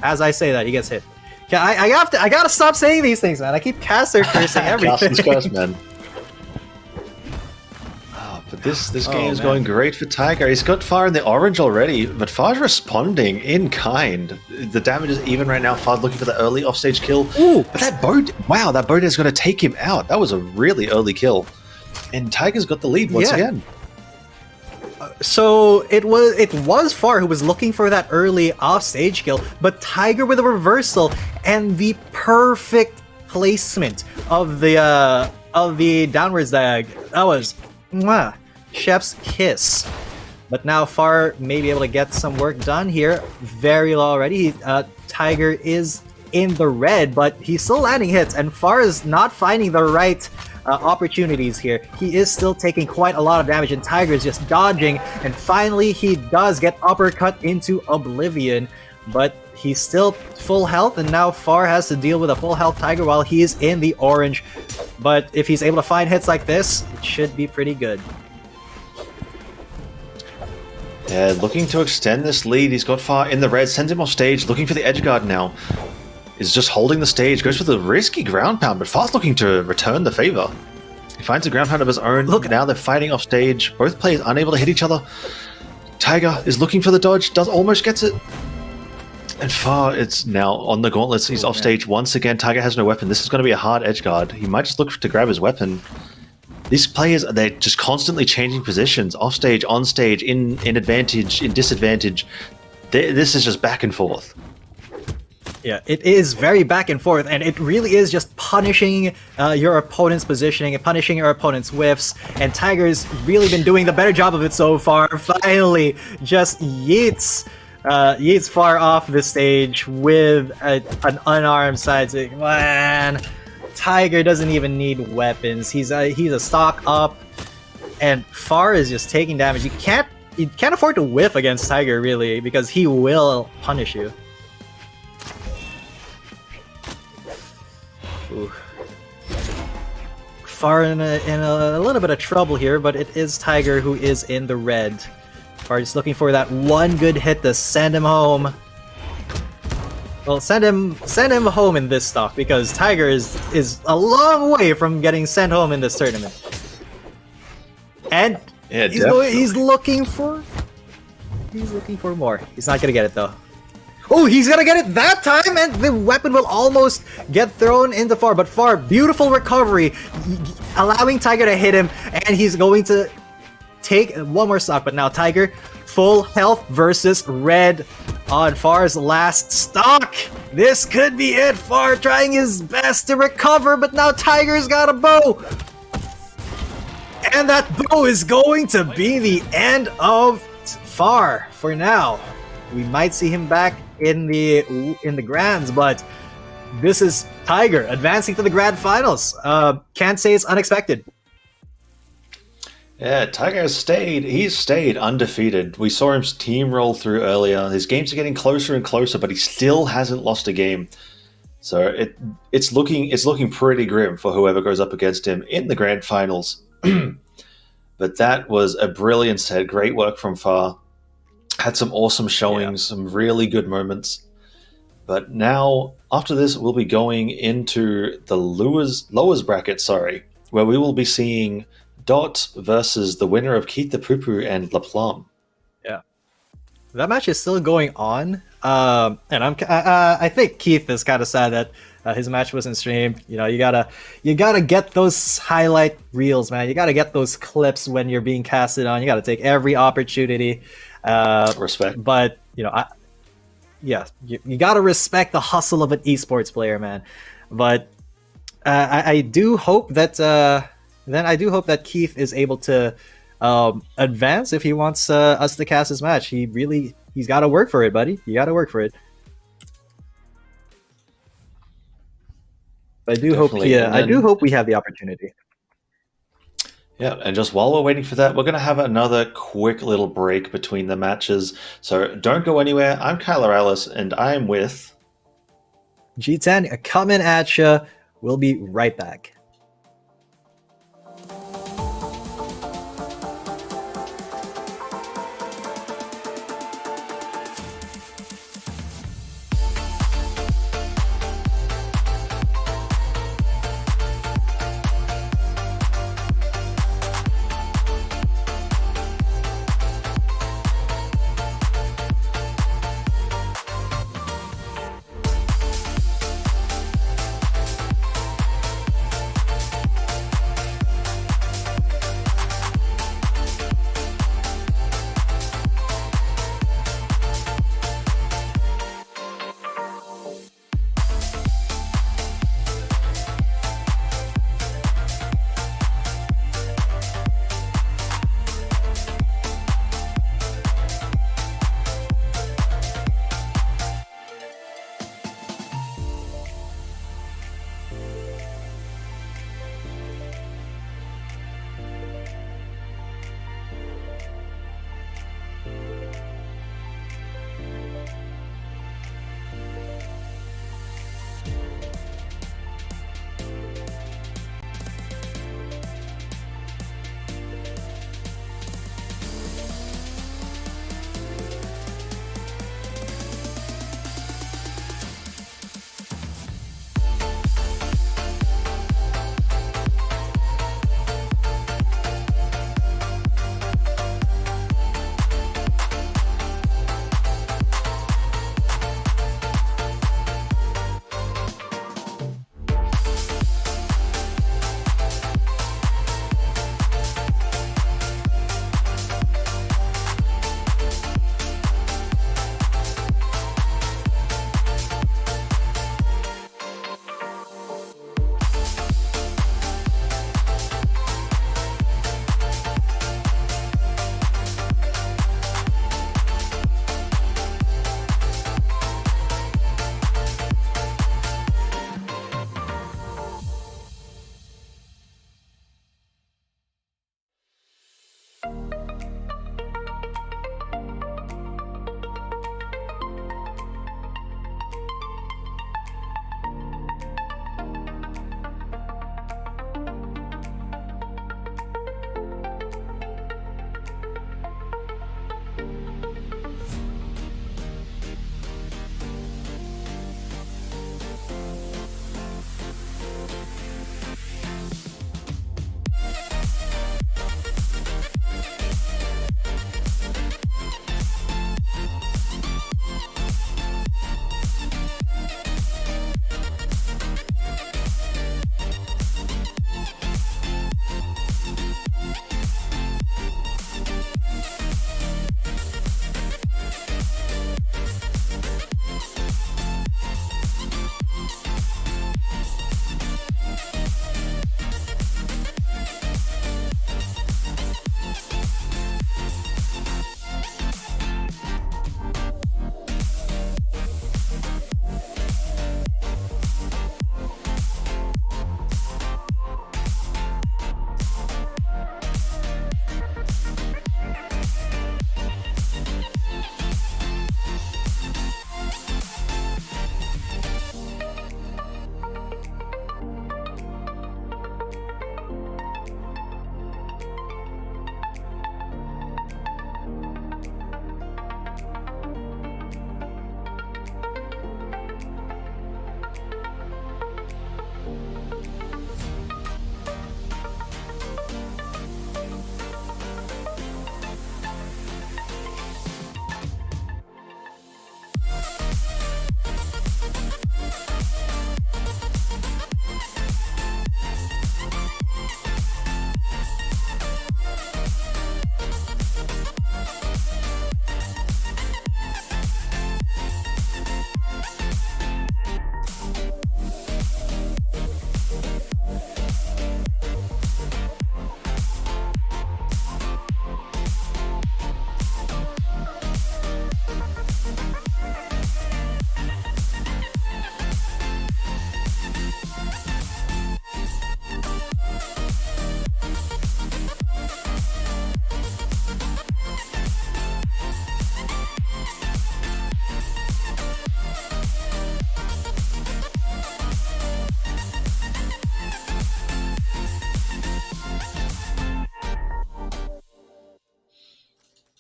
As I say that, he gets hit. Okay, I gotta stop saying these things, man. I keep caster cursing everything. Casting's curse, man. But this game is going great for Tiger. He's got Far in the orange already, but Far's responding in kind. The damage is even right now. Far's looking for the early offstage kill. Ooh. But that boat is going to take him out. That was a really early kill. And Tiger's got the lead once again. So it was Far who was looking for that early offstage kill, but Tiger with a reversal and the perfect placement of the downwards dag. That was chef's kiss. But now Far may be able to get some work done here. Very low already. Tiger is in the red, but he's still landing hits, and Far is not finding the right opportunities here. He is still taking quite a lot of damage, and Tiger is just dodging, and finally he does get uppercut into oblivion, but he's still full health, and now Far has to deal with a full health Tiger while he is in the orange. But if he's able to find hits like this, it should be pretty good. Yeah, looking to extend this lead. He's got Far in the red, sends him off stage, looking for the edge guard now. is just holding the stage, goes for the risky ground pound, but Far's looking to return the favor. He finds a ground pound of his own. Look. Now they're fighting off stage. Both players unable to hit each other. Tiger is looking for the dodge, almost gets it. And Far, it's now on the gauntlets. He's off stage once again. Tiger has no weapon. This is going to be a hard edge guard. He might just look to grab his weapon. These players, they're just constantly changing positions. Off stage, on stage, in advantage, in disadvantage. This is just back and forth. Yeah, it is very back and forth, and it really is just punishing your opponent's positioning and punishing your opponent's whiffs, and Tiger's really been doing the better job of it so far. Finally, just yeets Far off the stage with an unarmed side stick. Man, Tiger doesn't even need weapons. He's a stock up, and Far is just taking damage. You can't afford to whiff against Tiger, really, because he will punish you. Ooh. Far in a little bit of trouble here, but it is Tiger who is in the red. Far just looking for that one good hit to send him home. Well, send him home in this stock, because Tiger is a long way from getting sent home in this tournament. And Yeah, he's looking for more. He's not gonna get it though. Oh, he's gonna get it that time, and the weapon will almost get thrown into Far. But Far, beautiful recovery, allowing Tiger to hit him, and he's going to take one more stock. But now Tiger, full health versus red on Far's last stock. This could be it. Far trying his best to recover, but now Tiger's got a bow. And that bow is going to be the end of Far for now. We might see him back in the grands, but this is Tiger advancing to the grand finals. Can't say it's unexpected. Yeah, Tiger has stayed. He's stayed undefeated. We saw him steamroll through earlier. His games are getting closer and closer, but he still hasn't lost a game. So it's looking pretty grim for whoever goes up against him in the grand finals. But that was a brilliant set. Great work from Far. Had some awesome showings, some really good moments. But now, after this, we'll be going into the lowers bracket, where we will be seeing Dot versus the winner of Keith the Poo Poo and Plum. Yeah, that match is still going on, and I think Keith is kind of sad that his match wasn't streamed. You know, you gotta get those highlight reels, man. You gotta get those clips when you're being casted on. You gotta take every opportunity. Respect. But, you know, you gotta respect the hustle of an esports player, man. But I do hope that Keith is able to advance if he wants us to cast his match. He's got to work for it, buddy. You got to work for it. I do hope we have the opportunity. Yeah, and just while we're waiting for that, we're going to have another quick little break between the matches. So don't go anywhere. I'm Kyler Ellis, and I'm with G10 coming at ya. We'll be right back.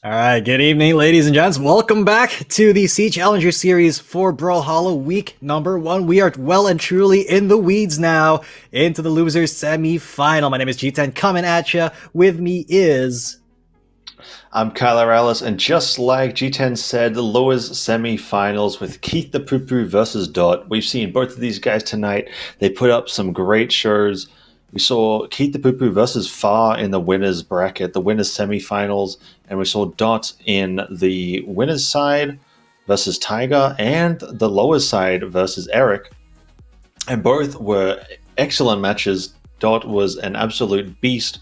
All right, good evening, ladies and gents. Welcome back to the SEA Challenger Series for Brawlhalla week number 1. We are well and truly in the weeds now, into the losers semi-final. My name is G10 coming at you. With me is... I'm Kyler Alice, and just like G10 said, the lowers semi-finals with Keith the Poo Poo versus Dot. We've seen both of these guys tonight. They put up some great shows. We saw Keith the Poo Poo versus Far in the winners bracket, the winners semi-finals, and we saw Dot in the winners side versus Tiger and the lowers side versus Eric. And both were excellent matches. Dot was an absolute beast,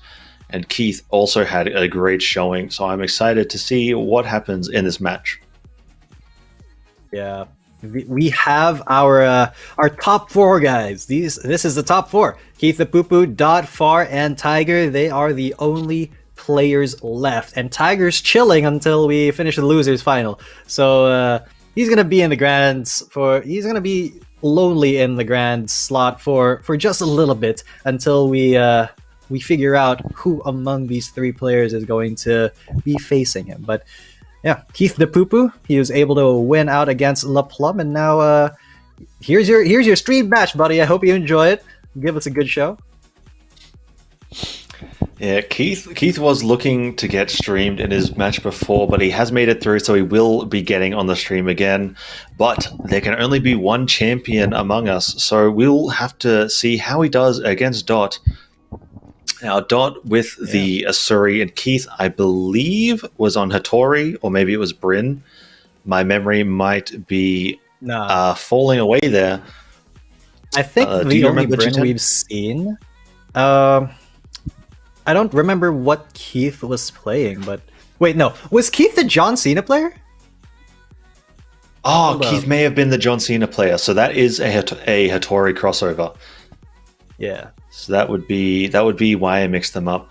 and Keith also had a great showing. So I'm excited to see what happens in this match. Yeah. We have our top 4 guys. This is the top 4. Keith the Poo Poo, Dot, Far, and Tiger. They are the only players left. And Tiger's chilling until we finish the losers final. So he's gonna be in the grands he's gonna be lonely in the grand slot for just a little bit until we figure out who among these 3 players is going to be facing him. But yeah, Keith the Poo Poo, he was able to win out against Plum, and now here's your stream match, buddy. I hope you enjoy it. Give us a good show. Yeah, Keith was looking to get streamed in his match before, but he has made it through, so he will be getting on the stream again. But there can only be one champion among us, so we'll have to see how he does against Dot. Now, Dot with the Asuri, and Keith, I believe, was on Hattori, or maybe it was Bryn. My memory might be falling away there. I think the only Bryn we've seen... I don't remember what Keith was playing, but... Wait, no. Was Keith the John Cena player? Oh, Keith may have been the John Cena player, so that is a Hattori crossover. Yeah. So that would be why I mixed them up.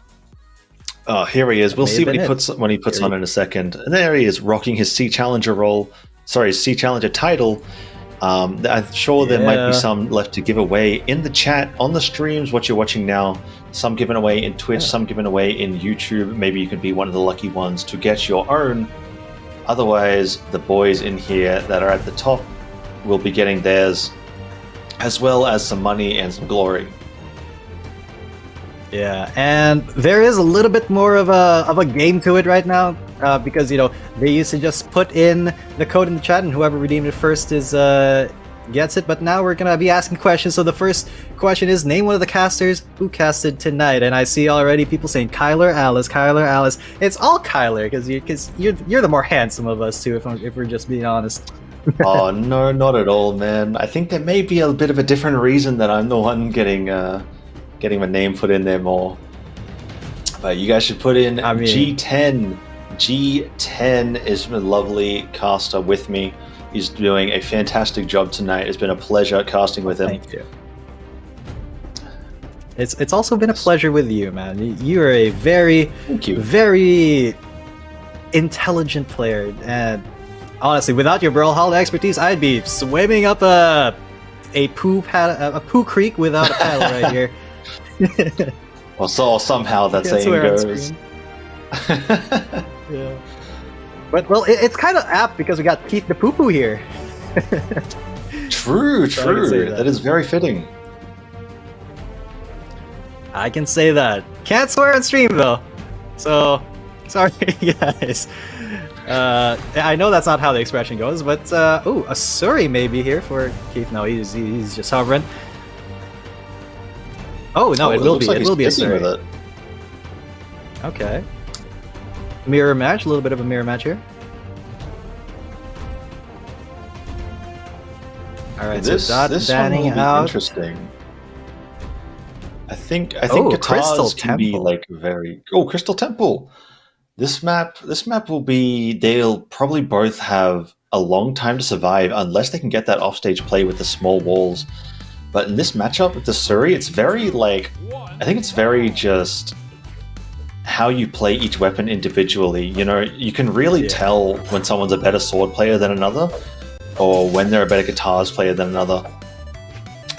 Oh, here he is. We'll see what he puts on in a second. And there he is, rocking his SEA Challenger SEA Challenger title. I'm sure there might be some left to give away in the chat, on the streams, what you're watching now. Some given away in Twitch, some given away in YouTube. Maybe you can be one of the lucky ones to get your own. Otherwise, the boys in here that are at the top will be getting theirs, as well as some money and some glory. Yeah, and there is a little bit more of a game to it right now, because they used to just put in the code in the chat, and whoever redeemed it first gets it. But now we're gonna be asking questions. So the first question is, name one of the casters who casted tonight. And I see already people saying Kyler Alice, Kyler Alice. It's all Kyler because you're the more handsome of us too, if we're just being honest. Oh no, not at all, man. I think there may be a bit of a different reason that I'm the one getting my name put in there more. But you guys should put in G10. G10 is a lovely caster with me. He's doing a fantastic job tonight. It's been a pleasure casting with him. Thank you. It's also been a pleasure with you, man. You are a very, very intelligent player, and honestly, without your Brawlhalla expertise, I'd be swimming up a poo creek without a paddle right here. Well, so somehow that saying goes. Yeah. But it's kind of apt because we got Keith the Poo Poo here. True. That is very fitting. I can say that. Can't swear on stream though. So sorry, guys. I know that's not how the expression goes, but ooh, a Suri may be here for Keith. No, he's just hovering. Oh no, it will be a Suri. Okay. Mirror match, a little bit of a mirror match here. All right, this so Dot banning one will be out. Interesting. I think Crystal Katars can be Temple. like Crystal Temple. This map will be. They'll probably both have a long time to survive unless they can get that offstage play with the small walls. But in this matchup with the Suri, it's very I think it's very just how you play each weapon individually. You can really tell when someone's a better sword player than another, or when they're a better guitars player than another.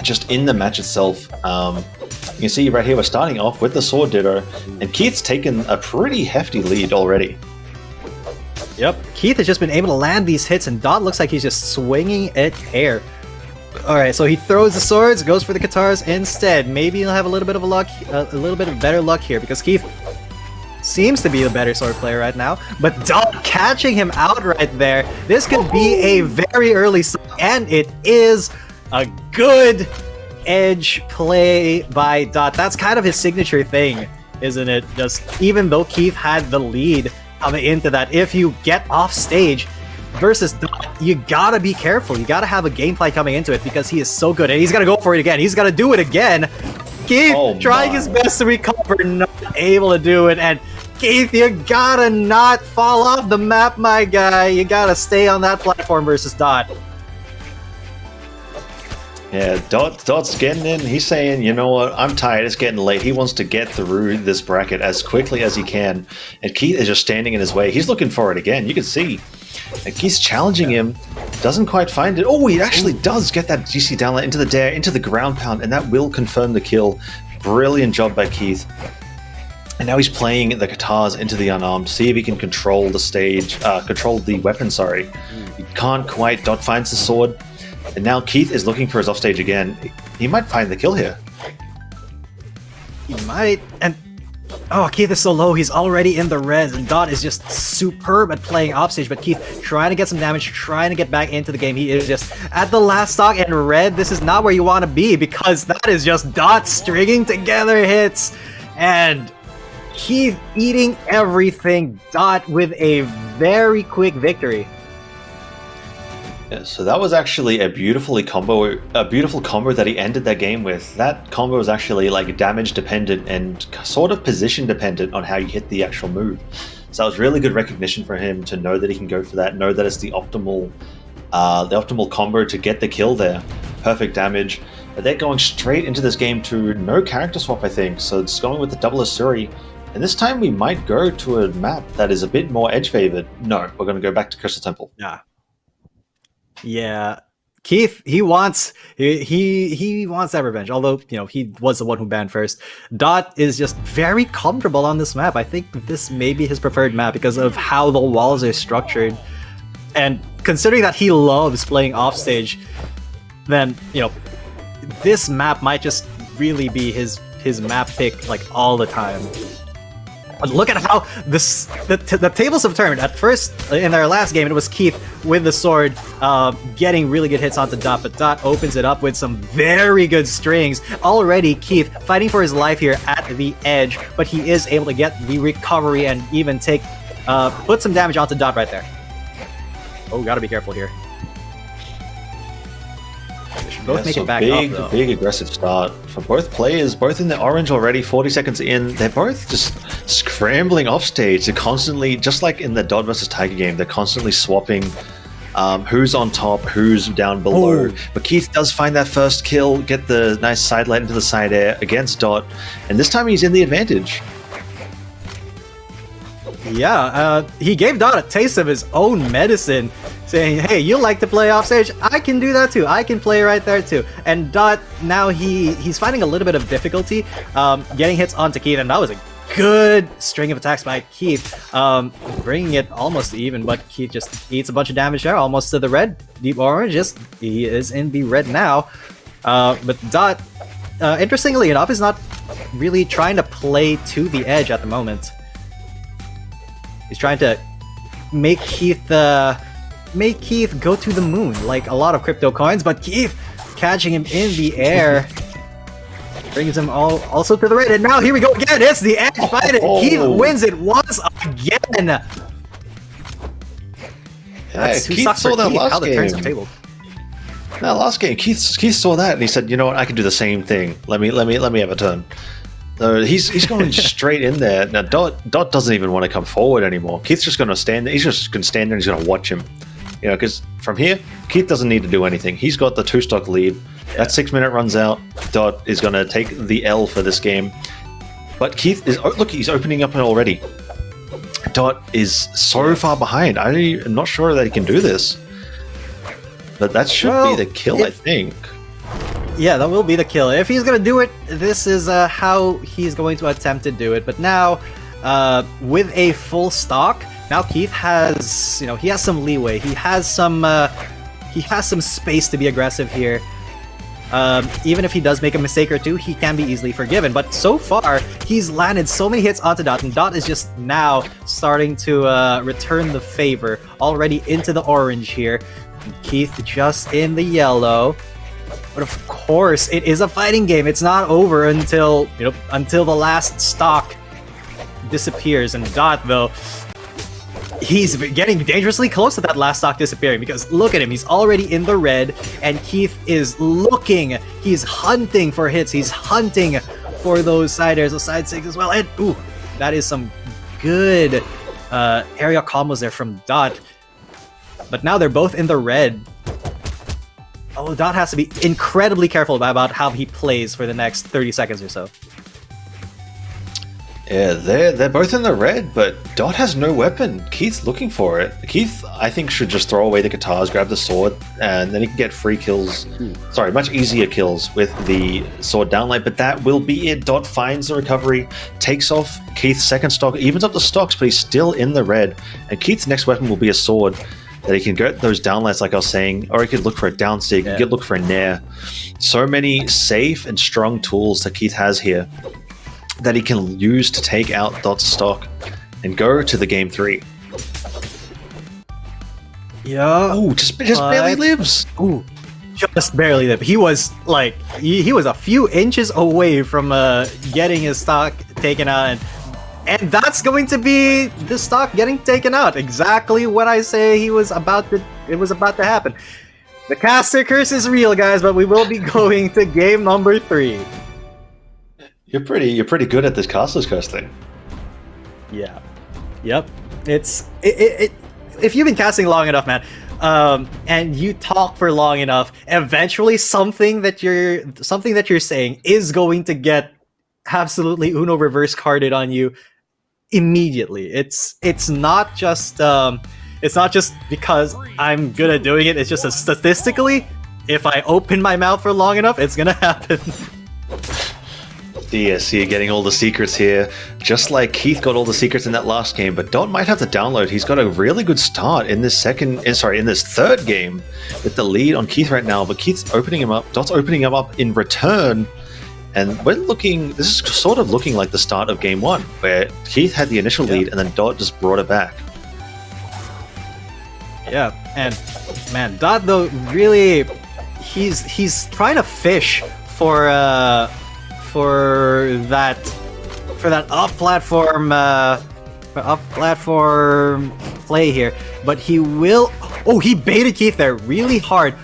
Just in the match itself, you can see right here we're starting off with the sword ditto, and Keith's taken a pretty hefty lead already. Yep, Keith has just been able to land these hits, and Dot looks like he's just swinging it air. Alright, so he throws the swords, goes for the guitars instead. Maybe he'll have a little bit of a little bit of better luck here, because Keith seems to be the better sword player right now. But Dot catching him out right there. This could be a very early stock, and it is a good edge play by Dot. That's kind of his signature thing, isn't it? Just even though Keith had the lead coming into that, if you get off stage versus Dot, you gotta be careful. You gotta have a game plan coming into it because he is so good, and he's gonna go for it again. He's gonna do it again. Keith trying his best to recover, not able to do it, and Keith, you gotta not fall off the map, my guy. You gotta stay on that platform versus Dot. Yeah, Dot's getting in. He's saying, you know what, I'm tired, it's getting late. He wants to get through this bracket as quickly as he can. And Keith is just standing in his way. He's looking for it again. You can see. And Keith's challenging him. Doesn't quite find it. Oh, he actually does get that GC downlight into the dare, into the ground pound, and that will confirm the kill. Brilliant job by Keith. And now he's playing the guitars into the unarmed. See if he can control the stage, control the weapon, sorry. He can't quite. Dot finds the sword. And now Keith is looking for his offstage again. He might find the kill here. He might, and oh, Keith is so low, he's already in the res, and Dot is just superb at playing offstage, but Keith trying to get some damage, trying to get back into the game. He is just at the last stock, and red, this is not where you want to be, because that is just Dot stringing together hits, and Keith eating everything. Dot with a very quick victory. Yeah, so that was actually a beautiful combo that he ended that game with. That combo was actually like damage dependent and sort of position dependent on how you hit the actual move. So that was really good recognition for him to know that he can go for that, know that it's the optimal combo to get the kill there. Perfect damage. But they're going straight into this game to no character swap, I think. So it's going with the double Asuri. And this time we might go to a map that is a bit more edge favored. No, we're going to go back to Crystal Temple. Yeah, Keith, he wants that revenge, although, you know, he was the one who banned first. Dot is just very comfortable on this map. I think this may be his preferred map because of how the walls are structured. And considering that he loves playing offstage, then, you know, this map might just really be his map pick, like, all the time. But look at how the tables have turned. At first, in our last game, it was Keith with the sword getting really good hits onto Dot, but Dot opens it up with some very good strings. Already, Keith fighting for his life here at the edge, but he is able to get the recovery and even put some damage onto Dot right there. Oh, gotta be careful here. They should both make it back up, though. Big aggressive start for both players, both in the orange already, 40 seconds in. They're both just scrambling off stage. They're constantly, just like in the Dot versus Tiger game, they're constantly swapping who's on top, who's down below. Oh. But Keith does find that first kill, get the nice side light into the side air against Dot, and this time he's in the advantage. Yeah, he gave Dot a taste of his own medicine, saying, hey, you like to play offstage? I can do that too. I can play right there too. And Dot, now he's finding a little bit of difficulty getting hits onto Keith, and that was a good string of attacks by Keith, bringing it almost to even, but Keith just eats a bunch of damage there, almost to the red. Deep orange, he is in the red now. But Dot, interestingly enough, is not really trying to play to the edge at the moment. He's trying to make Keith go to the moon, like a lot of crypto coins, but Keith catching him in the air brings him also to the red, and now here we go again. It's the edge fight, and Keith wins it once again. That's who sucks for Keith, how the turns have tabled. That last game, Keith saw that and he said, "You know what? I can do the same thing. Let me have a turn." So he's going straight in there. Now Dot doesn't even want to come forward anymore. Keith's just going to stand there. He's just going to stand there and he's going to watch him. You know, because from here, Keith doesn't need to do anything. He's got the 2-stock lead. That 6 minute runs out. Dot is going to take the L for this game. But Keith is, look, he's opening up already. Dot is so far behind. I'm not sure that he can do this. But that should be the kill, I think. Yeah, that will be the kill. If he's going to do it, this is how he's going to attempt to do it. But now, with a full stock, now Keith has, he has some leeway. He has some space to be aggressive here. Even if he does make a mistake or two, he can be easily forgiven. But so far, he's landed so many hits onto Dot, and Dot is just now starting to return the favor, already into the orange here. Keith just in the yellow. But of course, it is a fighting game. It's not over until the last stock disappears. And Dot, though, he's getting dangerously close to that last stock disappearing, because look at him, he's already in the red, and Keith is looking, he's hunting for hits, he's hunting for those side airs, those side six as well, and ooh, that is some good area combos there from Dot. But now they're both in the red. Oh, Dot has to be incredibly careful about how he plays for the next 30 seconds or so. Yeah, they're both in the red, but Dot has no weapon. Keith's looking for it. Keith, I think, should just throw away the guitars, grab the sword, and then he can get free kills. Sorry, much easier kills with the sword downlight, but that will be it. Dot finds the recovery, takes off Keith's second stock, evens up the stocks, but he's still in the red. And Keith's next weapon will be a sword that he can get those downlights, like I was saying, or he could look for a down sig, he could look for a nair. So many safe and strong tools that Keith has here that he can use to take out Dot's stock and go to the game 3. Yeah. Oh, just barely lives. Ooh, just barely live. He was like, he was a few inches away from getting his stock taken out, and that's going to be the stock getting taken out. Exactly what I say it was about to happen. The caster curse is real, guys, but we will be going to game number 3. You're pretty good at this caster's curse thing. Yeah. Yep. It's if you've been casting long enough, man, and you talk for long enough, eventually something that you're saying is going to get absolutely Uno reverse carded on you immediately. It's not just because I'm good at doing it. It's just statistically, if I open my mouth for long enough, it's gonna happen. Yes, you're getting all the secrets here, just like Keith got all the secrets in that last game. But Dot might have to download. He's got a really good start in this third game with the lead on Keith right now. But Keith's opening him up. Dot's opening him up in return, and this is sort of looking like the start of game 1, where Keith had the initial lead and then Dot just brought it back. Yeah, and man, Dot though really, he's trying to fish for that up platform play here, but he baited Keith there really hard.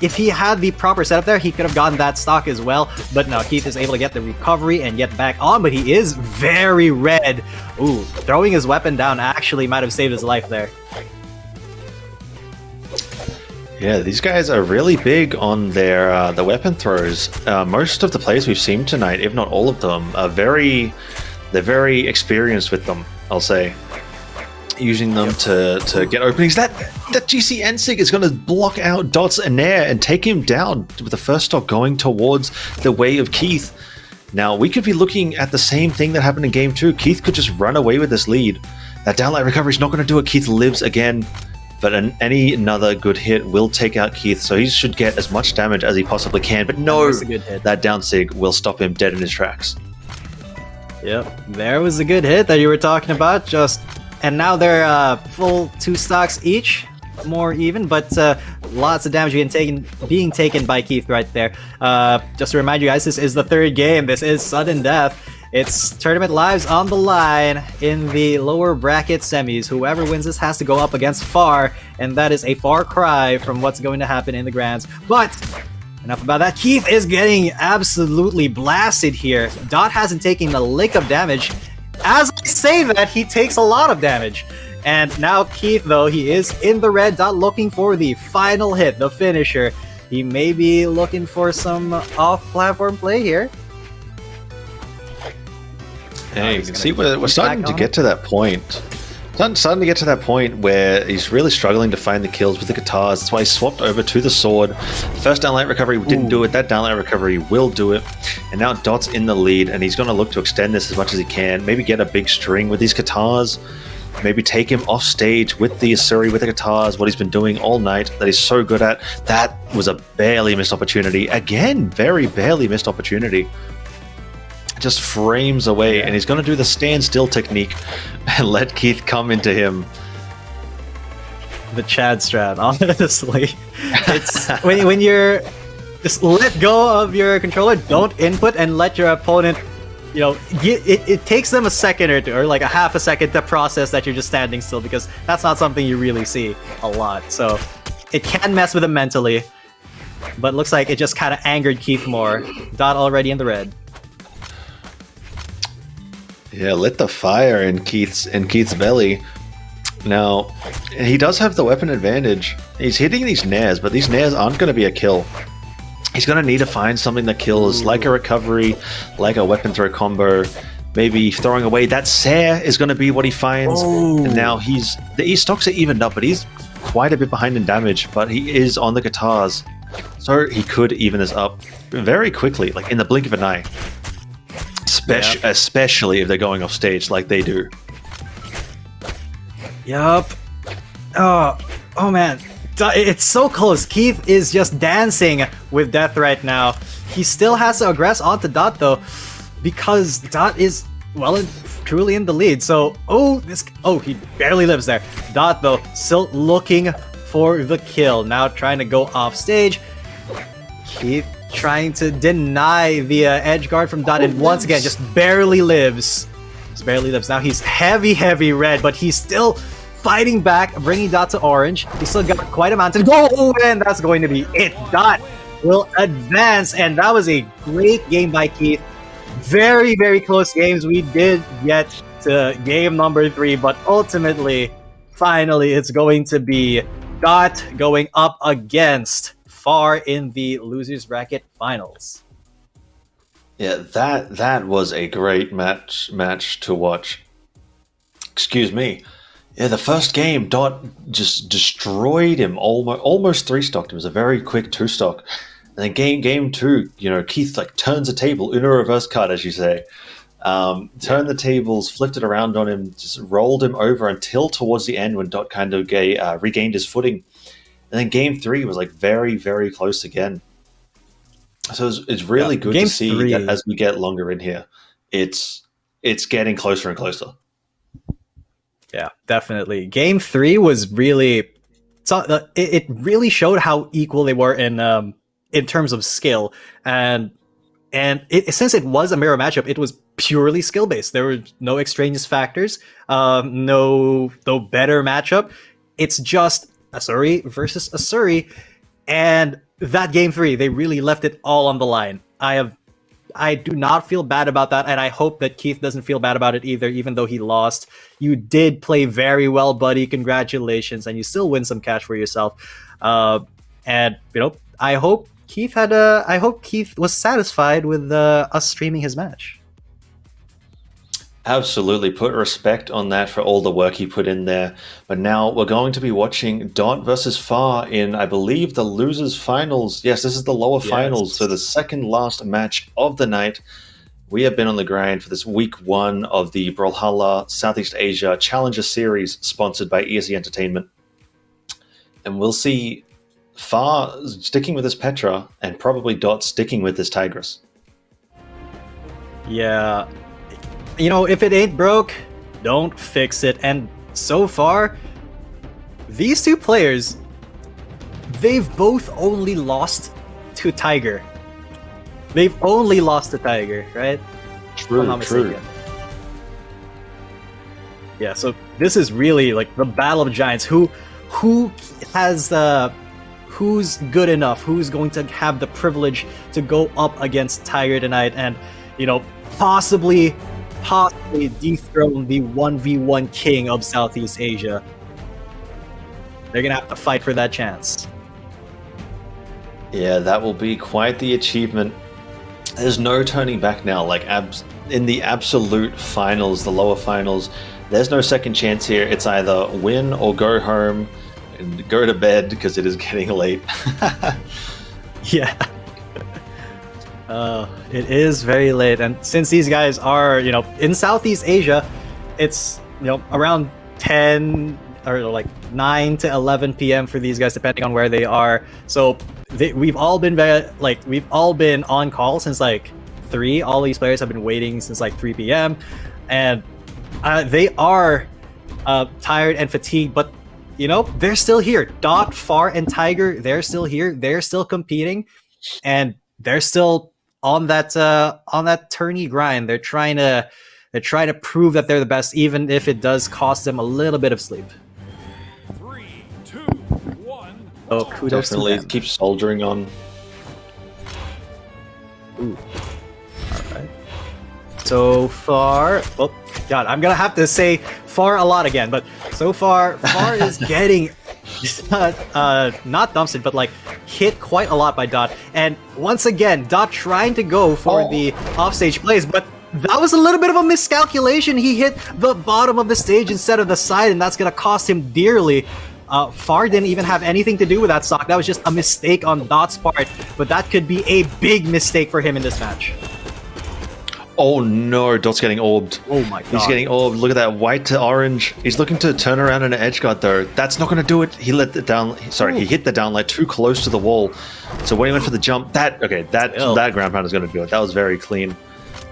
If he had the proper setup there, he could have gotten that stock as well, but no, Keith is able to get the recovery and get back on, but he is very red. Ooh, throwing his weapon down actually might have saved his life there. Yeah, these guys are really big on their the weapon throws. Most of the players we've seen tonight, if not all of them, are very experienced with them, I'll say. Using them to get openings. That GC Ensig is going to block out Dot's Nair and take him down with the first stock going towards the way of Keith. Now, we could be looking at the same thing that happened in game 2. Keith could just run away with this lead. That downlight recovery is not going to do it. Keith lives again. But another good hit will take out Keith, so he should get as much damage as he possibly can. But no, that down sig will stop him dead in his tracks. Yep, there was a good hit that you were talking about. And now they're full 2 stocks each, more even, but lots of damage being taken by Keith right there. Just to remind you guys, this is the 3rd game. This is sudden death. It's tournament lives on the line in the lower bracket semis. Whoever wins this has to go up against Far, and that is a far cry from what's going to happen in the grands. But enough about that. Keith is getting absolutely blasted here. Dot hasn't taken a lick of damage. As I say that, he takes a lot of damage. And now Keith, though, he is in the red. Dot looking for the final hit, the finisher. He may be looking for some off-platform play here. Hey, you can see we're starting to get to that point. Starting to get to that point where he's really struggling to find the kills with the guitars. That's why he swapped over to the sword. First downlight recovery didn't do it. That downlight recovery will do it. And now Dot's in the lead, and he's going to look to extend this as much as he can. Maybe get a big string with these guitars. maybe take him off stage with the Asuri, with the guitars, what he's been doing all night that he's so good at. That was a barely missed opportunity. Again, very barely missed opportunity. Just frames away, and he's going to do the standstill technique and let Keith come into him. The Chad strat, honestly. It's when you're just let go of your controller, don't input, and let your opponent, it takes them a second or two, or like a half a second to process that you're just standing still, because that's not something you really see a lot. So it can mess with them mentally, but it looks like it just kind of angered Keith more. Dot already in the red. Yeah, lit the fire in Keith's belly. Now, he does have the weapon advantage. He's hitting these nairs, but these nairs aren't going to be a kill. He's going to need to find something that kills, like a recovery, like a weapon throw combo, maybe throwing away. That Sair is going to be what he finds. And now his stocks are evened up, but he's quite a bit behind in damage, but he is on the guitars. So he could even this up very quickly, like in the blink of an eye. Especially if they're going off stage like they do. Yup. Oh man. It's so close. Keith is just dancing with death right now. He still has to aggress onto Dot though, because Dot is truly in the lead. So he barely lives there. Dot though still looking for the kill. Now trying to go off stage. Keith trying to deny the edge guard from Dot, and once again just barely lives. Now he's heavy red, but he's still fighting back, bringing Dot to orange. He's still got quite a mountain. And that's going to be it. Dot will advance, and that was a great game by Keith. Very close games. We did get to game number 3, but ultimately, finally, it's going to be Dot going up against Far in the losers bracket finals. Yeah, that was a great match to watch. Excuse me. Yeah, the first game, Dot just destroyed him, almost 3-stocked him. It was a very quick 2-stock. And then game 2, Keith turns a table, Uno reverse card, as you say. Turned the tables, flipped it around on him, just rolled him over until towards the end when Dot kind of regained his footing. And then game 3 was very close again. So it's really good to see that as we get longer in here, it's getting closer and closer. Yeah, definitely. Game 3 was really, it really showed how equal they were in terms of skill, and since it was a mirror matchup, it was purely skill based. There were no extraneous factors, no better matchup. It's just Asuri versus Asuri, and that game 3, they really left it all on the line. I do not feel bad about that, and I hope that Keith doesn't feel bad about it either, even though he lost. You did play very well, buddy. Congratulations, and you still win some cash for yourself. And I hope Keith was satisfied with us streaming his match. Absolutely. Put respect on that for all the work he put in there. But now we're going to be watching Dot versus Far in, I believe, the losers finals. Yes, this is the lower finals. So the second last match of the night. We have been on the grind for this week 1 of the Brawlhalla Southeast Asia Challenger Series, sponsored by Easy Entertainment. And we'll see Far sticking with his Petra and probably Dot sticking with his Tigress. Yeah. If it ain't broke, don't fix it. And so far, these two players, they've both only lost to Tiger. They've only lost to Tiger, right? True. Yeah, so this is really like the battle of giants. Who has who's good enough? Who's going to have the privilege to go up against Tiger tonight and possibly dethrone the 1v1 king of Southeast Asia? They're gonna have to fight for that chance. Yeah, that will be quite the achievement. There's no turning back now. In the absolute finals, the lower finals, there's no second chance here. It's either win or go home and go to bed because it is getting late. Yeah. It is very late, and since these guys are, in Southeast Asia, it's around 10 or like 9 to 11 p.m. for these guys, depending on where they are. So we've all been on call since like 3. All these players have been waiting since like 3 p.m. and they are tired and fatigued, but you know, they're still here. Dot, Far, and Tiger, they're still here. They're still competing, and they're still on that tourney grind. They're trying to prove that they're the best, even if it does cost them a little bit of sleep. 3, 2, 1. Oh, kudos Definitely to them. keep soldiering on. Ooh. All right. So far, oh God, I'm gonna have to say Far a lot again, but so far, Far is getting not dumpstered, but like hit quite a lot by Dot. And once again, Dot trying to go for the offstage plays, but that was a little bit of a miscalculation. He hit the bottom of the stage instead of the side, and that's gonna cost him dearly. Far didn't even have anything to do with that stock. That was just a mistake on Dot's part, but that could be a big mistake for him in this match. Oh no, Dot's getting orbed. Oh my God. He's getting orbed. Look at that, white to orange. He's looking to turn around in an edge guard though. That's not going to do it. He let the down. Sorry, he hit the downlight too close to the wall. So when he went for the jump, that ground pound is going to do it. That was very clean.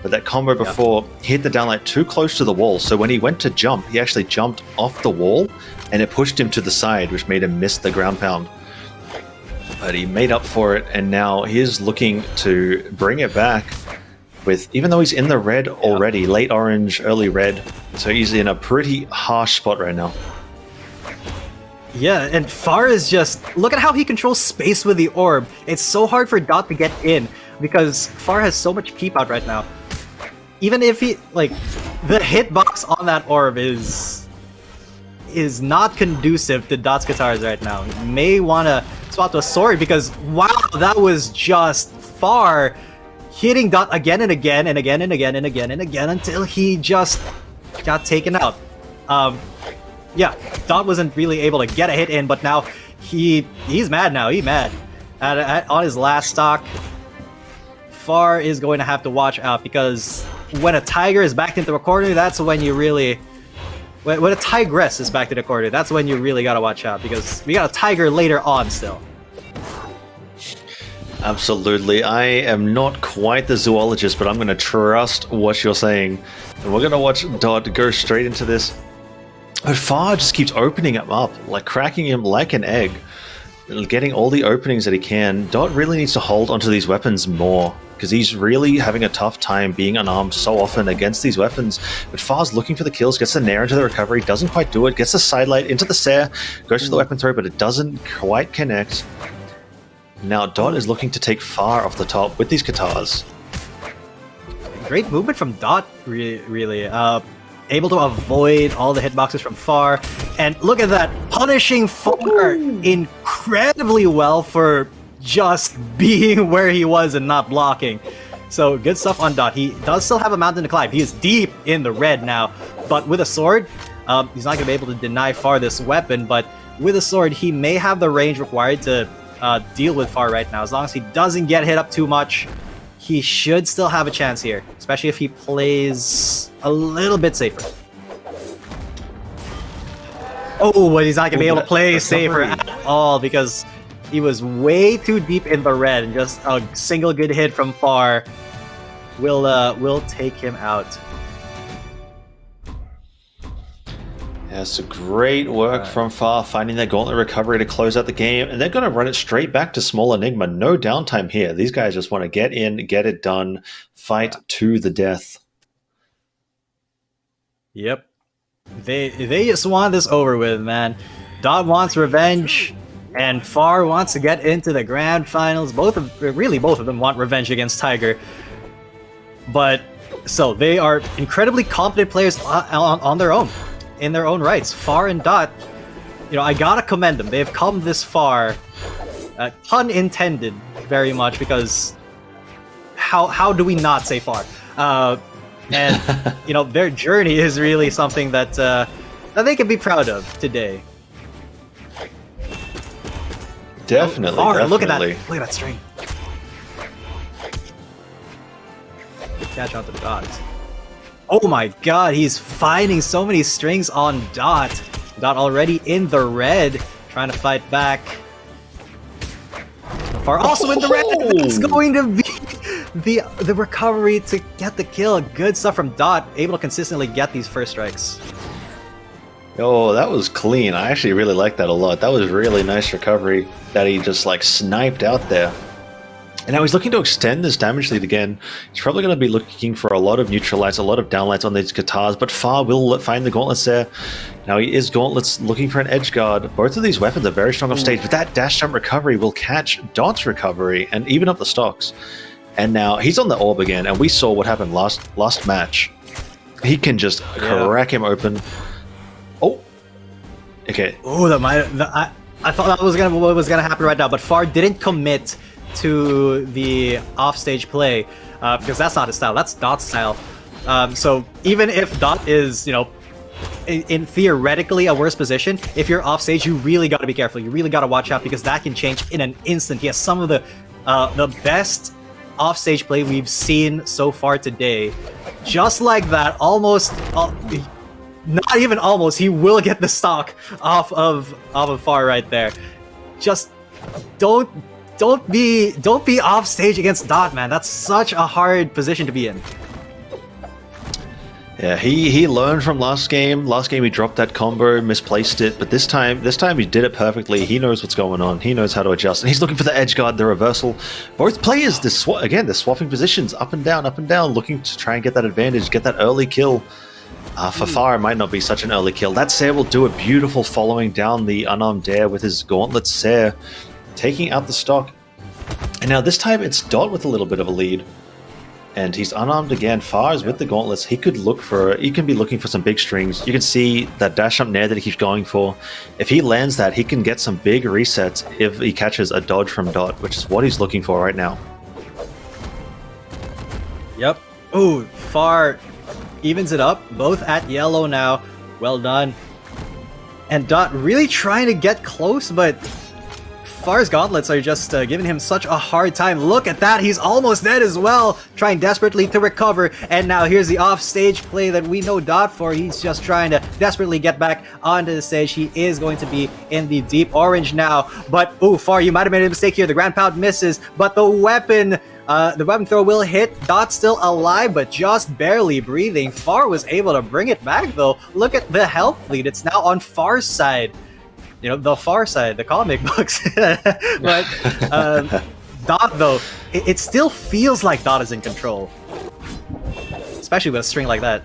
But that combo before, he hit the downlight too close to the wall. So when he went to jump, he actually jumped off the wall, and it pushed him to the side, which made him miss the ground pound. But he made up for it, and now he's looking to bring it back. With, even though he's in the red already, late orange, early red, so he's in a pretty harsh spot right now. Yeah, and Far is just, look at how he controls space with the orb. It's so hard for Dot to get in because Far has so much keep out right now. Even if he, like, the hitbox on that orb is not conducive to Dot's guitars right now. He may want to swap to a sword because, wow, that was just Far hitting Dot again and again and again and again and again and again until he just got taken out. Yeah, Dot wasn't really able to get a hit in, but now he's mad now. He's mad. On his last stock, Far is going to have to watch out because when a tiger is backed into a corner, that's when you really... When a tigress is backed into a corner, that's when you really gotta watch out because we got a tiger later on still. Absolutely. I am not quite the zoologist, but I'm going to trust what you're saying. And we're going to watch Dot go straight into this. But Far just keeps opening him up, like cracking him like an egg. Getting all the openings that he can. Dot really needs to hold onto these weapons more, because he's really having a tough time being unarmed so often against these weapons. But Far's looking for the kills, gets the Nair into the recovery, doesn't quite do it, gets the sidelight into the Sair, goes for the weapon throw, but it doesn't quite connect. Now Dot is looking to take Far off the top with these guitars. Great movement from Dot, really. Able to avoid all the hitboxes from Far. And look at that, punishing Far incredibly well for just being where he was and not blocking. So good stuff on Dot. He does still have a mountain to climb. He is deep in the red now. But with a sword, he's not going to be able to deny Far this weapon. But with a sword, he may have the range required to deal with Far right now. As long as he doesn't get hit up too much, he should still have a chance here, especially if he plays a little bit safer. Oh, but he's not gonna be able to play safer at all because he was way too deep in the red, and just a single good hit from Far will take him out. Yeah, so great work from Far, finding their gauntlet recovery to close out the game, and they're going to run it straight back to Small Enigma. No downtime here. These guys just want to get in, get it done, fight to the death. Yep. They just want this over with, man. Dot wants revenge, and Far wants to get into the grand finals. Both of them want revenge against Tiger. But, so, they are incredibly competent players on their own. In their own rights. Far and Dot, you know, I gotta commend them. They've come this far, pun intended, very much, because how do we not say Far? And you know, their journey is really something that that they can be proud of today. Definitely, Far, definitely. Look at that string. Catch on to Dot. Oh my god, he's finding so many strings on Dot. Dot already in the red, trying to fight back. Far also in the red. It's going to be the recovery to get the kill. Good stuff from Dot, able to consistently get these first strikes. Oh, that was clean. I actually really like that a lot. That was really nice recovery that he just like sniped out there. And now he's looking to extend this damage lead again. He's probably going to be looking for a lot of neutral lights, a lot of downlights on these guitars, but Far will find the gauntlets there. Now he is gauntlets looking for an edge guard. Both of these weapons are very strong off stage, but that dash jump recovery will catch Dot's recovery and even up the stocks. And now he's on the orb again, and we saw what happened last match. He can just crack him open. Oh, okay. Oh, that might. I thought that was what was gonna happen right now, but Far didn't commit to the offstage play because that's not his style. That's Dot's style. So even if Dot is, in theoretically a worse position, if you're offstage, you really got to be careful. You really got to watch out because that can change in an instant. He has some of the best offstage play we've seen so far today. Just like that, almost. Not even almost. He will get the stock off of Far right there. Just don't be off stage against Dot, man. That's such a hard position to be in. Yeah, he learned from last game. Last game he dropped that combo, misplaced it, but this time he did it perfectly. He knows what's going on. He knows how to adjust, and he's looking for the edge guard, the reversal. Both players, they're swapping positions up and down, looking to try and get that advantage, get that early kill. For Far, it might not be such an early kill. That Sair will do a beautiful following down the unarmed dare with his gauntlet Sair, taking out the stock. And now this time it's Dot with a little bit of a lead. And he's unarmed again. Far is with the gauntlets. He can be looking for some big strings. You can see that dash up nair that he keeps going for. If he lands that, he can get some big resets if he catches a dodge from Dot, which is what he's looking for right now. Yep. Ooh, Far evens it up. Both at yellow now. Well done. And Dot really trying to get close, but Far's gauntlets are just giving him such a hard time. Look at that, he's almost dead as well, trying desperately to recover. And now here's the off-stage play that we know Dot for. He's just trying to desperately get back onto the stage. He is going to be in the deep orange now. But, ooh, Far, you might have made a mistake here. The ground pound misses, but the weapon throw will hit. Dot's still alive, but just barely breathing. Far was able to bring it back, though. Look at the health lead. It's now on Far's side. The Far side, the comic books. But Dot, though, it still feels like Dot is in control. Especially with a string like that.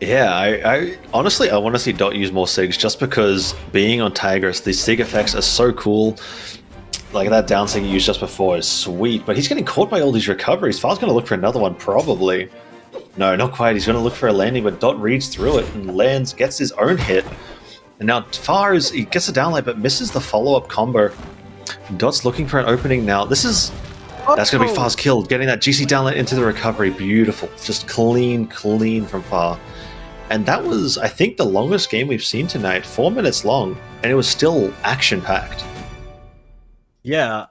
Yeah, I honestly, I want to see Dot use more SIGs just because being on Tigris, the SIG effects are so cool. Like that down SIG you used just before is sweet, but he's getting caught by all these recoveries. Far's going to look for another one, probably. No, not quite. He's going to look for a landing, but Dot reads through it and lands, gets his own hit. And now he gets a downlight but misses the follow-up combo. Dot's looking for an opening now. That's going to be Far's kill, getting that GC downlight into the recovery. Beautiful. Just clean from Far. And that was, I think, the longest game we've seen tonight. 4 minutes long, and it was still action-packed. Yeah,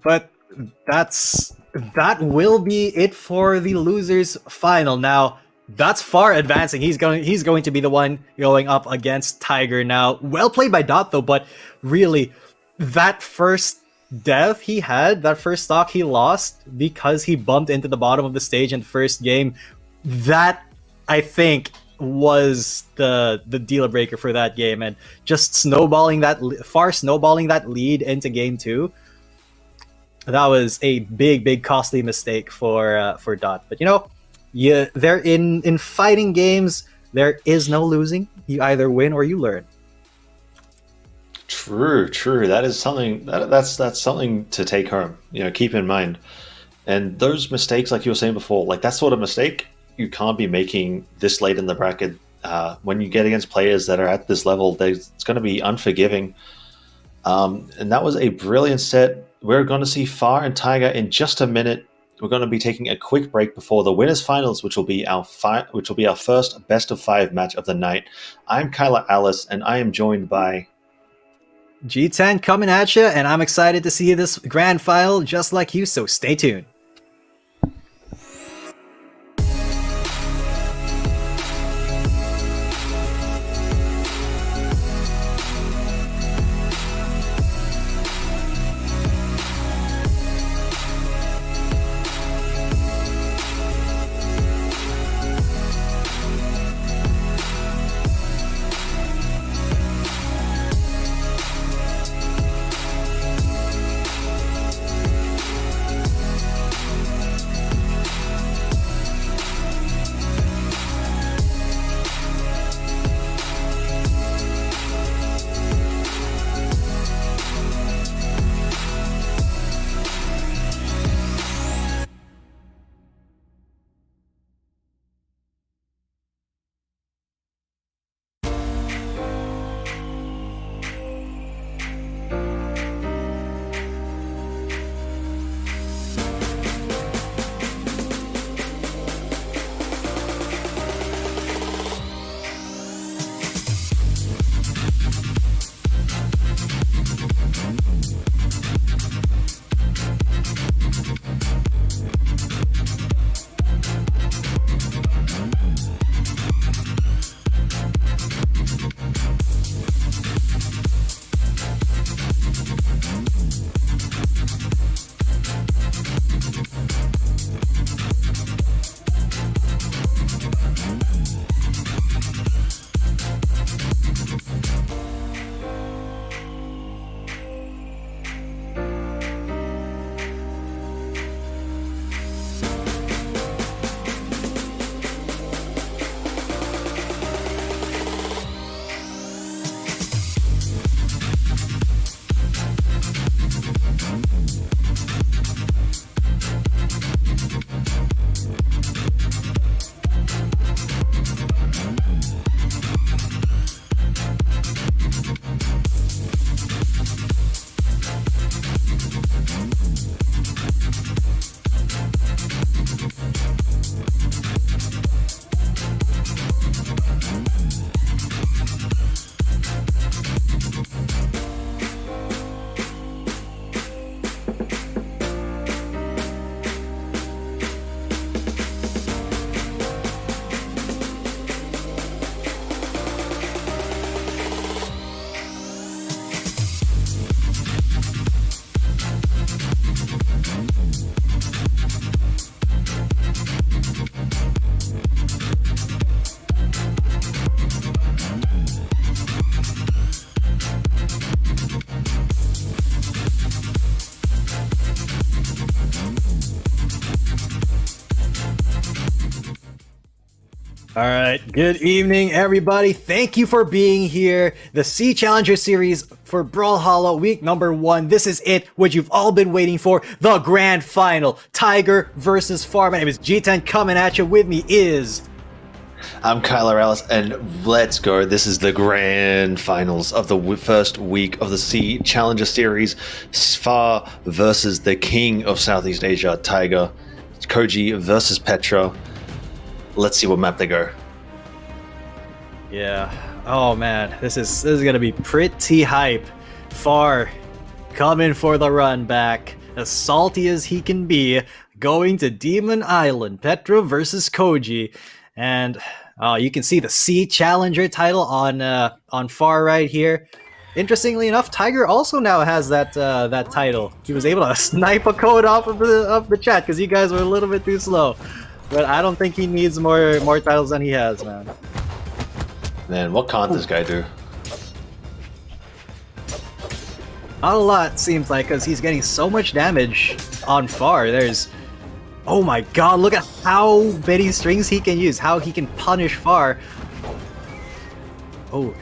but that will be it for the losers final. Now, that's Far advancing. He's going to be the one going up against Tiger now. Well played by Dot, though, but really, that first death he had, that first stock he lost because he bumped into the bottom of the stage in the first game, that, I think, was the deal breaker for that game. And just Far snowballing that lead into game 2, that was a big costly mistake for Dot. But they're in fighting games, there is no losing. You either win or you learn. True. That is something that's something to take home. Keep in mind. And those mistakes, like you were saying before, like that sort of mistake you can't be making this late in the bracket. When you get against players that are at this level, it's going to be unforgiving. And that was a brilliant set. We're going to see Far and Tiger in just a minute. We're going to be taking a quick break before the winners finals, which will be our first best of 5 match of the night. I'm Kyla Alice, and I am joined by G10 coming at you, and I'm excited to see this grand final just like you. So stay tuned. All right, good evening, everybody. Thank you for being here. The SEA Challenger Series for Brawlhalla week number 1. This is it, what you've all been waiting for, the grand final. Tiger versus Far. My name is G10. Coming at you. With me is... I'm Kyle Morales, and let's go. This is the grand finals of the first week of the SEA Challenger Series. Far versus the king of Southeast Asia, Tiger. Koji versus Petra. Let's see what map they go. Yeah. Oh man, this is gonna be pretty hype. Far coming for the run back, as salty as he can be, going to Demon Island. Petra versus Koji, and you can see the SEA Challenger title on far right here. Interestingly enough, Tiger also now has that title. He was able to snipe a code off of the chat because you guys were a little bit too slow. But I don't think he needs more titles than he has, man. Man, what can't this guy do? Not a lot, seems like, because he's getting so much damage on far. There's... Oh my god, look at how many strings he can use, how he can punish far. Oh,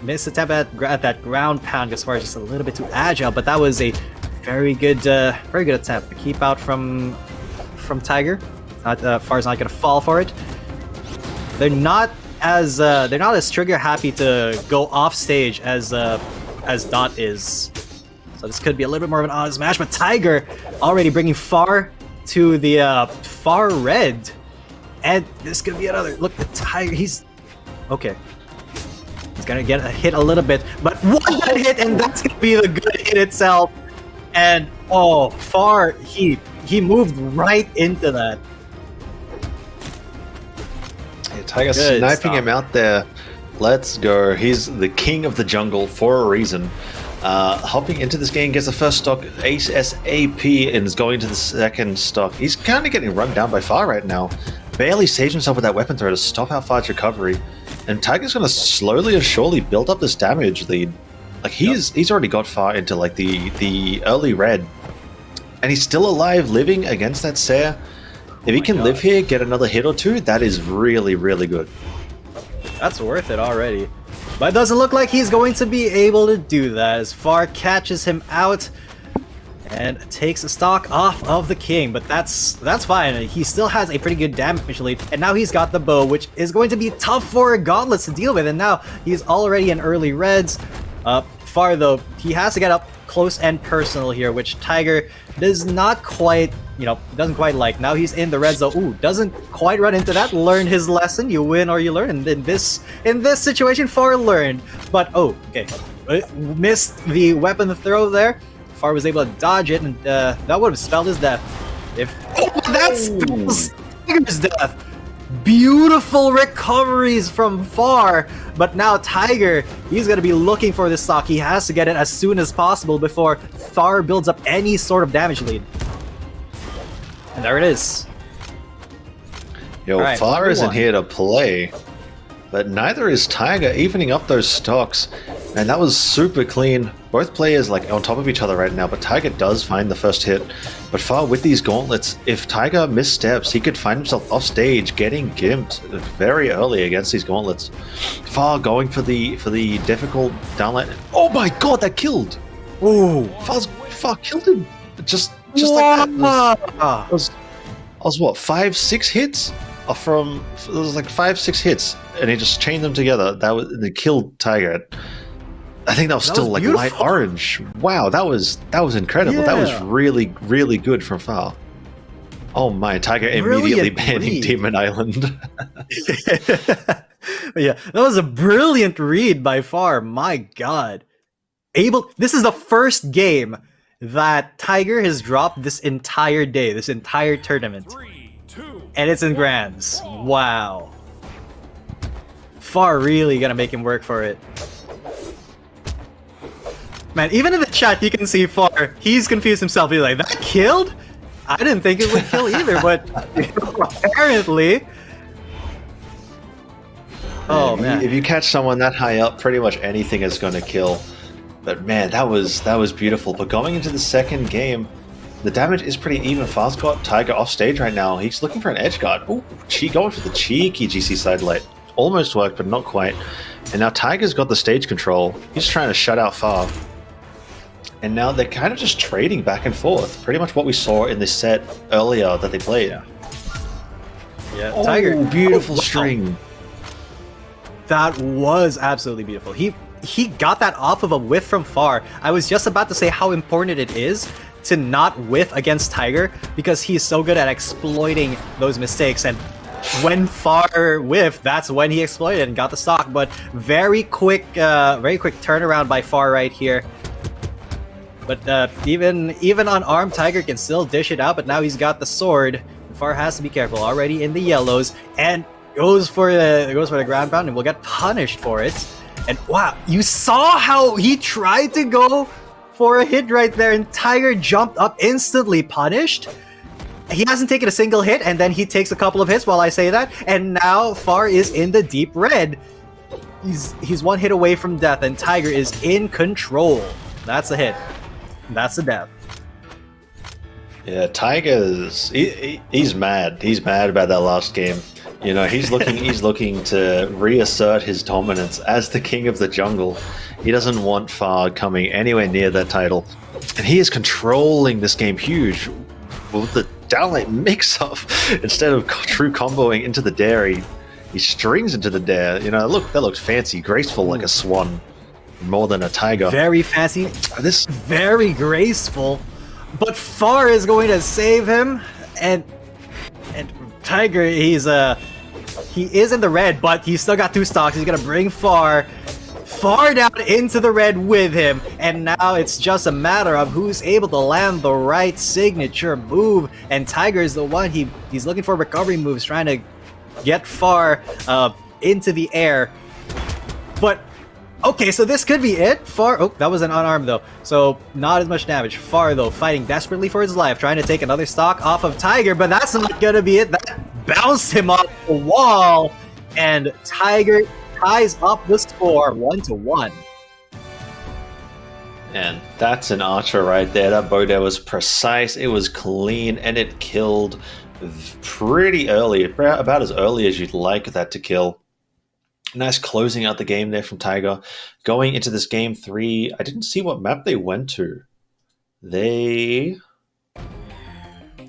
missed attempt at that ground pound because far is just a little bit too agile, but that was a very good attempt to keep out from Tiger. Far's not gonna fall for it. They're not as trigger happy to go off stage as Dot is. So this could be a little bit more of an honest match, but Tiger already bringing Far to the far red, and this could be another look. The Tiger, he's okay. He's gonna get a hit a little bit, but one good hit, and that's gonna be the good hit itself. And oh, Far he moved right into that. Yeah, Tiger sniping him out there. Let's go. He's the king of the jungle for a reason. Hopping into this game, gets the first stock ASAP and is going to the second stock. He's kind of getting run down by Far right now. Barely saves himself with that weapon throw to stop out Far's recovery. And Tiger's going to slowly and surely build up this damage lead. Like he's already got Far into like the early red. And he's still alive, living against that Seer. If he can live here, get another hit or two, that is really, really good. That's worth it already. But it doesn't look like he's going to be able to do that as Far catches him out and takes a stock off of the king. But that's fine. He still has a pretty good damage lead, and now he's got the bow, which is going to be tough for Gauntlets to deal with. And now he's already in early reds. Far though, he has to get up close and personal here, which Tiger does not quite, doesn't quite like. Now he's in the red zone. Ooh, doesn't quite run into that. Learn his lesson. You win or you learn. And in this situation, Far learned. But oh, okay, missed the weapon throw there. Far was able to dodge it, and that would have spelled his death. That's Tiger's death. Beautiful recoveries from Far, but now Tiger, he's going to be looking for this stock. He has to get it as soon as possible before Far builds up any sort of damage lead. And there it is. Yo, right, Far isn't here to play, but neither is Tiger, evening up those stocks. And that was super clean. Both players like on top of each other right now, but Tiger does find the first hit. But Far with these gauntlets, if Tiger missteps, he could find himself off stage getting gimped very early against these gauntlets. Far going for the difficult downlight. Oh my god, that killed! Ooh, Far killed him just like that. It was what, 5-6 hits? It was like 5-6 hits, and he just chained them together. They killed Tiger. I think that was still like light orange. Wow, that was incredible. Yeah. That was really, really good from Far. Oh my, Tiger immediately banning Demon Island. Yeah, that was a brilliant read by Far. My god. This is the first game that Tiger has dropped this entire day, this entire tournament. 3, 2, and it's in Grands. Wow. Far really gonna make him work for it. Man, even in the chat, you can see Far. He's confused himself. He's like, that killed? I didn't think it would kill either, but apparently. Oh man! If you catch someone that high up, pretty much anything is going to kill. But man, that was beautiful. But going into the second game, The damage is pretty even. Far's got Tiger off stage right now. He's looking for an edge guard. Oh, going for the cheeky GC side light. Almost worked, but not quite. And now Tiger's got the stage control. He's trying to shut out Far. And now they're kind of just trading back and forth. Pretty much what we saw in this set earlier that they played. Yeah, Oh, Tiger. beautiful wow. string. That was absolutely beautiful. He got that off of a whiff from Far. I was just about to say how important it is to not whiff against Tiger because he's so good at exploiting those mistakes. And when Far whiffed, that's when he exploited and got the stock. But very quick turnaround by Far right here. But even unarmed, Tiger can still dish it out. But now he's got the sword. Far has to be careful. Already in the yellows and goes for the ground pound and will get punished for it. And wow, you saw how he tried to go for a hit right there, and Tiger jumped up, instantly punished. He hasn't taken a single hit, and then he takes a couple of hits while I say that, and now Far is in the deep red. He's one hit away from death, and Tiger is in control. That's a hit. That's a death. Yeah, Tiger's he's mad. He's mad about that last game. You know, he's looking to reassert his dominance as the king of the jungle. He doesn't want Far coming anywhere near that title. And he is controlling this game huge with the downlight mix-up. Instead of true comboing into the dairy, he strings into the dare. You know, look, that looks fancy, graceful like a swan, more than a tiger. Very fancy. This very graceful. But Far is going to save him, and Tiger, he is in the red, but he's still got two stocks. He's gonna bring Far down into the red with him, and now it's just a matter of who's able to land the right signature move. And Tiger is the one he's looking for recovery moves, trying to get Far into the air. But okay, so this could be it. Far, oh, that was an unarmed though, so not as much damage. Far though, fighting desperately for his life, trying to take another stock off of Tiger, but that's not gonna be it. That bounced him off the wall, and Tiger ties up the score 1-1. And that's an archer right there. That bow there was precise, it was clean, and it killed pretty early, about as early as you'd like that to kill. Nice closing out the game there from Tiger. Going into this game 3, I didn't see what map they went to. They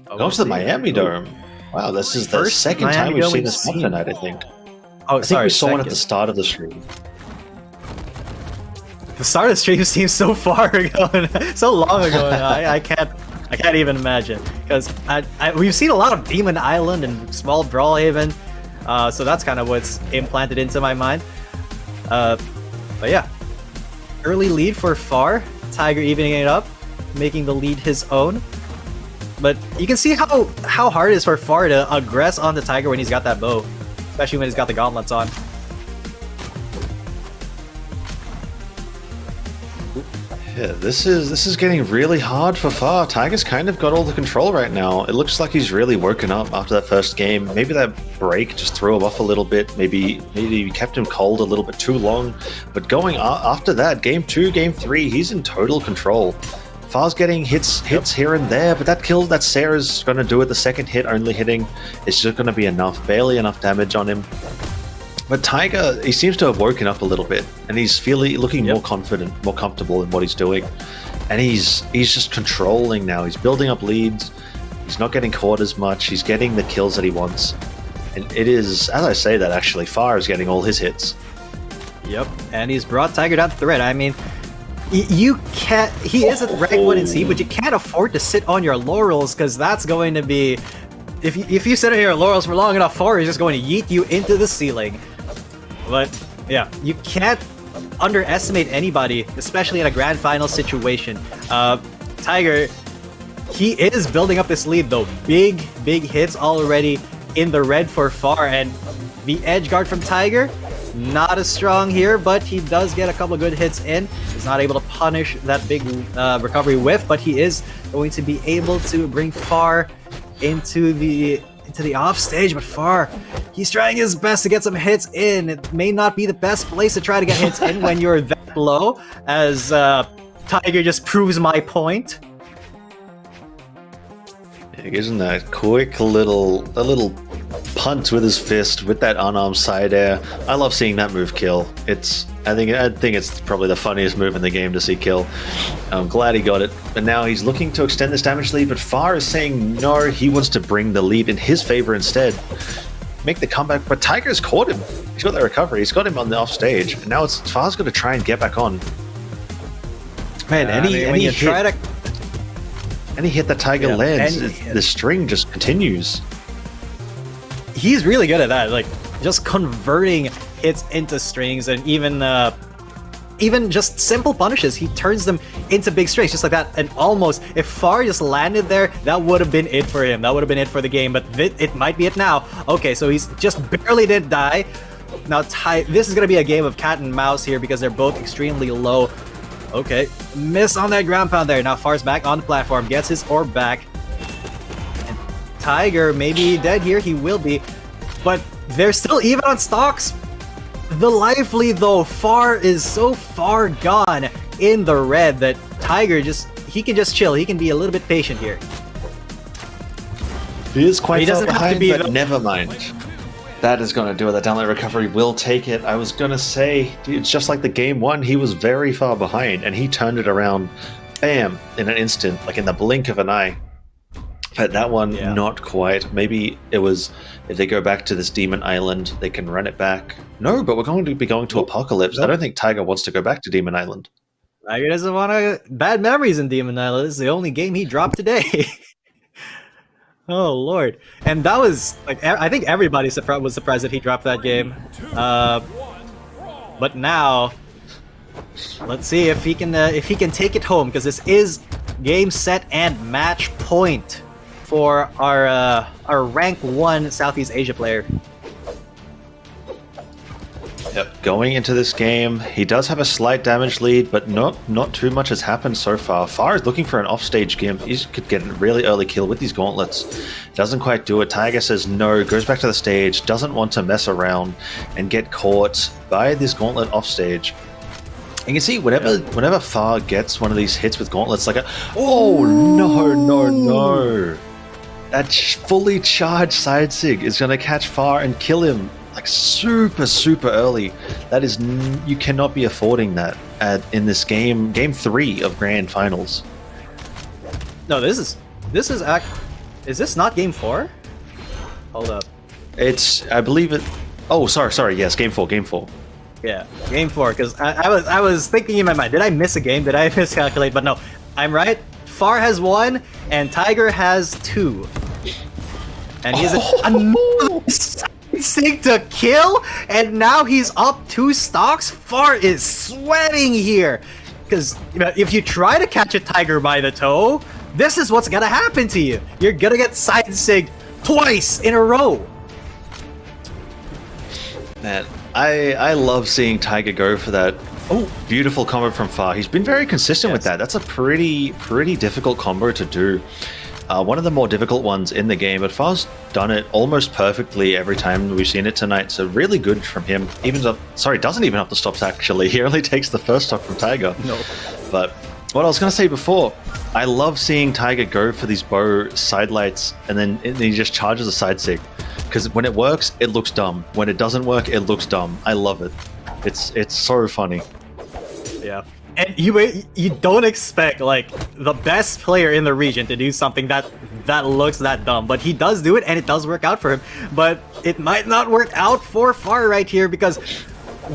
go to the Miami Dome. Wow, this is the second time we've seen this map tonight, I think. Oh, I think we saw one at the start of the stream. The start of the stream seems so far ago, so long ago. I can't even imagine, because we've seen a lot of Demon Island and small Brawlhaven, so that's kind of what's implanted into my mind. But yeah, early lead for Far. Tiger evening it up, making the lead his own. But you can see how hard it is for Far to aggress on the Tiger when he's got that bow, especially when he's got the gauntlets on. Yeah, this is getting really hard for Far. Tiger's kind of got all the control right now. It looks like he's really woken up after that first game. Maybe that break just threw him off a little bit. Maybe kept him cold a little bit too long. But going after that, game 2, game 3, he's in total control. Far's getting hits here and there, but that kill that Sarah's going to do it. The second hit only hitting is just going to be enough, barely enough damage on him. But Tiger, he seems to have woken up a little bit, and he's looking more confident, more comfortable in what he's doing, and he's just controlling now. He's building up leads. He's not getting caught as much. He's getting the kills that he wants, and it is, as I say that, actually, Far is getting all his hits. Yep, and he's brought Tiger down to the red. I mean, you can't. He is a rank 1 in C, but you can't afford to sit on your laurels, because that's going to be, if you sit on your laurels for long enough, Far is just going to yeet you into the ceiling. But yeah, you can't underestimate anybody, especially in a grand final situation. Tiger, he is building up this lead though. Big hits already in the red for Far, and the edge guard from Tiger, not as strong here, but he does get a couple of good hits in. He's not able to punish that big recovery whiff, but he is going to be able to bring Far into the off stage. But Far, he's trying his best to get some hits in. It may not be the best place to try to get hits in when you're that low, as Tiger just proves my point. Yeah, he gives him that quick little punt with his fist with that unarmed side air. I love seeing that move kill. I think it's probably the funniest move in the game to see kill. I'm glad he got it. But now he's looking to extend this damage lead, but Far is saying no, he wants to bring the lead in his favor instead. Make the comeback, but Tiger's caught him. He's got the recovery. He's got him on the off stage. And now Far's got to try and get back on. Man, when you try to any hit that Tiger lands, the string just continues. He's really good at that, like just converting hits into strings, and even just simple punishes, he turns them into big strings just like that. And almost, if Far just landed there, that would have been it for him. That would have been it for the game, but it might be it now. Okay, so he's just barely didn't die. Now this is going to be a game of cat and mouse here because they're both extremely low. Okay, miss on that ground pound there. Now Far's back on the platform, gets his orb back. And Tiger may be dead here, he will be. But they're still even on stocks. The lively though, Far is so far gone in the red that Tiger he can just chill. He can be a little bit patient here. He is quite far behind, but never mind. That is going to do it. The downlight recovery will take it. I was going to say, it's just like the game one, he was very far behind, and he turned it around, bam, in an instant, like in the blink of an eye. But that one, not quite. Maybe it was, if they go back to this Demon Island, they can run it back. No, but we're going to be going to Apocalypse. I don't think Tiger wants to go back to Demon Island. Tiger doesn't want bad memories in Demon Island. This is the only game he dropped today. Oh Lord! And that was like I think everybody was surprised that he dropped that game. But now, let's see if he can take it home, because this is game, set, and match point for our rank 1 Southeast Asia player. Yep. Going into this game, he does have a slight damage lead, but not too much has happened so far. Far is looking for an offstage gimp. He could get a really early kill with these gauntlets. Doesn't quite do it. Tiger says no, goes back to the stage, doesn't want to mess around and get caught by this gauntlet offstage. You can see whenever Far gets one of these hits with gauntlets, like oh no. That fully charged side sig is going to catch Far and kill him. Like super early. That is, you cannot be affording that in this game 3 of Grand Finals. No, is this not game 4? Hold up. I believe it. Oh, sorry. Yes, game 4. Yeah, game 4. Because I was thinking in my mind, did I miss a game? Did I miscalculate? But no, I'm right. Far has 1 and Tiger has 2. And he's another sig to kill, and now he's up 2 stocks. Far is sweating here, because if you try to catch a Tiger by the toe, this is what's gonna happen to you. You're gonna get side sigged twice in a row. Man, I love seeing Tiger go for that. Oh, beautiful combo from Far. He's been very consistent with that. That's a pretty difficult combo to do. One of the more difficult ones in the game, but Far's done it almost perfectly every time we've seen it tonight, so really good from him. Doesn't even have the stops actually. He only takes the first stock from Tiger. No. But what I was going to say before, I love seeing Tiger go for these bow side lights, and then he just charges a side sig. Because when it works, it looks dumb. When it doesn't work, it looks dumb. I love it. It's so funny. Yeah. And you don't expect like the best player in the region to do something that looks that dumb, but he does do it, and it does work out for him. But it might not work out for Far right here, because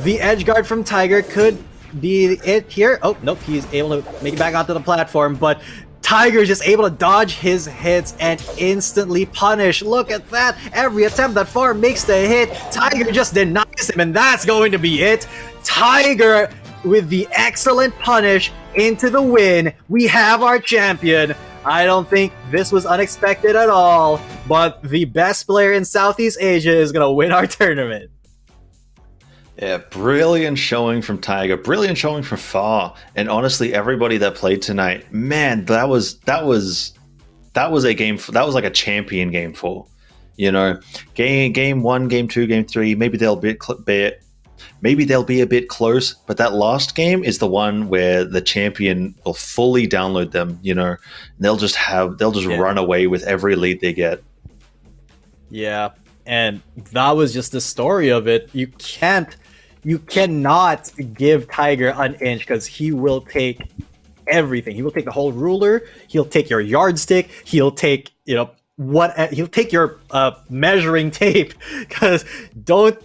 the edge guard from Tiger could be it here. Oh nope, he's able to make it back onto the platform, but Tiger's just able to dodge his hits and instantly punish. Look at that! Every attempt that Far makes the hit, Tiger just denies him, and that's going to be it. Tiger with the excellent punish into the win. We have our champion. I don't think this was unexpected at all, but the best player in Southeast Asia is going to win our tournament. Yeah, brilliant showing from Tiger, brilliant showing from Far, and honestly, everybody that played tonight, man, that was a game. That was like a champion game 4. You know, game 1, game 2, game 3. Maybe they'll be maybe they'll be a bit close, but that last game is the one where the champion will fully download them, and they'll just run away with every lead they get. Yeah, and that was just the story of it. You cannot give Tiger an inch because he will take everything. He will take the whole ruler. He'll take your yardstick. He'll take he'll take your measuring tape because don't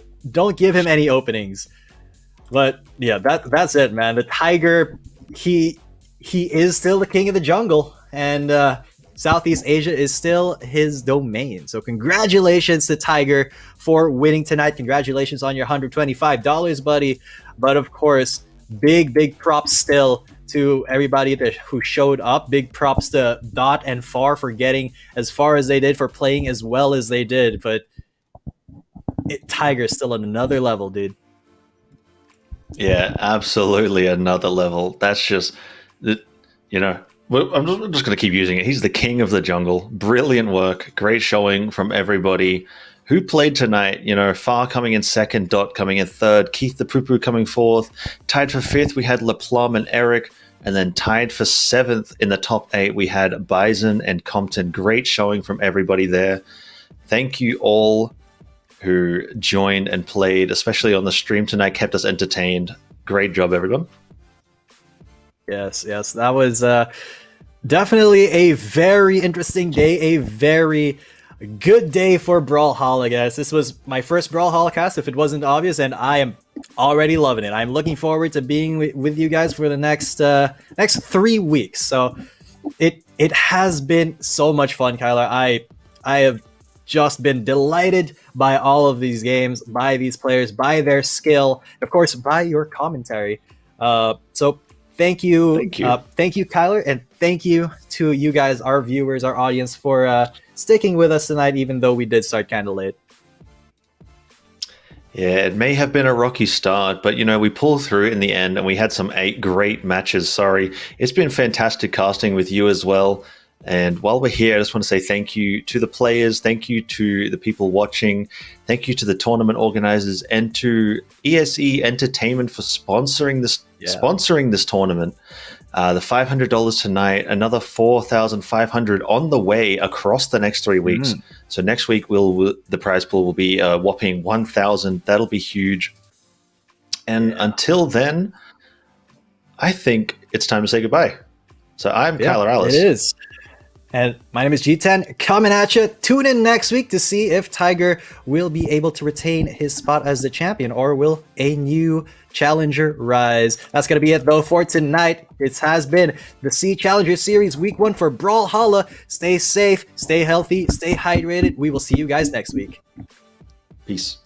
give him any openings. But yeah, that's it, man. The Tiger, he is still the king of the jungle, and Southeast Asia is still his domain. So congratulations to Tiger for winning tonight. Congratulations on your $125, buddy. But of course, big props still to everybody who showed up. Big props to Dot and Far for getting as far as they did, for playing as well as they did. But Tiger's still on another level, dude. Yeah, absolutely another level. That's just, I'm just going to keep using it. He's the king of the jungle. Brilliant work. Great showing from everybody who played tonight. Far coming in second, Dot coming in third, Keith the Poo-Poo coming fourth. Tied for fifth, we had Plum and Eric. And then tied for seventh in the top 8, we had Bison and Compton. Great showing from everybody there. Thank you all who joined and played, especially on the stream tonight, kept us entertained. Great job, everyone. Yes, that was definitely a very interesting day, a very good day for Brawlhalla, guys. This was my first Brawlhalla cast, if it wasn't obvious, and I am already loving it. I'm looking forward to being with you guys for the next 3 weeks. So it has been so much fun, Kyler. I have just been delighted by all of these games, by these players, by their skill, of course, by your commentary. So thank you, Kyler, and thank you to you guys, our viewers, our audience, for sticking with us tonight, even though we did start kind of late. Yeah, it may have been a rocky start, but we pulled through in the end, and we had some 8 great matches. Sorry, it's been fantastic casting with you as well. And while we're here, I just want to say thank you to the players, thank you to the people watching, thank you to the tournament organizers, and to ESE Entertainment for sponsoring this tournament. The $500 tonight, another $4,500 on the way across the next 3 weeks. So next week, the prize pool will be a whopping $1,000. That'll be huge. And until then, I think it's time to say goodbye. So I'm Kyler Alice. It is. And my name is G10, coming at you. Tune in next week to see if Tiger will be able to retain his spot as the champion, or will a new challenger rise. That's going to be it, though, for tonight. It has been the SEA Challenger Series Week 1 for Brawlhalla. Stay safe, stay healthy, stay hydrated. We will see you guys next week. Peace.